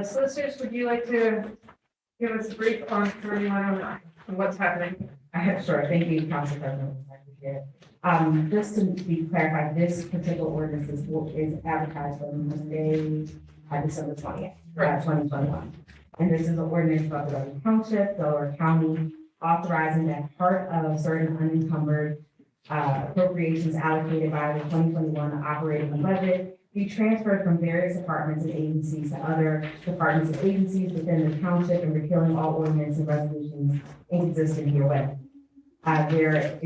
S3: Solicitors, would you like to give us a brief on 3109 and what's happening?
S4: Sure, thank you, Council President. I appreciate it. Just to be clarified, this particular ordinance is advertised on Monday, December 20th, 2021. And this is an ordinance about the Darby Township, Delaware County, authorizing that part of certain unencumbered appropriations allocated by the 2021 operating budget be transferred from various departments and agencies to other departments and agencies within the township and repealing all ordinance and resolutions inconsistent herewith. There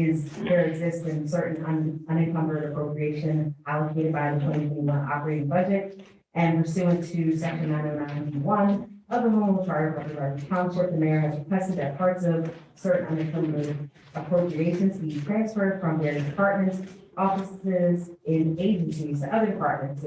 S4: exists in certain unencumbered appropriation allocated by the 2021 operating budget, and pursuant to section 909(1) of the Home Rule Charter of the Darby Township, the mayor has requested that parts of certain unencumbered appropriations be transferred from various departments, offices, and agencies to other departments,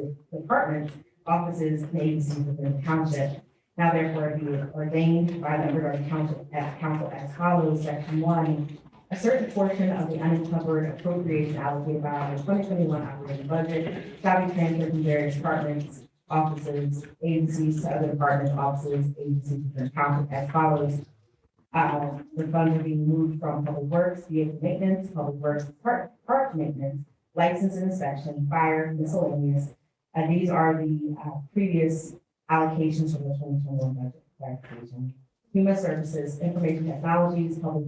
S4: offices, and agencies within the township. Now therefore be ordained by the Darby Township as council as follows. Section 1, a certain portion of the unencumbered appropriation allocated by the 2021 operating budget shall be transferred from various departments, offices, agencies to other departments, offices, agencies within the township as follows. The funds will be moved from public works, vehicle maintenance, public works, park maintenance, license and inspection, fire, miscellaneous. These are the previous allocations from the 2021 budget clarification. Human services, information technologies, public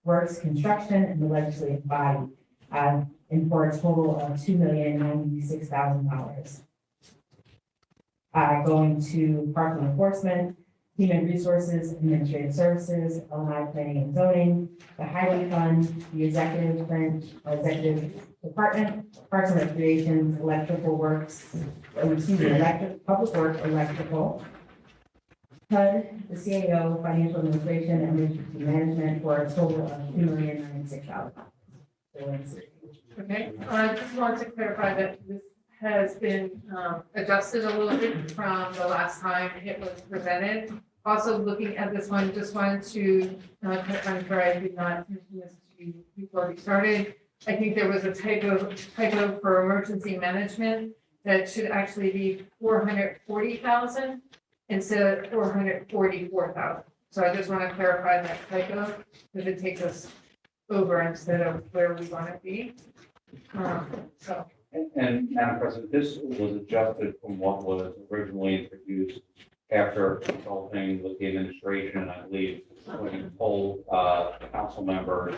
S4: works, construction, and the legislative body, and for a total of $2,096,000. Going to park and enforcement, human resources, administrative services, Illinois planning and zoning, the highway fund, the executive branch, or executive department, parks and recreations, electrical works, public works, electrical, HUD, the CAO, financial administration, and emergency management for a total of $2,096,000.
S3: Okay, I just want to clarify that this has been adjusted a little bit from the last time it was presented. Also, looking at this one, just wanted to, I'm sorry, I did not mention this to you before we started. I think there was a typo for emergency management that should actually be 440,000 instead of 444,000. So I just want to clarify that typo, because it takes us over instead of where we want to be. So.
S11: And Madam President, this was adjusted from what was originally introduced after consulting with the administration, I believe, when you polled council members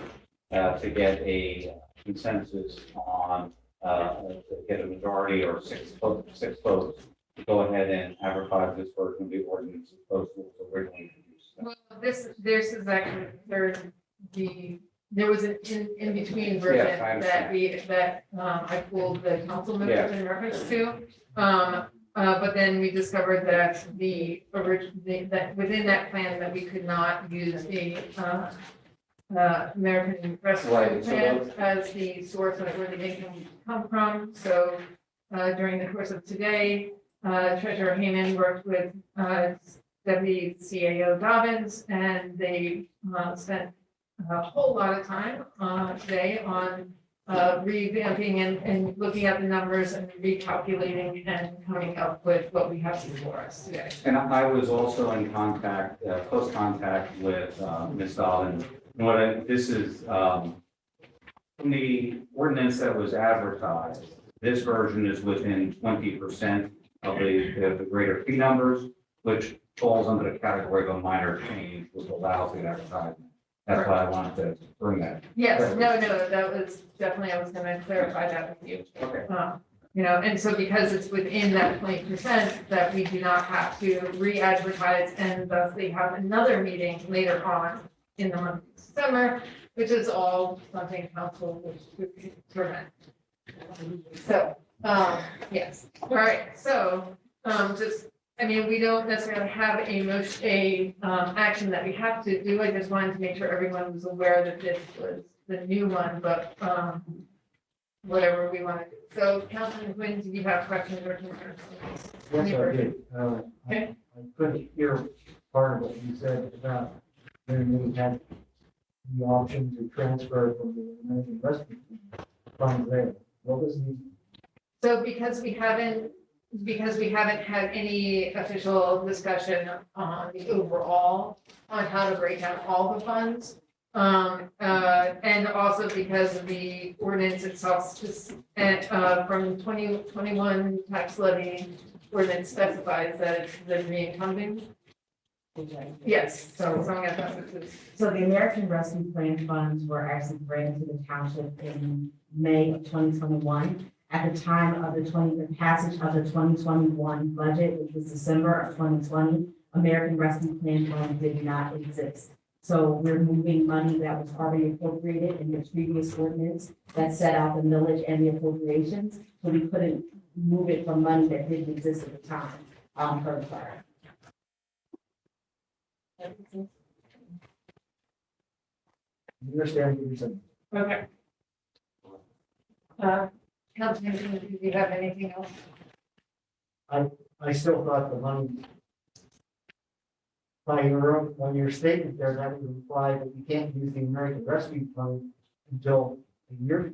S11: to get a consensus on, to get a majority or six votes to go ahead and advertise this version of the ordinance as opposed to what was originally introduced.
S3: Well, this is actually there was an in between version that I pulled the council members in reference to. But then we discovered that that within that plan that we could not use the American Rescue Plan as the source of where the income would come from. So during the course of today, Treasurer Heyman worked with Deputy CAO Dobbins, and they spent a whole lot of time today on revamping and looking at the numbers and recalculating and coming up with what we have before us today.
S11: And I was also in contact, close contact with Ms. Dobbins. This is from the ordinance that was advertised. This version is within 20% of the greater fee numbers, which falls under the category of a minor change, which allows the advertisement. That's why I wanted to bring that.
S3: Yes, no, that was definitely, I was going to clarify that with you.
S11: Okay.
S3: You know, and so because it's within that 20%, that we do not have to re-advertise, and thus they have another meeting later on in the month of December, which is all something council would prevent. So, yes, all right, so, just, I mean, we don't necessarily have a motion, action that we have to do. I just wanted to make sure everyone was aware that this was the new one, but, whatever we want to do. So, Councilman Quinn, do you have questions or concerns?
S19: Yes, I did.
S3: Okay.
S19: I couldn't hear part of what you said about when we had the option to transfer from the American Rescue Fund there. What was the?
S3: So because we haven't had any official discussion on the overall, on how to break down all the funds. And also because of the ordinance itself, from 2021 tax levy ordinance specifies that it's the re-incumbent. Yes, so as long as that's.
S4: So the American Rescue Plan funds were actually granted to the township in May of 2021. At the time of the passage of the 2021 budget, which was December of 2020, American Rescue Plan fund did not exist. So we're moving money that was already appropriated in the previous ordinance that set out the millage and the appropriations. So we couldn't move it from money that didn't exist at the time, per the fire.
S19: Understand what you're saying.
S3: Okay. Councilman, do you have anything else?
S19: I still thought the money on your statement there, that would imply that you can't use the American Rescue Fund until a year.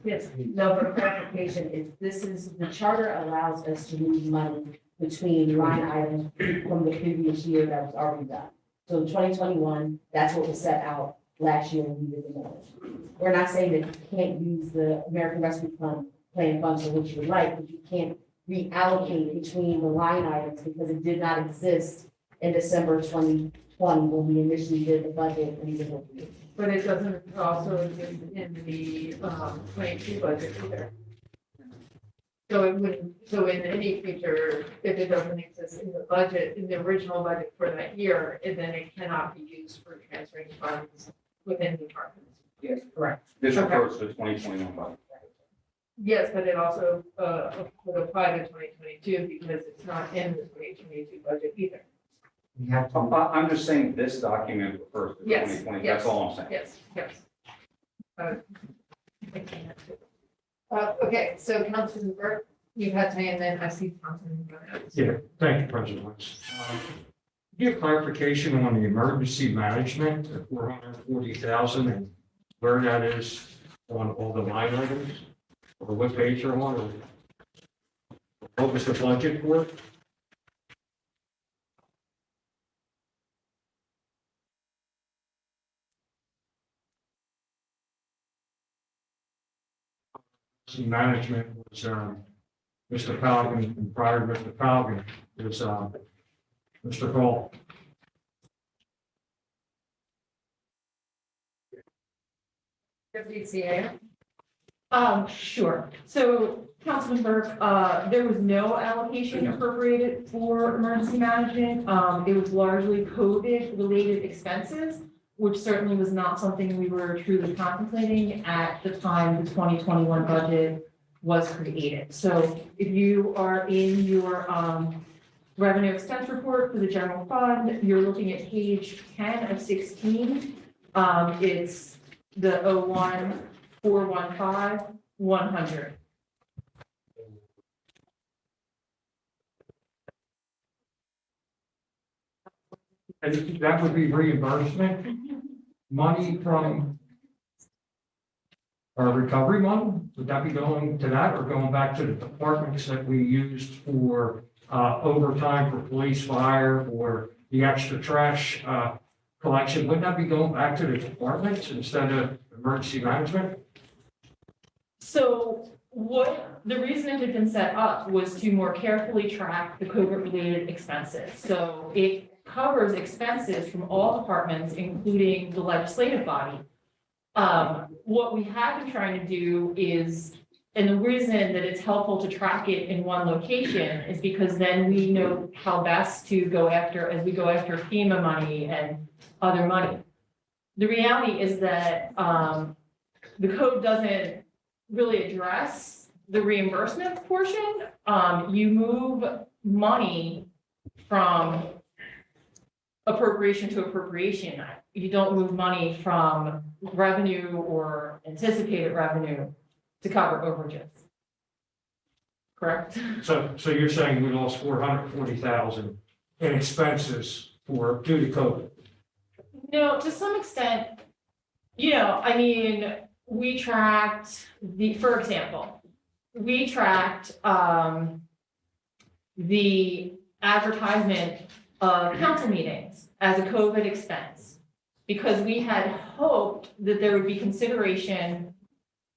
S4: Yes, no, for clarification, the charter allows us to move money between line items from the previous year that was already done. So in 2021, that's what was set out last year when we did the millage. We're not saying that you can't use the American Rescue Plan funds for what you would like, but you can't reallocate between the line items because it did not exist in December 2020 when we initially did the budget and the appropriation.
S3: But it doesn't also exist in the 22 budget either. So it wouldn't, so in any future, if it doesn't exist in the budget, in the original budget for that year, then it cannot be used for transferring funds within the departments.
S11: Yes,
S4: correct.
S11: This refers to the 2021 budget.
S3: Yes, but it also would apply to 2022 because it's not in the 2022 budget either.
S11: I'm just saying this document refers to
S3: Yes,
S11: 2020,
S3: yes,
S11: that's all I'm saying.
S3: Yes. Okay, so Councilman Burke, you had to, and then I see Councilman Burke.
S5: Yeah, thank you, President. Give clarification on the emergency management at 440,000 and where that is on all the line items, or what page you're on, or what was the budget for it? Management was Mr. Falcon, and prior to Mr. Falcon is Mr. Cole.
S3: Deputy CAO.
S12: Sure. So Councilman Burke, there was no allocation appropriated for emergency management. It was largely COVID-related expenses, which certainly was not something we were truly contemplating at the time the 2021 budget was created. So if you are in your revenue expense report for the general fund, you're looking at page 10 of 16. It's the 01-415-100.
S5: And that would be reimbursement money from our recovery money? Would that be going to that or going back to the departments that we used for overtime for police, fire, or the extra trash collection? Wouldn't that be going back to the departments instead of emergency management?
S12: So the reason it had been set up was to more carefully track the COVID-related expenses. So it covers expenses from all departments, including the legislative body.
S16: What we have been trying to do is, and the reason that it's helpful to track it in one location is because then we know how best to go after, as we go after FEMA money and other money. The reality is that, the code doesn't really address the reimbursement portion. You move money from appropriation to appropriation. You don't move money from revenue or anticipated revenue to cover overages. Correct?
S5: So you're saying we lost 440,000 in expenses due to COVID?
S16: No, to some extent, you know, I mean, we tracked for example, we tracked, the advertisement of council meetings as a COVID expense. Because we had hoped that there would be consideration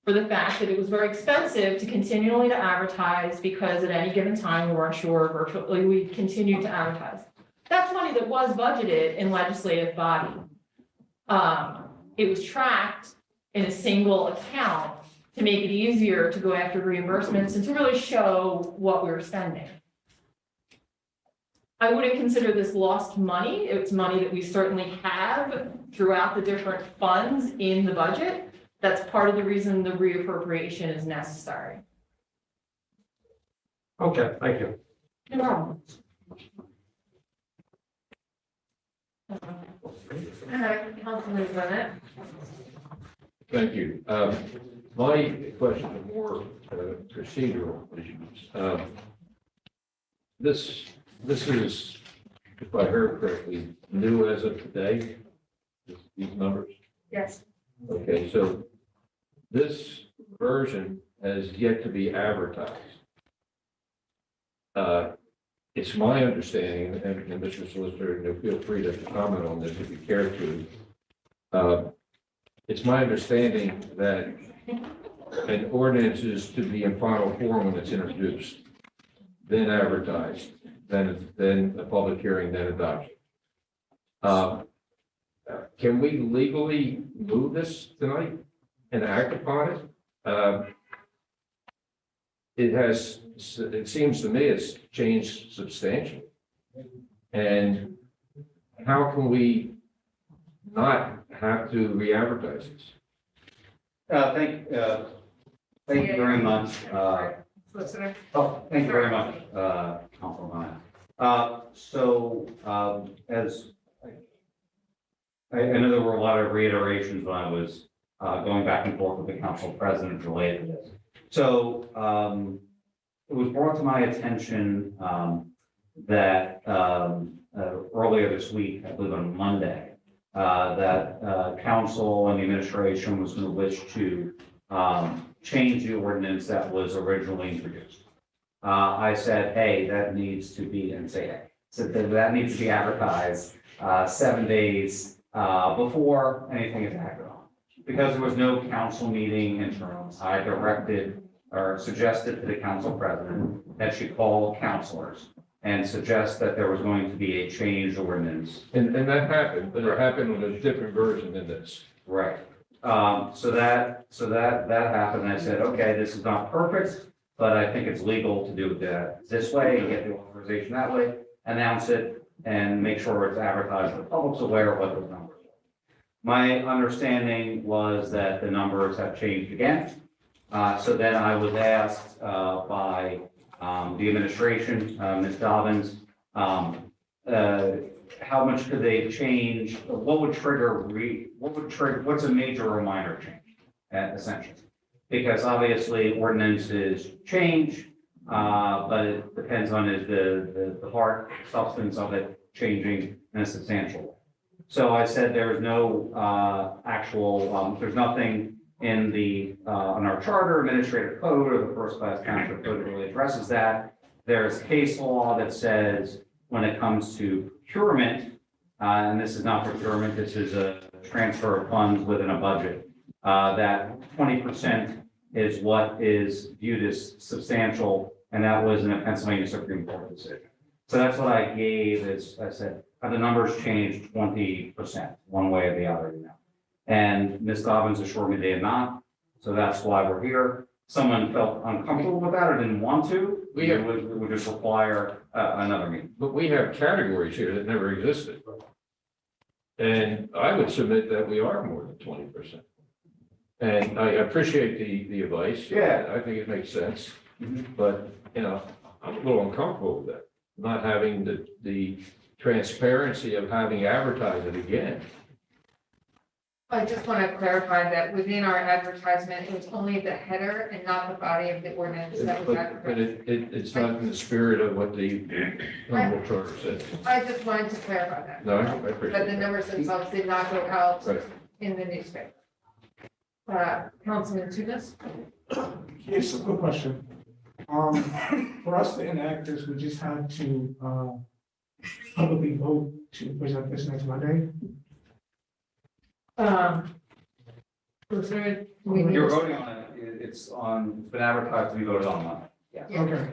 S16: for the fact that it was very expensive to continually to advertise because at any given time, we weren't sure virtually, we continued to advertise. That's money that was budgeted in legislative body. It was tracked in a single account to make it easier to go after reimbursements and to really show what we were spending. I wouldn't consider this lost money. It's money that we certainly have throughout the different funds in the budget. That's part of the reason the reappropriation is necessary.
S5: Okay, thank you.
S16: No problem.
S3: Councilman Bennett.
S9: Thank you. My question is more procedural issues. This is, if I heard correctly, new as of today, these numbers?
S3: Yes.
S9: Okay, so this version has yet to be advertised. It's my understanding, and Mr. Solicitor, you know, feel free to comment on this if you care to. It's my understanding that an ordinance is to be in final form when it's introduced, then advertised, then a public hearing, then adoption. Can we legally move this tonight and act upon it? It seems to me it's changed substantially. And how can we not have to re-advertise this?
S11: Thank you very much.
S3: Solicitor.
S11: Thank you very much, Councilman. As I know there were a lot of reiterations when I was going back and forth with the council president related to this. So it was brought to my attention that earlier this week, I believe on Monday, that council and the administration was going to wish to change the ordinance that was originally introduced. I said, hey, that needs to be, and say, hey, so that needs to be advertised 7 days before anything is acted on. Because there was no council meeting interim, I directed or suggested to the council president that she call councilors and suggest that there was going to be a changed ordinance.
S9: And that happened, but it happened with a different version than this.
S11: Right. So that happened. And I said, okay, this is not perfect, but I think it's legal to do that this way and get the authorization that way, announce it and make sure it's advertised. The public's aware of what those numbers are. My understanding was that the numbers have changed again. So then I was asked by the administration, Ms. Dobbins, how much could they change? What would trigger, what's a major or minor change, essentially? Because obviously ordinances change, but it depends on is the heart substance of it changing in a substantial way. So I said there is no actual, there's nothing in the on our charter, administrative code, or the first class township code that really addresses that. There's case law that says when it comes to procurement, and this is not procurement, this is a transfer of funds within a budget, that 20% is what is viewed as substantial, and that was in a Pennsylvania Supreme Court decision. So that's what I gave, is I said, have the numbers changed 20% one way or the other, you know? And Ms. Dobbins assured me they had not, so that's why we're here. Someone felt uncomfortable with that or didn't want to, it would just require another meeting.
S9: But we have categories here that never existed. And I would submit that we are more than 20%. And I appreciate the advice.
S11: Yeah.
S9: I think it makes sense, but, you know, I'm a little uncomfortable with that, not having the transparency of having advertised it again.
S3: I just want to clarify that within our advertisement, it was only the header and not the body of the ordinance that was
S9: But
S3: advertised.
S9: it's not in the spirit of what the normal charter said.
S3: I just wanted to clarify that.
S9: No, I appreciate
S3: That the
S9: that.
S3: numbers themselves did not go out
S9: Right.
S3: in the newspaper. Councilman Tunis?
S18: Here's a quick question. For us to enact this, we just had to, publicly vote to present this next Monday.
S3: Was there?
S11: You're voting on it, it's been advertised to be voted on Monday. Yeah.
S18: Okay.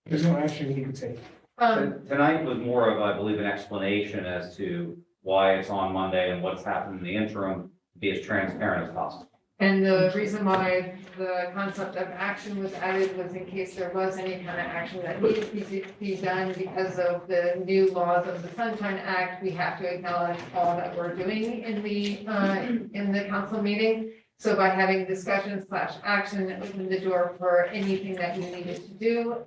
S18: There's no action we need to take.
S11: Tonight was more of, I believe, an explanation as to why it's on Monday and what's happened in the interim, to be as transparent as possible.
S3: And the reason why the concept of action was added was in case there was any kind of action that needed to be done because of the new laws of the Sunshine Act. We have to acknowledge all that we're doing in the council meeting. So by having discussion / action, it opened the door for anything that we needed to do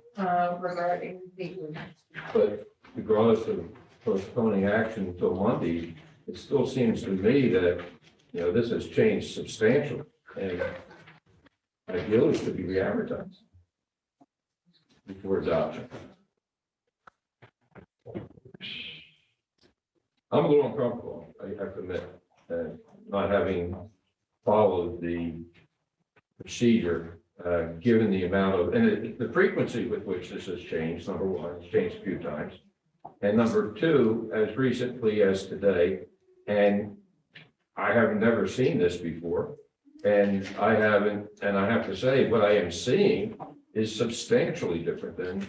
S3: regarding the ordinance.
S9: But regardless of postponing action until Monday, it still seems to me that, you know, this has changed substantially and ideally should be re-advertised before adoption. I'm a little uncomfortable, I have to admit, not having followed the procedure, given the amount of, and the frequency with which this has changed, number one, it's changed a few times. And number two, as recently as today, and I have never seen this before. And I have to say, what I am seeing is substantially different than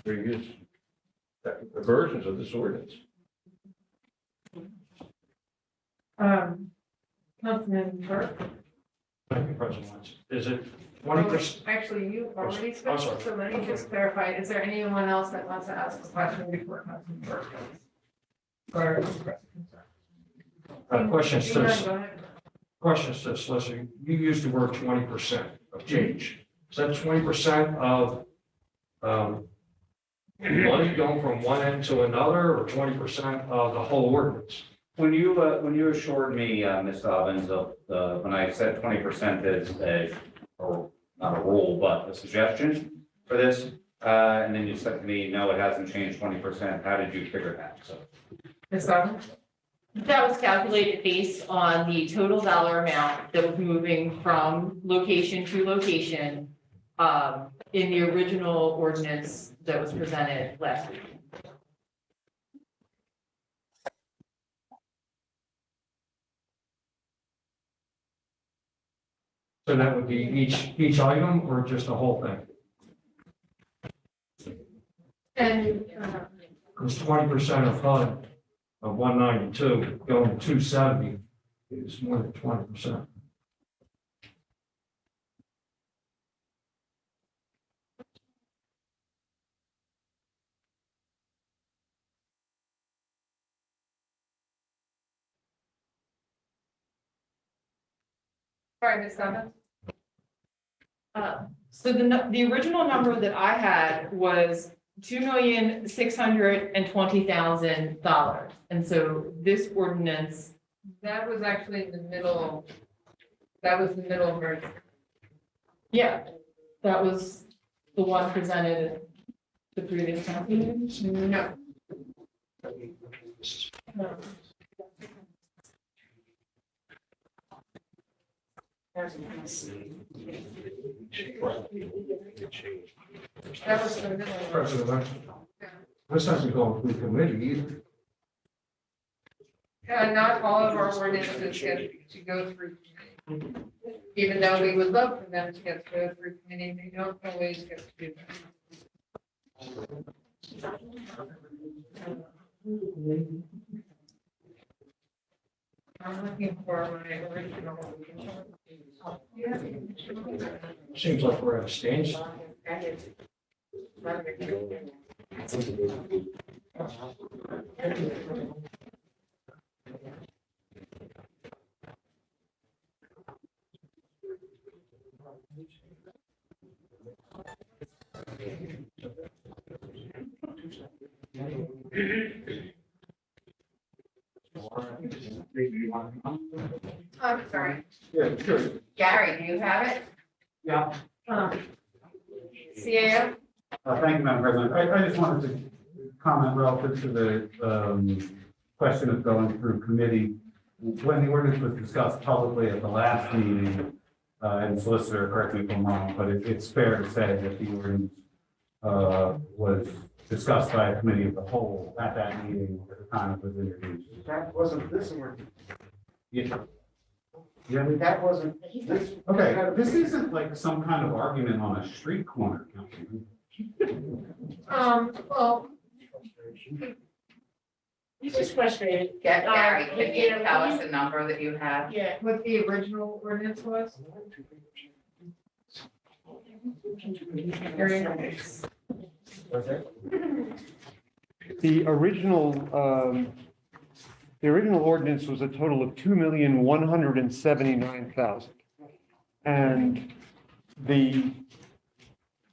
S9: previous versions of this ordinance.
S3: Councilman Burke?
S5: Thank you, President Lynch. Is it 20%?
S3: Actually, you already
S5: I'm
S3: spoke,
S5: sorry.
S3: so let me just clarify, is there anyone else that wants to ask a question before Councilman Burke goes? Or-
S5: Question
S3: Go
S5: says,
S3: ahead.
S5: you used the word 20% of change. Is that 20% of money going from one end to another, or 20% of the whole ordinance?
S11: When you assured me, Ms. Dobbins, of when I said 20% is or not a rule, but a suggestion for this, and then you said to me, no, it hasn't changed 20%, how did you figure that? So.
S3: Ms. Dobbins?
S16: That was calculated based on the total dollar amount that was moving from location to location in the original ordinance that was presented last week.
S5: So that would be each item or just the whole thing?
S3: And,
S5: Because 20% of HUD of 192 going to 270 is more than 20%.
S3: sorry, Ms. Dobbins?
S16: So the original number that I had was $2,620,000. And so this ordinance,
S3: That was actually the middle, that was the middle version.
S16: yeah, that was the one presented at the previous council meeting.
S3: No. That was the middle.
S5: President, this hasn't gone through committee either.
S3: Not all of our ordinances get to go through committee. Even though we would love for them to get to go through committee, they don't always get to do that. I'm looking for my original.
S5: Seems like we're at a standstill.
S3: I'm sorry.
S5: Yeah, sure.
S3: Gary, do you have it?
S6: Yeah.
S3: CAO?
S6: Thank you, Madam President. I just wanted to comment relative to the question of going through committee. When the ordinance was discussed publicly at the last meeting, and Solicitor, correct me if I'm wrong, but it's fair to say that the ordinance was discussed by a committee of the whole at that meeting at the time it was introduced.
S19: That wasn't this ordinance.
S6: Yeah.
S19: Yeah, but that wasn't this.
S6: Okay, this isn't like some kind of argument on a street corner, Councilman.
S3: Well.
S15: He's just frustrated.
S3: Gary, can you tell us
S15: the
S3: number that you have? Yeah, what the original ordinance was?
S7: The original ordinance was a total of 2,179,000. And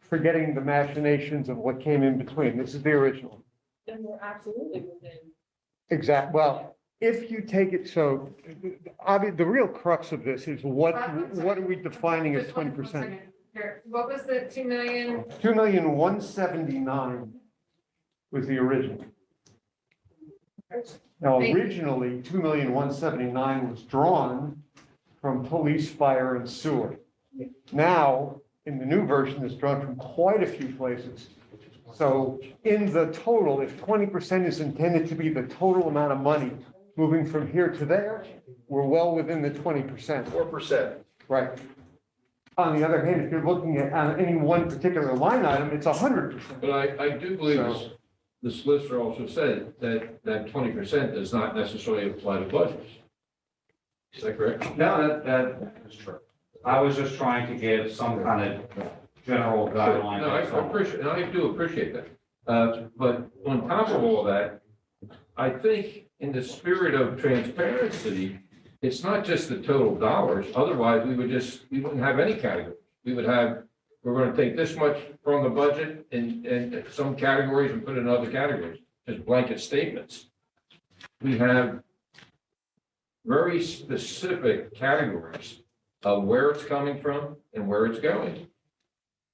S7: forgetting the machinations of what came in between, this is the original.
S15: Then we're absolutely within.
S7: Exact, well, if you take it, so, the real crux of this is what are we defining as 20%?
S3: Here, what was the 2 million?
S7: 2,179,000 was the original. Now, originally, 2,179,000 was drawn from police, fire, and sewer. Now, in the new version, it's drawn from quite a few places. So in the total, if 20% is intended to be the total amount of money moving from here to there, we're well within the 20%.
S1: 4%.
S7: Right. On the other hand, if you're looking at on any one particular line item, it's 100%.
S9: But I do believe the solicitor also said that 20% does not necessarily apply to budgets. Is that correct?
S11: No, that is true. I was just trying to give some kind of general guideline.
S9: No, I appreciate, and I do appreciate that. But on top of all that, I think in the spirit of transparency, it's not just the total dollars. Otherwise, we wouldn't have any category. We're going to take this much from the budget in some categories and put it in other categories, just blanket statements. We have very specific categories of where it's coming from and where it's going.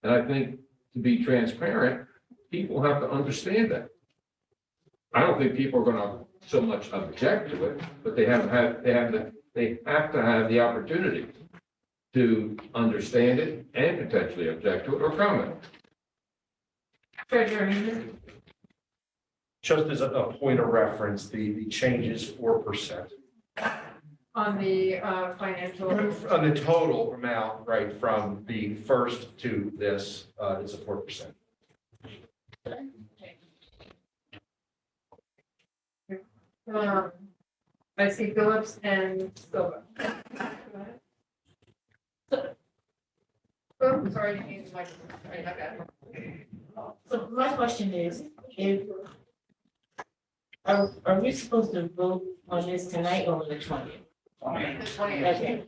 S9: And I think to be transparent, people have to understand that. I don't think people are going to so much object to it, but they have to have the opportunity to understand it and potentially object to it or comment.
S3: Treasurer.
S1: Just as a point of reference, the change is 4%.
S3: On the financial.
S1: On the total amount, right, from the first to this, it's a 4%.
S3: I see Phillips and Silva. Oh, sorry, you need the microphone. Sorry, not bad.
S15: So my question is, are we supposed to vote on this tonight or on the 20th?
S3: The 20th.
S15: Okay,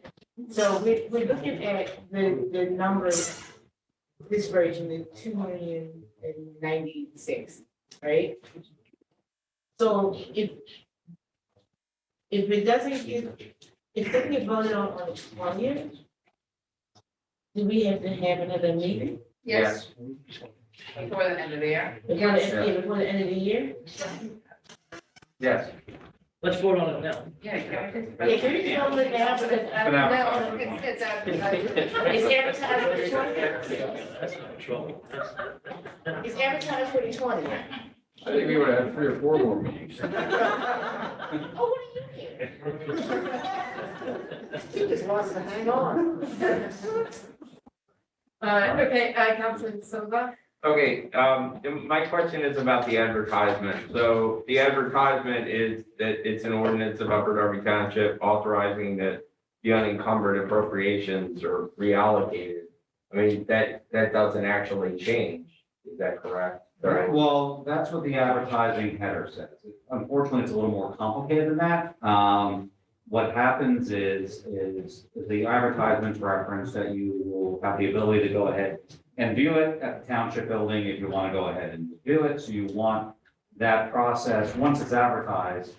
S15: so we're looking at the numbers, this version, the 2,096,000, right? So if it doesn't get voted on the 20th, do we have to have another meeting?
S3: Yes. Before the end of the year.
S15: Before the end of the year?
S11: Yes.
S2: Let's vote on it now.
S3: Yeah,
S15: can we just vote it now because
S3: it's advertised.
S15: It's advertised for the 20th.
S2: That's not trouble.
S15: It's advertised for the 20th.
S9: I think we would have 3 or 4 more meetings.
S15: Oh, what are you doing? She just wants to hang on.
S3: Okay, Councilman Silva.
S20: Okay, my question is about the advertisement. So the advertisement is that it's an ordinance of Upper Darby Township authorizing that the unencumbered appropriations are reallocated. I mean, that doesn't actually change. Is that correct? Sorry.
S11: Well, that's what the advertising header says. Unfortunately, it's a little more complicated than that. What happens is the advertisements reference that you will have the ability to go ahead and view it at the township building if you want to go ahead and view it. So you want that process, once it's advertised,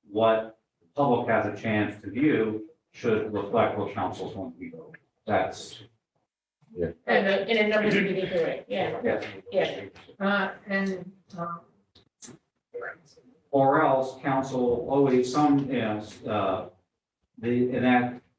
S11: what the public has a chance to view should reflect what council's going to be voting. That's.
S20: Yeah.
S15: And a number to be correct, yeah,
S11: Yeah.
S15: yeah.
S11: Or else council always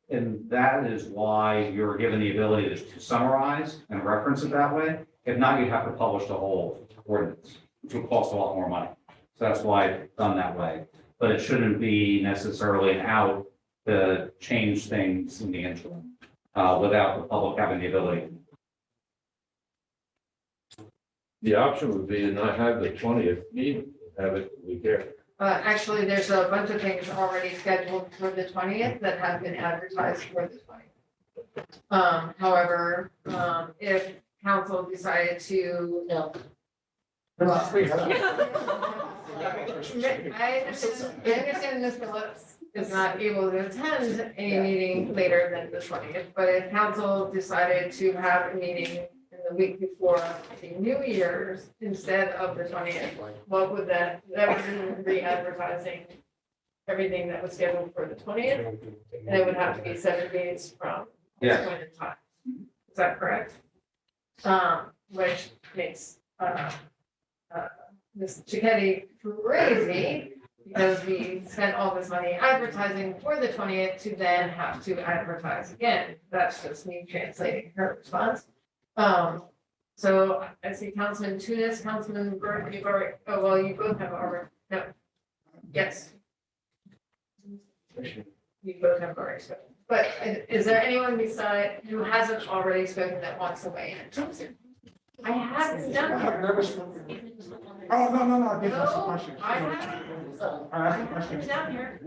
S11: and that is why you're given the ability to summarize and reference it that way. If not, you'd have to publish the whole ordinance, which would cost a lot more money. So that's why it's done that way. But it shouldn't be necessarily an out to change things in the interim without the public having the ability.
S9: The option would be to not have the 20th meeting, have it the week after.
S3: Actually, there's a bunch of things already scheduled for the 20th that have been advertised for the 20th. However, if council decided to.
S15: No.
S3: Well, I understand Ms. Phillips is not able to attend any meeting later than the 20th, but if council decided to have a meeting in the week before the New Year's instead of the 20th, what would that would be re-advertising everything that was scheduled for the 20th? And it would have to be 7 days from this point in time. Is that correct? Which makes Ms. Cicchetti crazy because we spent all this money advertising for the 20th to then have to advertise again. That's just me translating her response. So I see Councilman Tunis, Councilman Burke, you've already, oh, well, you both have already, no. Yes. You both have already spoken. But is there anyone beside who hasn't already spoken that wants to weigh in? I haven't done
S18: I've never spoken. Oh, no, I didn't ask a question.
S3: I haven't.
S18: I asked a question.
S3: Down here.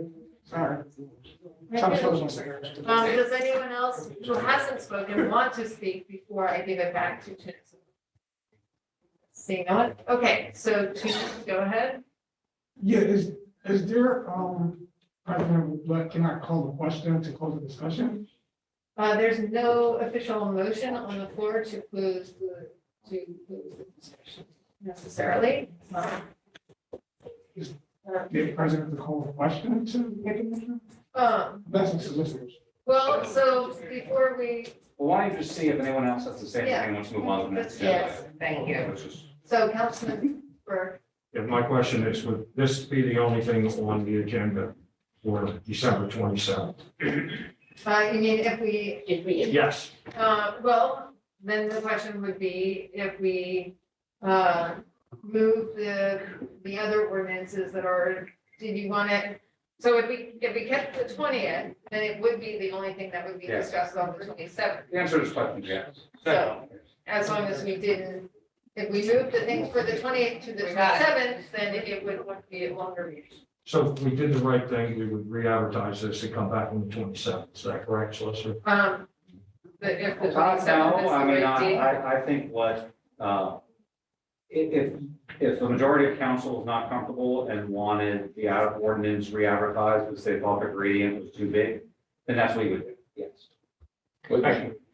S18: Sorry. Trying to close my cigarette.
S3: Does anyone else who hasn't spoken want to speak before I give it back to Tunis? Seeing no one? Okay, so Tunis, go ahead.
S18: Yeah, is there, President, can I call the question to close the discussion?
S3: There's no official motion on the floor to close the discussion necessarily.
S18: The president to call the question to make a motion? That's the solicitors.
S3: Well, so before we,
S11: Well, why don't you just see if anyone else has the same thing and wants to move on to the next.
S3: yes, thank you. So Councilman Burke.
S5: If my question is, would this be the only thing on the agenda for December 27th?
S3: You mean if we,
S5: Yes.
S3: well, then the question would be if we, move the other ordinances that are, did you want it? So if we kept the 20th, then it would be the only thing that would be
S11: Yes.
S3: discussed on the 27th.
S11: The answer to this question is yes.
S3: So as long as we didn't, if we moved the things for the 20th to the 27th, then it would be a longer meeting.
S5: So if we did the right thing, we would re-advertise this and come back on the 27th. Is that correct, Solicitor?
S3: But if the
S11: No,
S3: 27th is
S11: I
S3: the
S11: mean,
S3: right date.
S11: I think what, if the majority of council is not comfortable and wanted the out of ordinance re-advertised because they thought the gradient was too big, then that's what you would do, yes.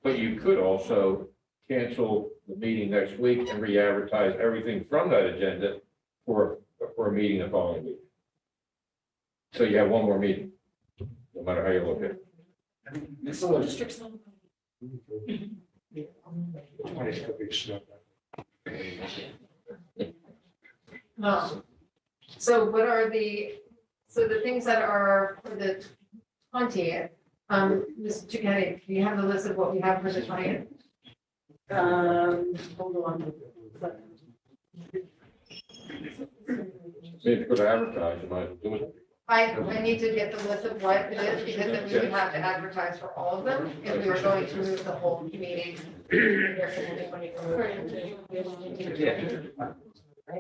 S9: But you could also cancel the meeting next week and re-advertise everything from that agenda for a meeting the following week. So you have one more meeting, no matter how you look at it.
S15: School districts.
S3: So what are the things that are for the 20th? Ms. Cicchetti, do you have the list of what we have for the 20th?
S15: Hold on.
S9: If you could advertise, you might do it.
S3: I need to get the list of what it is, because then we would have to advertise for all of them, if we were going to move the whole meeting.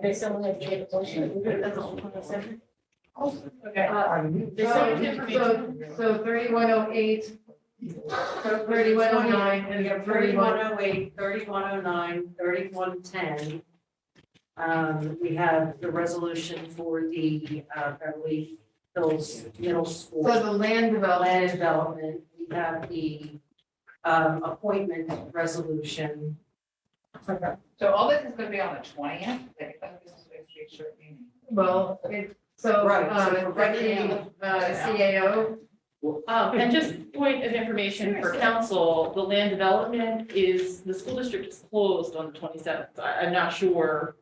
S15: They someone have made a motion.
S3: Okay.
S16: There's so much information.
S3: So 3108, 3109, and
S8: We have 3108, 3109, 3110. We have the resolution for the Beverly Hills Middle School.
S3: So the land
S8: Land
S3: development.
S8: development. We have the appointment resolution.
S17: So all this is gonna be on the 20th?
S3: Well, so,
S8: Right, so for
S3: Becky, CAO.
S16: And just point of information for council, the land development is, the school district is closed on the 27th. I'm not sure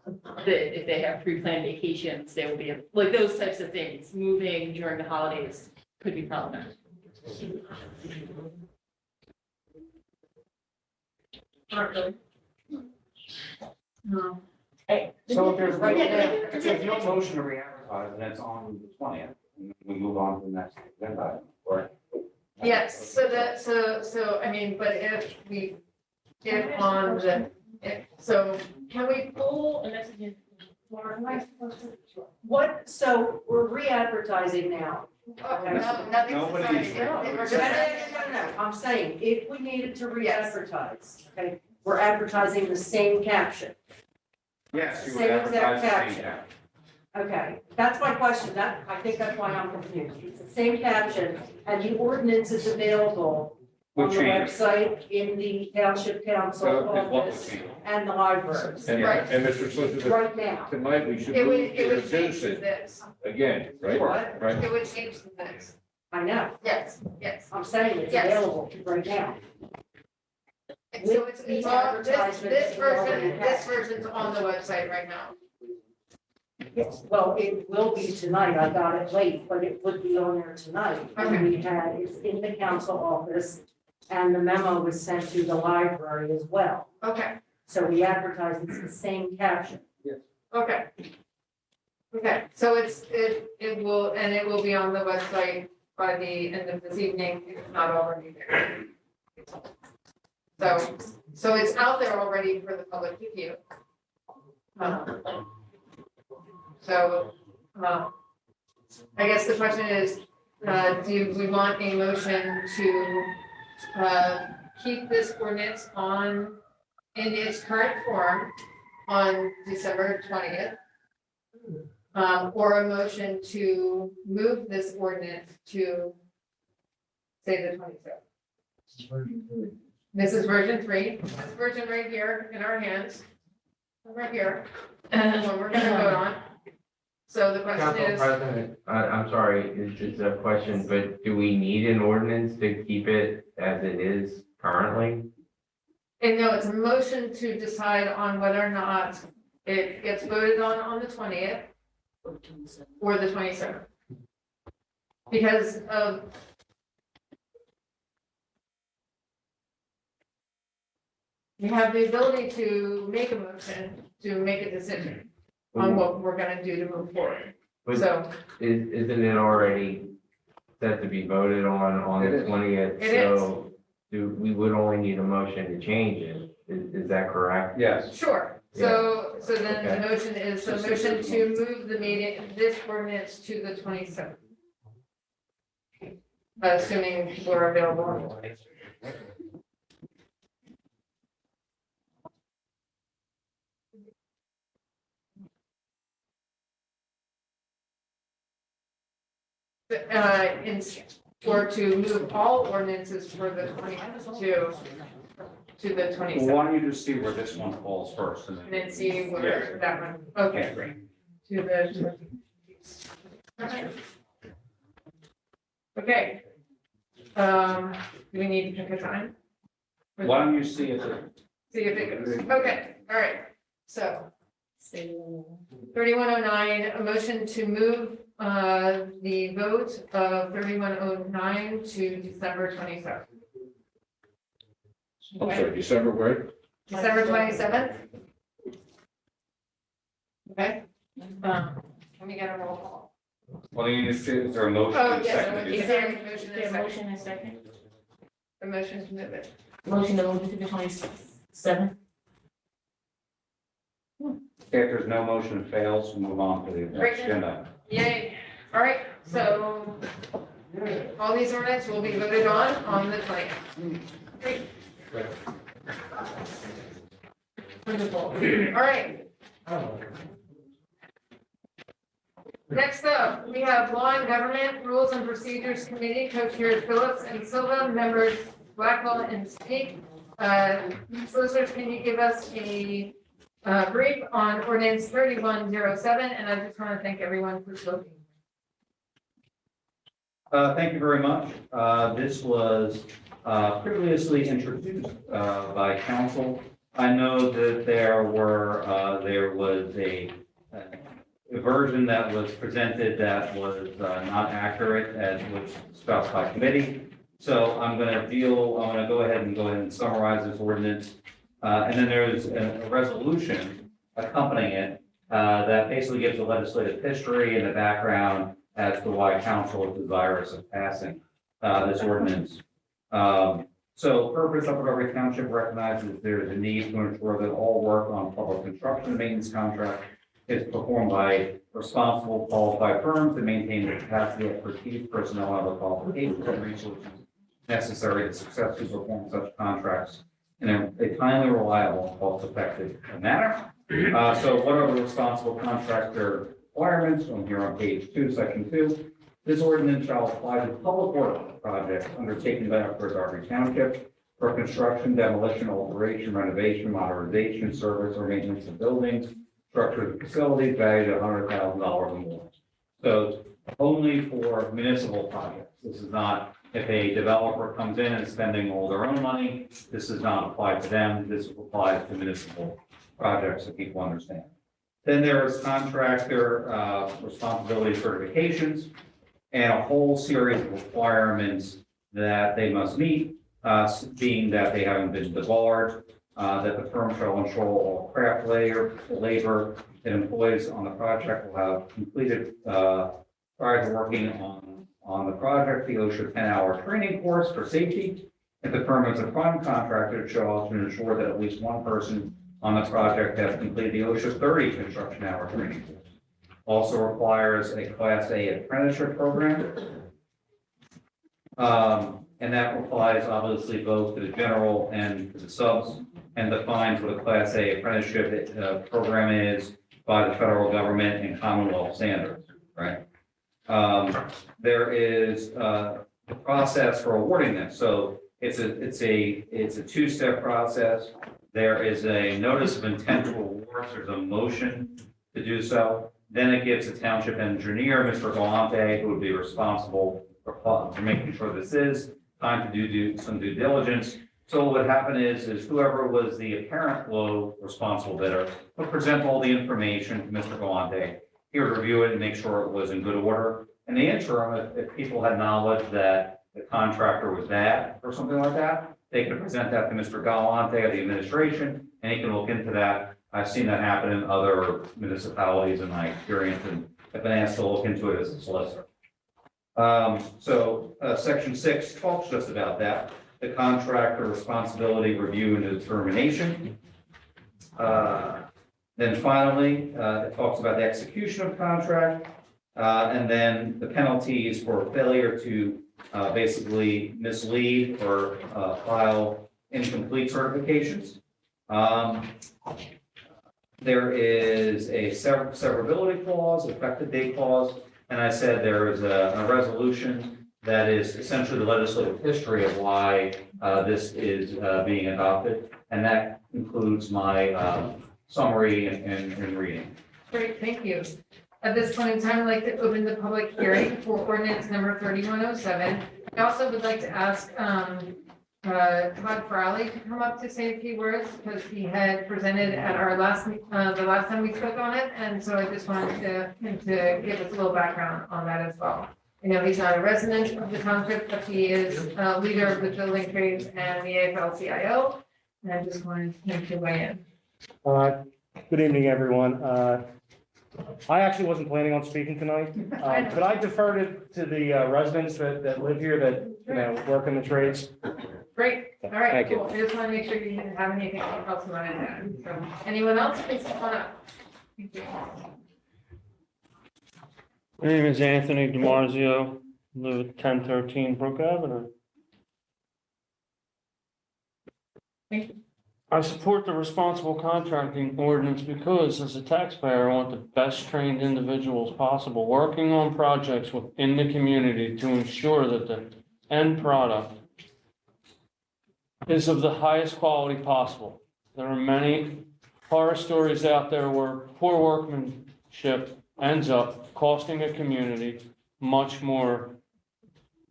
S16: that if they have pre-planned vacations, they will be, like those types of things, moving during the holidays could be problematic.
S3: No.
S11: So if there's, if there's no motion to re-advertise, and it's on the 20th, we move on to the next agenda item, or?
S3: Yes, so, I mean, but if on the, so can we pull?
S8: What, so we're re-advertising now.
S3: No, nothing's
S11: Nobody's-
S3: decided. We're
S8: No, I'm saying, if we needed to re-advertise, okay, we're advertising the same caption.
S11: Yes, you would
S8: Same
S11: advertise
S8: exact
S11: the same
S8: caption.
S11: cap.
S8: Okay, that's my question, I think that's why I'm confused. It's the same caption, and the ordinance is available on
S11: What
S8: the
S11: changed?
S8: website, in the township council
S11: So is what would
S8: office,
S11: change?
S8: and the libraries,
S9: And,
S3: Right.
S9: and Mr. Solicitor,
S8: right now.
S9: tonight we should
S3: It would,
S9: move
S3: it
S9: to
S3: would change
S9: reduce
S3: to
S9: it
S3: this.
S9: again, right?
S8: What?
S9: Right?
S3: It would change to this.
S8: I know,
S3: Yes, yes.
S8: I'm saying it's
S3: Yes.
S8: available right now.
S3: So
S8: With
S3: it's
S8: the
S3: all, this
S8: advertisements already
S3: version,
S8: attached.
S3: this version's on the website right now.
S8: Yes, well, it will be tonight, I got it late, but it would be on there tonight. And we had, it's in the council office, and the memo was sent to the library as well.
S3: Okay,
S8: So we advertise, it's the same caption.
S3: okay. Okay, so it will be on the website by the end of this evening, if it's not already there. So it's out there already for the public to view. So, I guess the question is, do we want a motion to, keep this ordinance on, in its current form on December 20th? Or a motion to move this ordinance to, say, the 27th? This is version 3, this version right here in our hands, right here, and what we're gonna vote on. So the question
S20: Council
S3: is,
S20: President, I'm sorry, it's a question, but do we need an ordinance to keep it as it is currently?
S3: and no, it's a motion to decide on whether or not it gets voted on the 20th or the 27th. Because of we have the ability to make a motion, to make a decision on what we're gonna do to move forward.
S20: But
S3: So
S20: isn't it already set to be voted on
S9: It
S20: the
S9: is.
S20: 20th?
S3: It
S20: So we would only need a motion to change it, is that correct?
S11: Yes.
S3: sure, so then the
S20: Okay.
S3: motion is, the motion to move the meeting, this ordinance to the 27th. Assuming people are available on the 20th. Or to move all ordinances for the 20th to the
S11: Well,
S3: 27th.
S11: why don't you just see where this one falls first, and
S3: And then see where that one, okay, great. To the. Okay. Do we need to pick a time?
S11: why don't you see it?
S3: See if it goes, okay, all right, so. 3109, a motion to move, the vote of 3109 to December 27th.
S9: I'm sorry, December where?
S3: December 27th? Okay, let me get a roll call.
S11: Well, is there a motion?
S3: Oh,
S11: and
S3: yes,
S11: second?
S3: is there a motion
S15: Is there
S3: and
S15: a
S3: a
S15: motion and second?
S3: The motion to move it.
S15: Motion to move it to the 27th?
S11: If there's no motion fails, we'll move on to the next
S3: Great.
S11: agenda.
S3: Yay. All right, so all these ordinance will be voted on the 20th. Great. Wonderful. All right. Next up, we have Law and Government Rules and Procedures Committee, Co-Chairs Phillips and Silva, members Blackwell and Speak. Solicitors, can you give us a brief on ordinance 3107? And I just want to thank everyone for voting.
S11: Thank you very much. This was previously introduced by council. I know that there was a version that was presented that was not accurate as was discussed by committee. So I'm going to go ahead and summarize this ordinance. And then there's a resolution accompanying it that basically gives a legislative history and the background as to why council is desirous of passing this ordinance. So purpose of Darby Township recognizes there is a need to ensure that all work on public construction and maintenance contract is performed by responsible qualified firms that maintain the capacity, expertise, personnel, and other qualifications and resources necessary to successfully perform such contracts in a timely, reliable, and cost-effective manner. So what are the responsible contractor requirements? I'm here on page 2, section 2. This ordinance shall apply to public work projects undertaken by Darby Township for construction, demolition, alteration, renovation, modernization, service, or maintenance of buildings, structures, and facilities valued at $100,000 or more. So only for municipal projects. This is not if a developer comes in and spending all their own money. This does not apply to them. This applies to municipal projects, so people understand. Then there is contractor responsibility certifications and a whole series of requirements that they must meet, being that they haven't been debarred, that the firm shall ensure all craft labor that employees on the project will have completed prior to working on the project, the OSHA 10-hour training course for safety. If the firm is a prime contractor, it shall also ensure that at least one person on the project has completed the OSHA 30 construction hour training course. Also requires a Class A apprenticeship program. And that applies obviously both to the general and to the subs, and defines what a Class A apprenticeship program is by the federal government and Commonwealth standards, right? There is the process for awarding this. So it's a two-step process. There is a notice of intent to award. There's a motion to do so. Then it gives the township engineer, Mr. Galante, who would be responsible for making sure this is time to do some due diligence. So what would happen is whoever was the apparent low responsible bidder would present all the information to Mr. Galante. He would review it and make sure it was in good order. In the interim, if people had knowledge that the contractor was bad or something like that, they could present that to Mr. Galante or the administration, and he can look into that. I've seen that happen in other municipalities in my experience, and I've been asked to look into it as a solicitor. Section 6 talks just about that, the contractor responsibility review and determination. Then finally, it talks about the execution of contract, and then the penalties for failure to basically mislead or file incomplete certifications. There is a severability clause, effective date clause, and I said there is a resolution that is essentially the legislative history of why this is being adopted, and that includes my summary and reading.
S3: Great, thank you. At this point in time, I'd like to open the public hearing for ordinance number 3107. I also would like to ask Todd Farley to come up to say a few words because he had presented at our the last time we spoke on it. And so I just wanted him to give us a little background on that as well. I know he's not a resident of the township, but he is a leader of the building trades and the AFL-CIO. And I just wanted him to weigh in.
S13: Good evening, everyone. I actually wasn't planning on speaking tonight, but I deferred it to the residents that live here that, work in the trades.
S3: Great, all right,
S13: Thank you.
S3: cool. I just want to make sure you didn't have anything else you wanted to add. So, anyone else, please come on up. Thank you.
S14: My name is Anthony DiMarzio, live at 1013 Brook Avenue.
S3: Thank you.
S14: I support the responsible contracting ordinance because as a taxpayer, I want the best trained individuals possible working on projects within the community to ensure that the end product is of the highest quality possible. There are many horror stories out there where poor workmanship ends up costing a community much more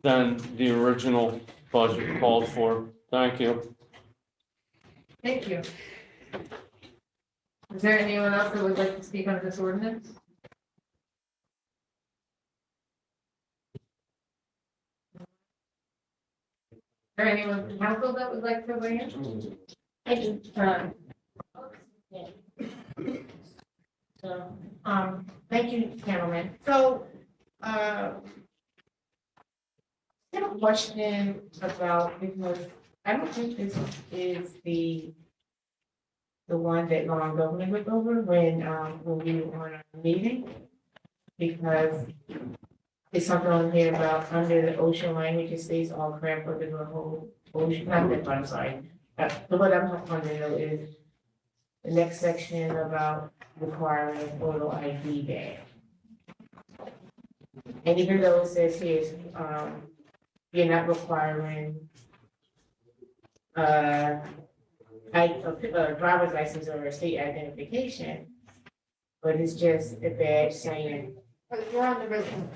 S14: than the original budget called for. Thank you.
S3: Thank you. Is there anyone else that would like to speak on this ordinance? Is there anyone from council that would like to weigh in?
S15: I do. So, thank you, gentlemen. So, I have a question about, because I don't think this is the one that Lauren Goldman went over when we were on a meeting. Because it's something on here about under the ocean language, it states all crap over the whole ocean, not that, I'm sorry. But what I'm talking about is the next section about requiring photo ID badge. And even though it says here, you're not requiring a driver's license or a state identification, but it's just a badge saying.
S3: We're on the resolution.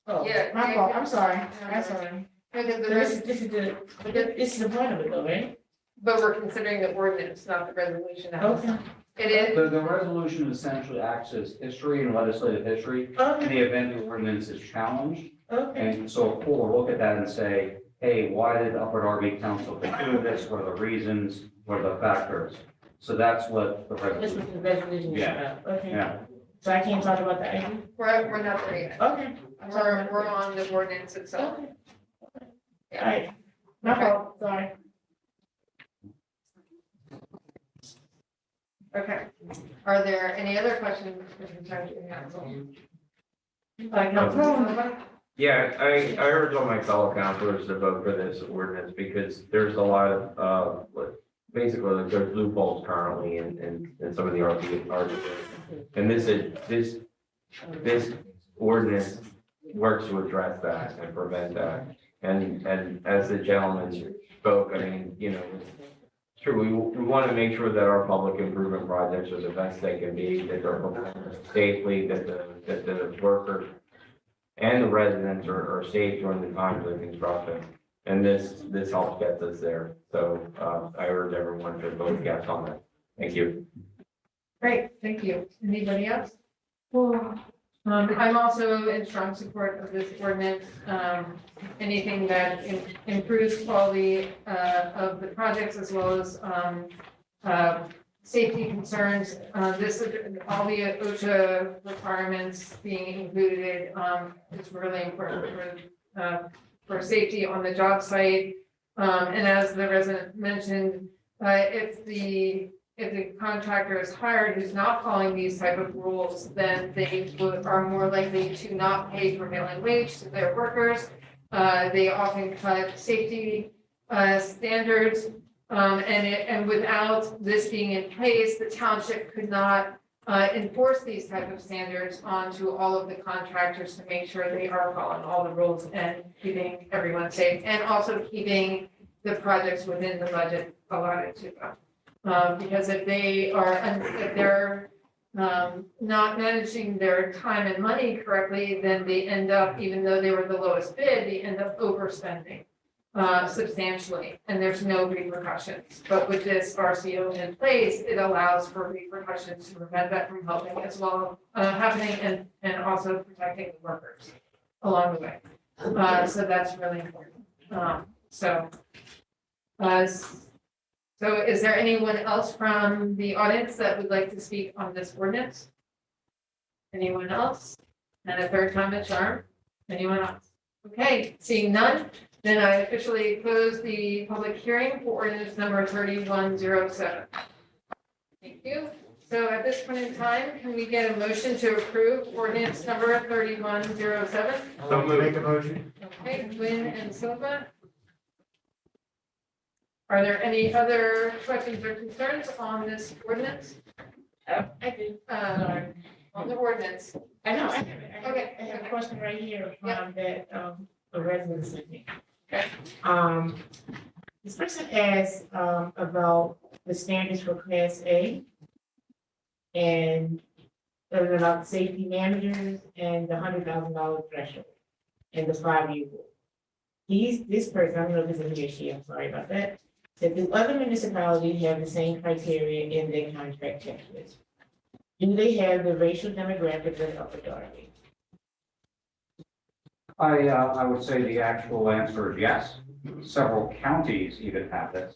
S15: Oh,
S3: Yeah,
S15: my fault, I'm sorry, I'm sorry.
S3: Because
S15: So this is the point of it though, right?
S3: but we're considering the ordinance, not the resolution.
S15: Okay.
S3: It is,
S11: The resolution essentially acts as history and legislative history in the event the ordinance is challenged.
S15: Okay.
S11: And so a court will look at that and say, hey, why did Upper Darby Council conclude this? What are the reasons? What are the factors? So that's what the
S15: This
S11: resolution.
S15: was the resolution.
S11: Yeah.
S15: Okay.
S11: Yeah.
S15: So I can't talk about the ID?
S3: we're not there yet.
S15: Okay.
S3: We're on the ordinance itself.
S15: Okay. All right. My fault, sorry.
S3: Okay. Are there any other questions from the council?
S20: Yeah, I urge all my fellow councilors to vote for this ordinance because there's a lot of, basically there's loopholes currently in some of the articles. And this ordinance works to address that and prevent that. And as the gentleman spoke, I mean, it's true, we want to make sure that our public improvement projects are the best they can be, that they're performed safely, that the workers and the residents are safe during the time of the construction. And this helps get us there. So I urge everyone to vote yes on it. Thank you.
S3: Great, thank you. Anybody else? Well, I'm also in strong support of this ordinance. Anything that improves quality of the projects as well as safety concerns. This is all the OSHA requirements being included. It's really important for safety on the job site. And as the resident mentioned, if the contractor is hired who's not following these type of rules, then they are more likely to not pay prevailing wage to their workers. They often cut safety standards. And without this being in place, the township could not enforce these type of standards onto all of the contractors to make sure they are following all the rules and keeping everyone safe, and also keeping the projects within the budget allotted to them. Because if they're not managing their time and money correctly, then they end up, even though they were the lowest bid, they end up overspending substantially, and there's no repercussions. But with this RCO in place, it allows for repercussions to prevent that from happening and also protecting the workers along the way. So that's really important. So is there anyone else from the audience that would like to speak on this ordinance? Anyone else? And a third time a charm? Anyone else? Okay, seeing none, then I officially close the public hearing for ordinance number 3107. Thank you. So at this point in time, can we get a motion to approve ordinance number 3107?
S19: So make a motion.
S3: Okay, Quinn and Silva. Are there any other questions or concerns on this ordinance?
S15: I do.
S3: On the ordinance?
S15: I know, I have it.
S3: Okay.
S15: I have a question right here from that, a resident sent me.
S3: Okay.
S15: This person asked, about the standards for Class A. And about safety managers and the $100,000 threshold and the 5-year rule. This person, I don't know if it's a he or she, I'm sorry about that, said do other municipalities have the same criteria in their contract checklist? Do they have the racial demographics of Upper Darby?
S11: I would say the actual answer is yes. Several counties even have this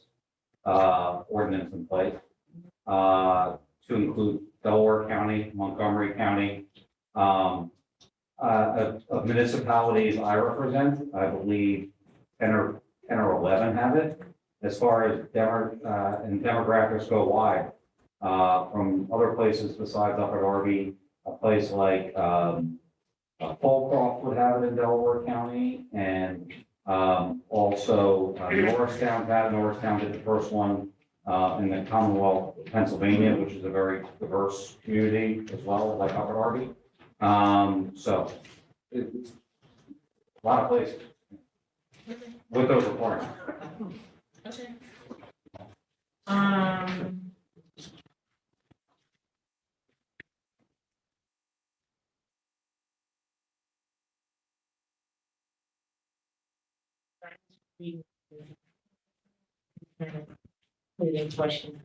S11: ordinance in place, to include Delaware County, Montgomery County. Of municipalities I represent, I believe 10 or 11 have it. As far as and demographics go wide, from other places besides Upper Darby, a place like Fallcroft would have it in Delaware County, and also Norristown had it. Norristown did the first one in the Commonwealth of Pennsylvania, which is a very diverse community as well, like Upper Darby. So it's a lot of places with those requirements.
S15: Okay. Any question?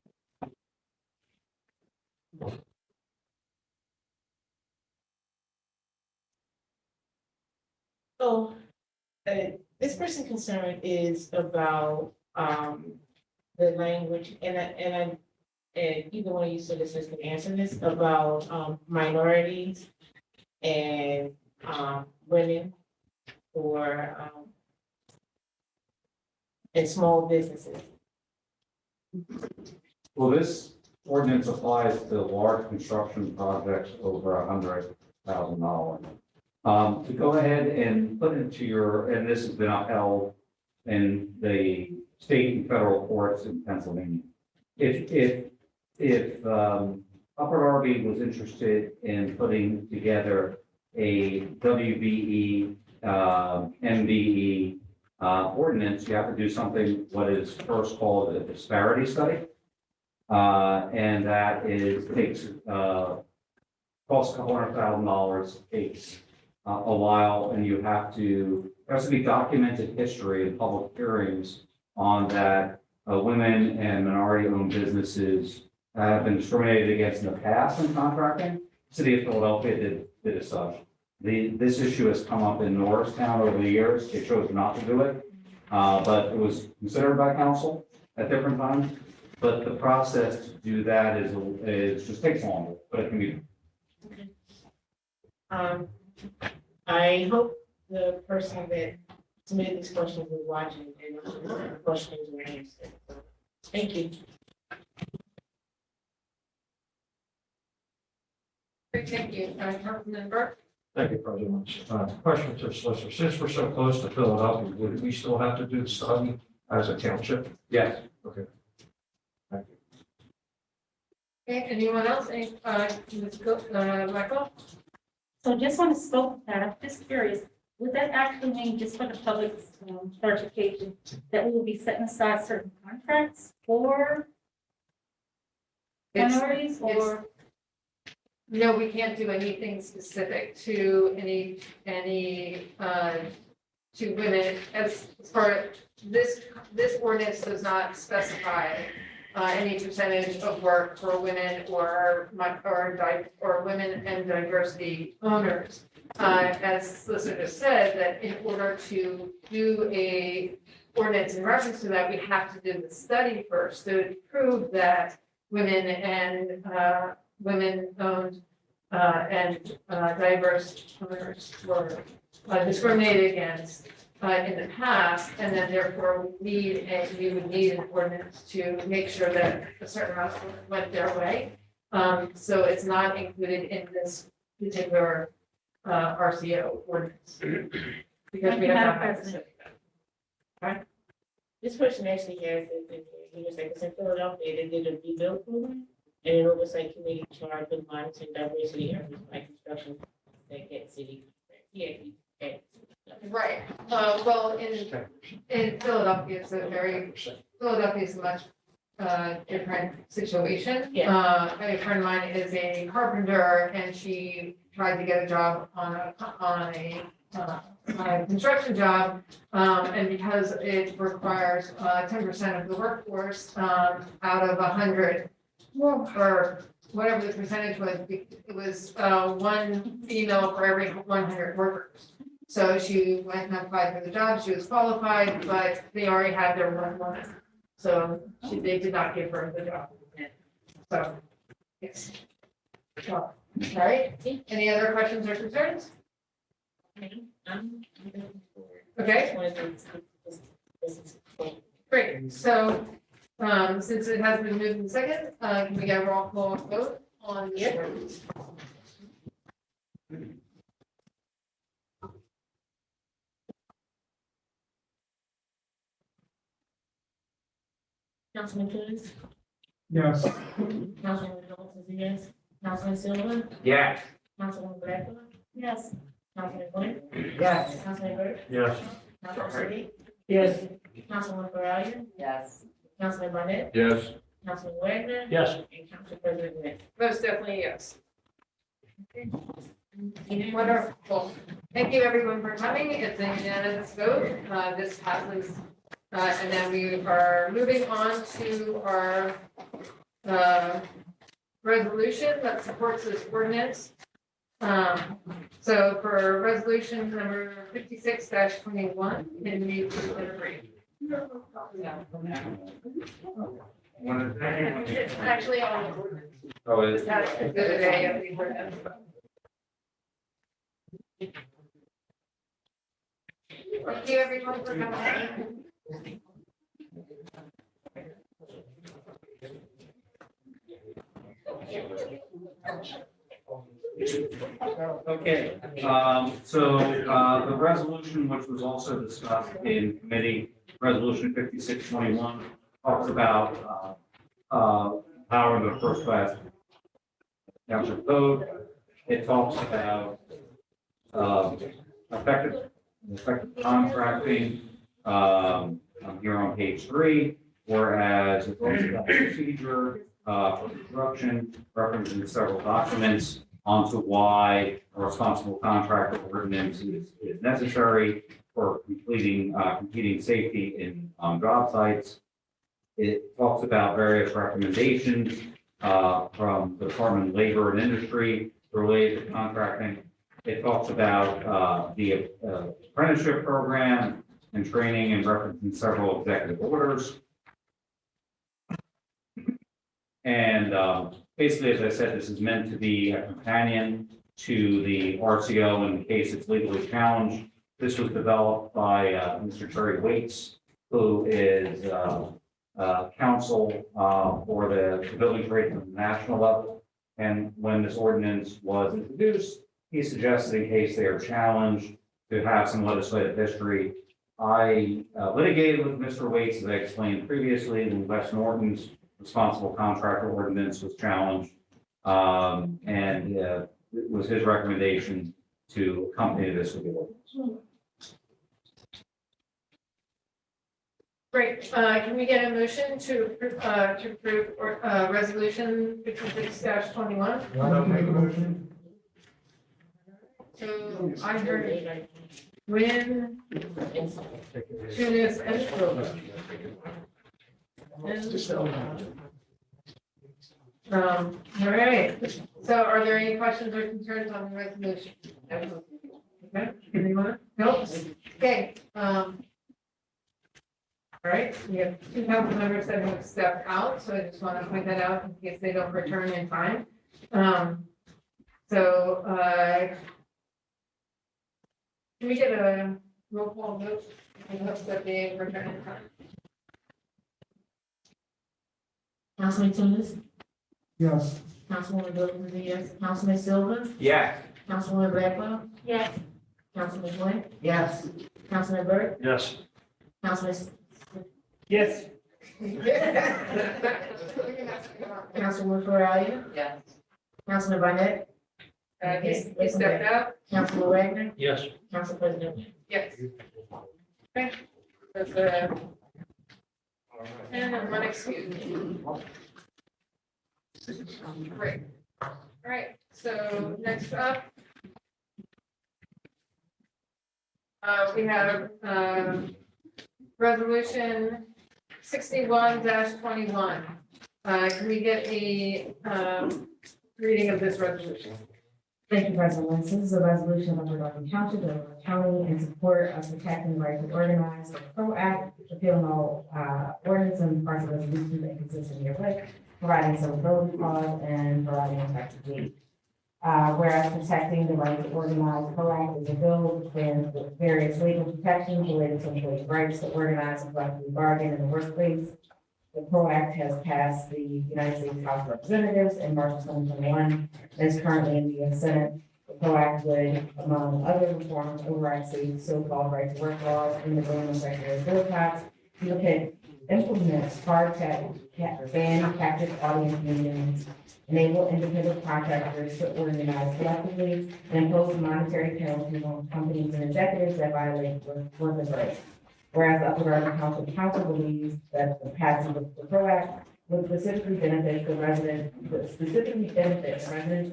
S15: So, this person concern is about, the language, and either one of you solicitors can answer this, about, minorities and, women or, and small businesses.
S11: Well, this ordinance applies to large construction projects over $100,000. To go ahead and put into your, and this has been upheld in the state and federal courts in Pennsylvania. If Upper Darby was interested in putting together a WBE, MBE ordinance, you have to do something what is first called a disparity study. And that takes costs $200,000, takes a while, and there has to be documented history and public hearings on that. Women and minority-owned businesses have been discriminated against in the past in contracting. City of Philadelphia did as such. This issue has come up in Norristown over the years. They chose not to do it, but it was considered by council at different times. But the process to do that is just takes longer, but it can be.
S15: I hope the person that submitted these questions is watching and the questions were answered. Thank you.
S3: Great, thank you. Councilman Burke?
S5: Thank you very much. Question to the solicitor. Since we're so close to Philadelphia, would we still have to do the study as a township?
S11: Yes.
S5: Okay. Thank you.
S3: Okay, anyone else? Michael?
S21: So just on the scope of that, I'm just curious, would that actually mean, just for the public's clarification, that we will be setting aside certain contracts for minorities or?
S3: No, we can't do anything specific to to women as for this ordinance does not specify any percentage of work for women or women and diversity owners. as Solicitor said, that in order to do a ordinance in reference to that, we have to do the study first to prove that women and women-owned and diverse owners were discriminated against in the past, and then therefore we would need an ordinance to make sure that a certain amount went their way. So it's not included in this particular RCO ordinance. Because we have not had it.
S15: This person actually has it, he was like, it's in Philadelphia, they did a rebuild program, and an oversight committee charged with monitoring diversity efforts by construction that get city. Yeah.
S3: Right, well, in Philadelphia, Philadelphia is a much different situation.
S15: Yeah.
S3: A friend of mine is a carpenter and she tried to get a job on a construction job. And because it requires 10% of the workforce out of 100, or whatever the percentage was, it was one female for every 100 workers. So she went and applied for the job, she was qualified, but they already had their one woman. So they did not give her the job. So, yes. All right, any other questions or concerns? Okay. Great, so, since it has been moved in second, can we get a roll call vote on the ordinance?
S15: Councilman Cruz,
S18: Yes.
S15: Councilman Jones is a yes, Councilman Silver,
S20: Yes.
S15: Councilman Blackwell,
S21: Yes.
S15: Councilman Glenn,
S20: Yes.
S15: Councilman Burt,
S9: Yes.
S15: Councilman City,
S2: Yes.
S15: Councilman Farage,
S17: Yes.
S15: Councilman Barnett,
S9: Yes.
S15: Councilman Wagner,
S2: Yes.
S15: and Council President Smith.
S3: Most definitely, yes. Wonderful. Thank you, everyone, for coming. It's a unanimous vote. This passes. And then we are moving on to our resolution that supports this ordinance. So for resolution number 56-21, can we please agree? It's actually on the ordinance.
S20: Oh,
S3: It's not exhibit A of the ordinance. Thank you, everyone, for coming.
S11: Okay, so the resolution, which was also discussed in committee, resolution 5621, talks about power of the first class township code. It talks about effective contracting. I'm here on page 3, whereas it talks about procedure for construction, referencing several documents onto why a responsible contractor ordinance is necessary for completing safety in job sites. It talks about various recommendations from the Department of Labor and Industry related to contracting. It talks about the apprenticeship program and training and referencing several executive orders. And basically, as I said, this is meant to be a companion to the RCO in case it's legally challenged. This was developed by Mr. Terry Waits, who is counsel for the building trade at the national level. And when this ordinance was introduced, he suggested in case they are challenged to have some legislative history. I litigated with Mr. Waits, as I explained previously, when West Norton's responsible contractor ordinance was challenged. And it was his recommendation to accompany this with the ordinance.
S3: Great. Can we get a motion to approve resolution 56-21?
S18: I'll make a motion.
S3: So I heard Win, Tunis, and Phil. All right. So are there any questions or concerns on the resolution? Okay, anyone? Nope. Okay, all right, we have two council members that have stepped out, so I just want to point that out in case they don't return in time. So, can we get a roll call vote in hopes that they return in time?
S15: Councilman Tunis,
S18: Yes.
S15: Councilwoman Williams, yes, Councilman Silver,
S20: Yes.
S15: Councilwoman Blackwell,
S21: Yes.
S15: Councilman Flynn,
S18: Yes.
S15: Councilman Burke,
S2: Yes.
S15: Councilman,
S2: Yes.
S15: Councilwoman Farrelly,
S17: Yes.
S15: Councilman Barnett,
S3: He stepped out?
S15: Councilman Wagner,
S2: Yes.
S15: Council President.
S3: Yes. Okay. That's and one excuse. Great. All right, so next up. We have, resolution 61-21. Can we get a, reading of this resolution?
S4: Thank you, President Lynch. This is a resolution of the Darby Township, Delaware County, in support of protecting the right to organize, the PRO Act, repealing all ordinance and parts of resolutions inconsistent herewith, providing severability clause, and providing effective date. Whereas protecting the right to organize, PRO Act is a bill which bans the various legal protections related to employees' rights to organize and collectively bargain in the workplace. The PRO Act has passed the United States House of Representatives in March 2021, and is currently in the US Senate. The PRO Act would, among other reforms, override states' so-called right to work laws in the Government Secretary Bill look at implement hard ban captive audience unions, enable independent contractors to organize collectively, and impose monetary penalties on companies and executives that violate workers' rights. Whereas the Upper Darby Township Council believes that the passage of the PRO Act would specifically benefit residents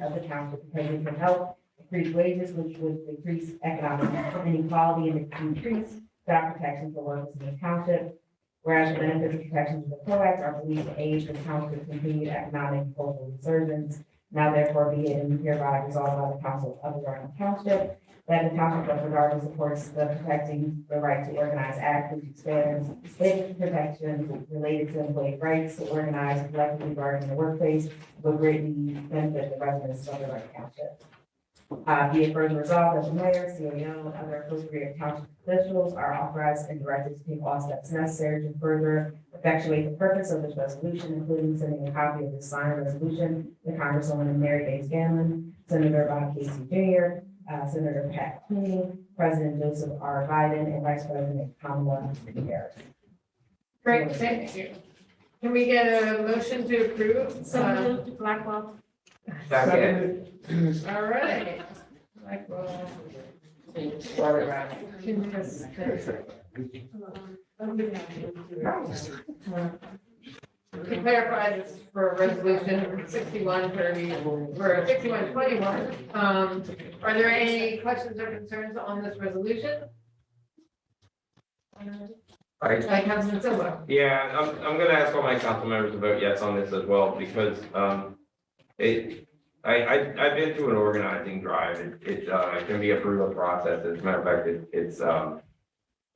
S4: of the township because it could help increase wages, which would decrease economic inequality and increase job protection for workers in the township. Whereas the benefits and protections of the PRO Act are believed to aid the township's continued economic and cultural resurgence. Now therefore be it and hereby resolved by the Council of Upper Darby Township that the Township of Upper Darby supports the Protecting the Right to Organize Act, which expands state protections related to employee rights to organize and collectively bargain in the workplace, will greatly benefit the residents of Upper Darby Township. Be it further resolved that the mayor, CEO, and other appropriate township officials are authorized and directed to take all steps necessary to further effectuate the purpose of this resolution, including sending a copy of the signed resolution to Congresswoman Mary Bates Gannon, Senator Bob Casey Jr., Senator Pat Cooney, President Joseph R. Biden, and Vice President Kamala Harris.
S3: Great, thank you. Can we get a motion to approve?
S21: So moved, Blackwell.
S20: Second.
S3: All right. Blackwell. To clarify this for resolution 6130 or 6121, are there any questions or concerns on this resolution? By Councilman Silva.
S20: Yeah, I'm gonna ask all my council members to vote yes on this as well, because, I've been through an organizing drive. It can be a brutal process. As a matter of fact, it's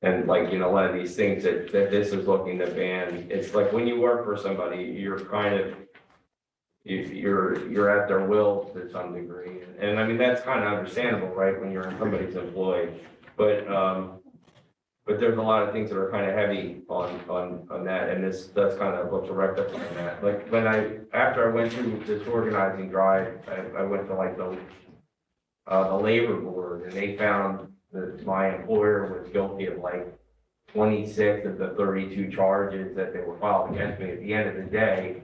S20: and like, a lot of these things that this is looking to ban, it's like when you work for somebody, you're kind of, you're at their will to some degree. And I mean, that's kind of understandable, right, when you're in somebody's employee. But there's a lot of things that are kind of heavy on that, and that's kind of what's rectifying that. Like after I went through this organizing drive, I went to like the labor board, and they found that my employer was guilty of like 26 of the 32 charges that they were filed against me. At the end of the day,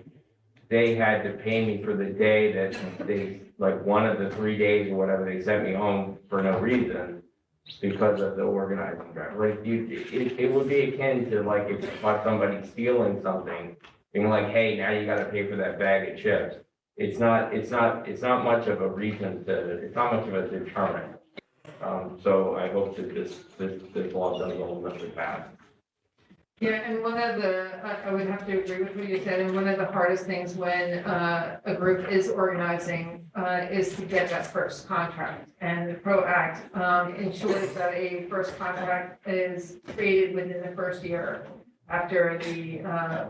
S20: they had to pay me for the day that they, like one of the 3 days or whatever, they sent me home for no reason because of the organizing drive. Like it would be akin to like if you caught somebody stealing something, being like, hey, now you got to pay for that bag of chips. It's not much of a reason it's not much of a deterrent. So I hope that this law doesn't ultimately pass.
S3: Yeah, and one of the, I would have to agree with what you said, and one of the hardest things when a group is organizing is to get that first contract. And the PRO Act ensures that a first contract is created within the first year after the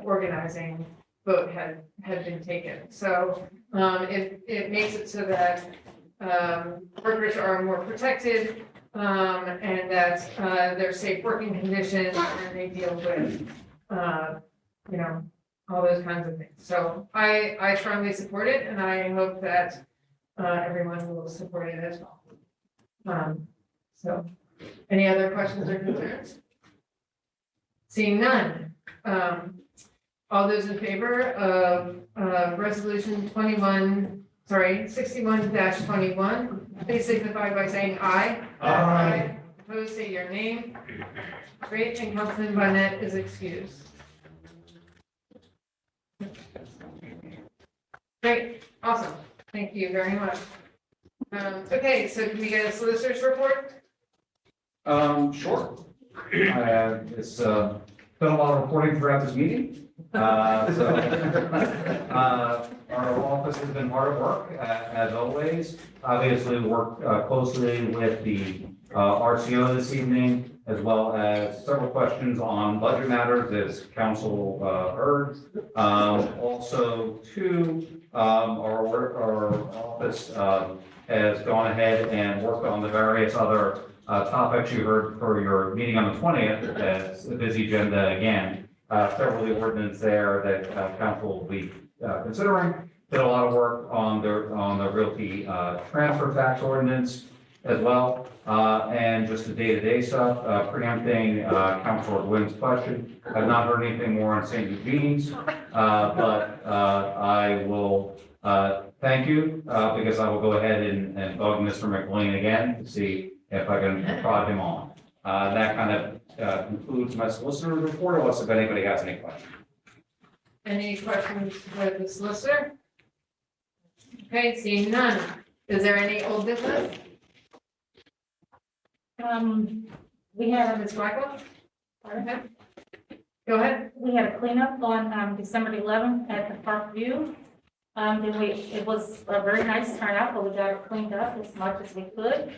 S3: organizing vote had been taken. So it makes it so that workers are more protected, and that their safe working conditions, and they deal with, you know, all those kinds of things. So I strongly support it, and I hope that everyone will support it as well. So, any other questions or concerns? Seeing none. All those in favor of resolution 61-21, please signify by saying aye.
S18: Aye.
S3: Opposed, say your name. Great, and Councilman Barnett is excused. Great, awesome. Thank you very much. Okay, so can we get a solicitor's report?
S11: Sure. It's been a lot of reporting throughout this meeting. Our office has been hard at work, as always. Obviously, we work closely with the RCO this evening, as well as several questions on budget matters, as council heard. Also, too, our office has gone ahead and worked on the various other topics you heard for your meeting on the 20th. As a busy agenda again. Several of the ordinance there that council will be considering. Did a lot of work on the realty transfer tax ordinance as well. And just the day-to-day stuff, preempting Councilor Wynn's question. I've not heard anything more on St. Eugene's, but I will thank you because I will go ahead and bug Mr. McLean again to see if I can prod him on. That kind of concludes my solicitor's report, unless if anybody has any questions.
S3: Any questions for the solicitor? Okay, seeing none. Is there any old business?
S21: We had,
S3: Ms. Michael? Go ahead.
S21: we had a cleanup on December 11th at the Park View. It was a very nice turnout, but we got it cleaned up as much as we could.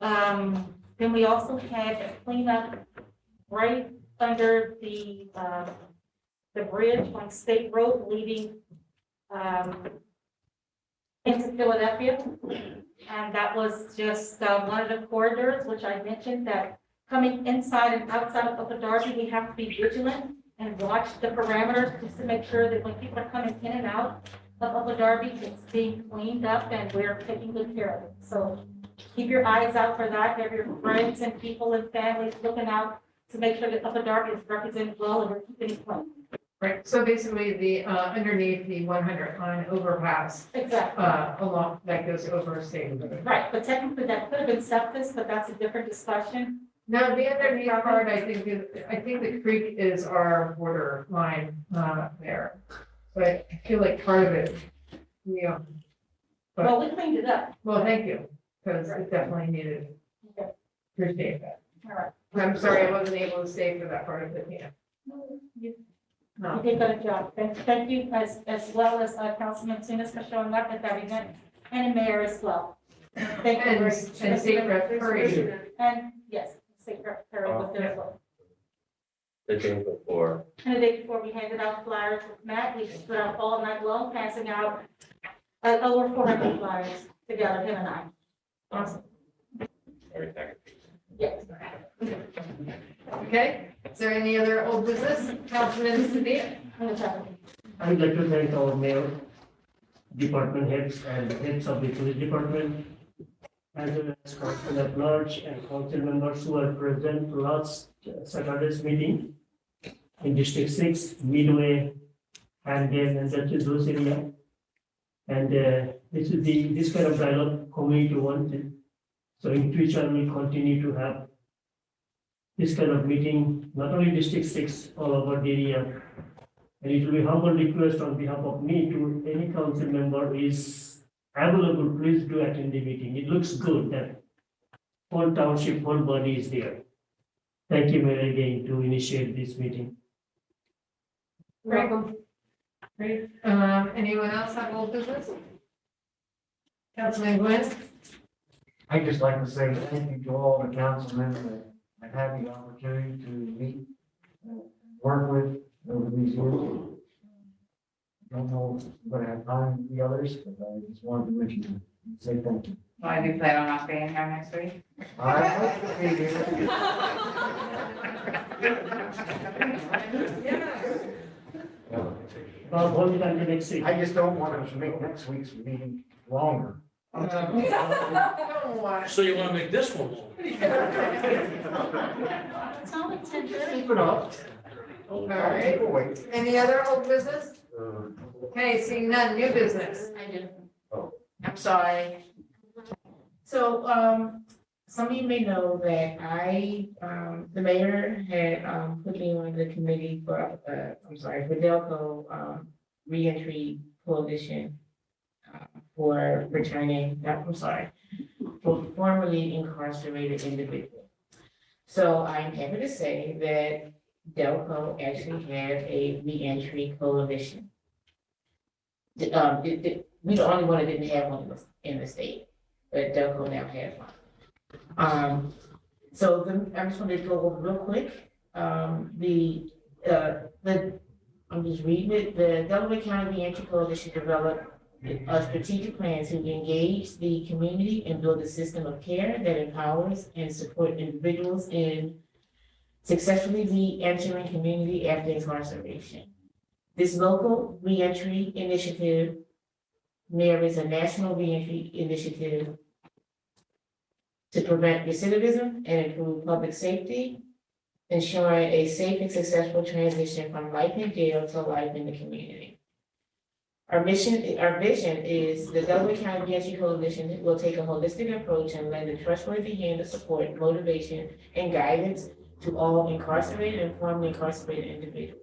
S21: Then we also had a cleanup right under the bridge on State Road leading into Philadelphia. And that was just one of the corridors, which I mentioned that coming inside and outside of Upper Darby, we have to be vigilant and watch the parameters just to make sure that when people are coming in and out of Upper Darby, it's being cleaned up and we're taking good care of it. So keep your eyes out for that. Have your friends and people and families looking out to make sure that Upper Darby is represented well and we're keeping it clean.
S3: Right, so basically the underneath the 100 line overpass.
S21: Exactly.
S3: Along, that goes over State.
S21: Right, but technically that could have been septic, but that's a different discussion.
S3: No, the underneath part, I think the creek is our border line there. But I feel like part of it, yeah. But-
S21: Well, we cleaned it up.
S3: Well, thank you, because it definitely needed.
S21: Okay.
S3: Appreciate that.
S21: All right.
S3: I'm sorry I wasn't able to stay for that part of it, yeah.
S21: You
S3: No.
S21: did a good job. Thank you as well as Councilman Sinas for showing up at that event and the mayor as well. Thank you.
S3: And State Rep Curry.
S21: And yes, State Rep Curry was there as well.
S20: The day before.
S21: And the day before we handed out flyers with Matt, we stood out all night long passing out over 400 flyers together, him and I.
S3: Awesome.
S21: Yes.
S3: Okay, is there any other old business? Councilman Sedia?
S10: I would like to thank our mayor, department heads and heads of the police department, as well as council at large and council members who are present last Saturday's meeting in District 6, Midway, and then and those area. And this kind of dialogue community wanted. So in future, we'll continue to have this kind of meeting, not only District 6, all over the area. And it will be humble request on behalf of me to any council member who is available, please do attend the meeting. It looks good that whole township, whole body is there. Thank you, Mayor, again, to initiate this meeting.
S3: Welcome. Great. Anyone else have old business? Councilman Gwynn?
S19: I'd just like to say thank you to all the councilmen that I've had the opportunity to meet, work with over these years. Don't know if I have time with the others, but I just wanted to mention, say thank you.
S17: Why do you plan on not being here next week?
S19: I hope to be here.
S10: Well, hold it until next week.
S19: I just don't want to make next week's meeting longer.
S2: So you want to make this one long?
S21: It's only 10:30.
S19: Keep it up.
S3: All right. Any other old business? Okay, seeing none, new business.
S15: I do.
S19: Oh.
S15: I'm sorry. So, some of you may know that the mayor had, put me on the committee for, for Delco, reentry coalition, for returning, for formerly incarcerated individuals. So I'm happy to say that Delco actually have a reentry coalition. We the only one that didn't have one in the state, but Delco now has one. I'm just going to go over real quick. I'm just reading it. The Delaware County Reentry Coalition developed a strategic plan to engage the community and build a system of care that empowers and supports individuals in successfully re-entering community after incarceration. This local reentry initiative mirrors a national reentry initiative to prevent recidivism and improve public safety, ensuring a safe and successful transition from life in jail to life in the community. Our vision is the Delaware County Reentry Coalition will take a holistic approach and lend a trustworthy hand of support, motivation, and guidance to all incarcerated and formerly incarcerated individuals.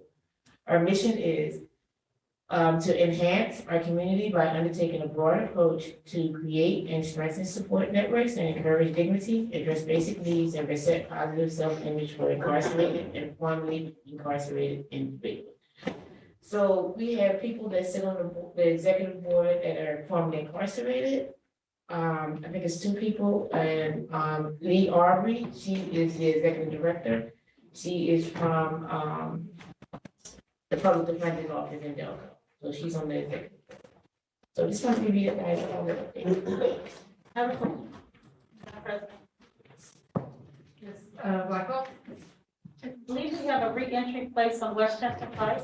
S15: Our mission is to enhance our community by undertaking a broad approach to create and strengthen support networks and encourage dignity, address basic needs, and reset positive self-image for incarcerated and formerly incarcerated individuals. So we have people that sit on the executive board that are formerly incarcerated. I think it's 2 people, and Lee Arbery, she is the executive director. She is from the Public Defender's Office in Delco. So she's on the executive board. So just want to give you guys all the update. Have a question.
S3: Blackwell?
S21: I believe we have a re-entry place on Westchester Pike.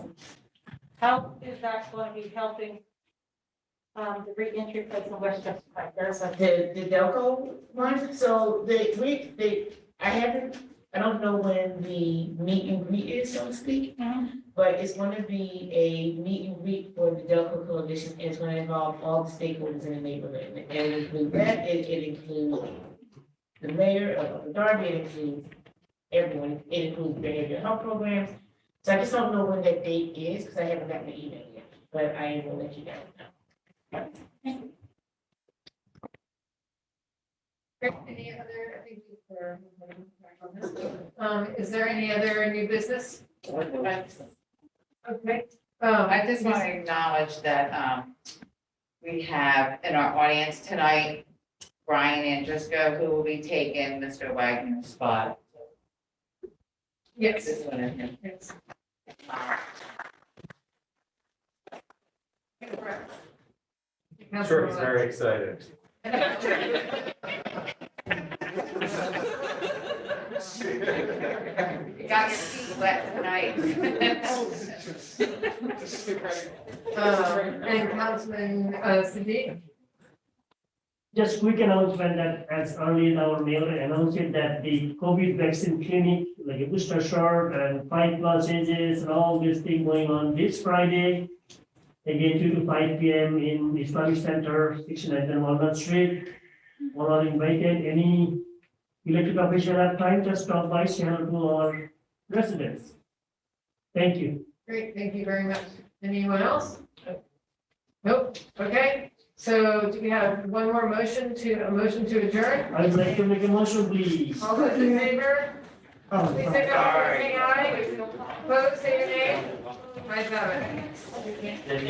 S21: How is that going to be helping the re-entry place on Westchester Pike? There's a
S15: The Delco one, so I don't know when the meet and greet is, so to speak. But it's going to be a meet and greet for the Delco Coalition, and it's going to involve all the stakeholders in the neighborhood. And it includes that, it includes the mayor of Darby, it includes everyone, it includes behavioral health programs. So I just don't know when that date is, because I haven't gotten the email yet, but I am going to let you guys know.
S3: Any other, thank you for, is there any other new business? Okay.
S17: I just want to acknowledge that we have in our audience tonight, Brian and Jessica, who will be taking Mr. Wagner's spot.
S3: Yes.
S17: This one is him.
S3: Yes.
S12: Sure, he's very excited.
S17: You got your feet wet tonight.
S3: And Councilman Siddiq?
S10: Just quick announcement that as early our mayor announced it that the COVID vaccine clinic, like a booster shot and 5 dosages and all this thing going on this Friday. Again, 2 to 5 p.m. in Islamic Center, 619 Walnut Street. All are invited. Any elected official have time, just stop by, say hello to our residents. Thank you.
S3: Great, thank you very much. Anyone else? Nope, okay. So do we have one more motion to adjourn?
S10: I'd like to make a motion, please.
S3: All those in favor? Please signify by saying aye. Opposed, say your name. by Beverly.
S2: Danielle?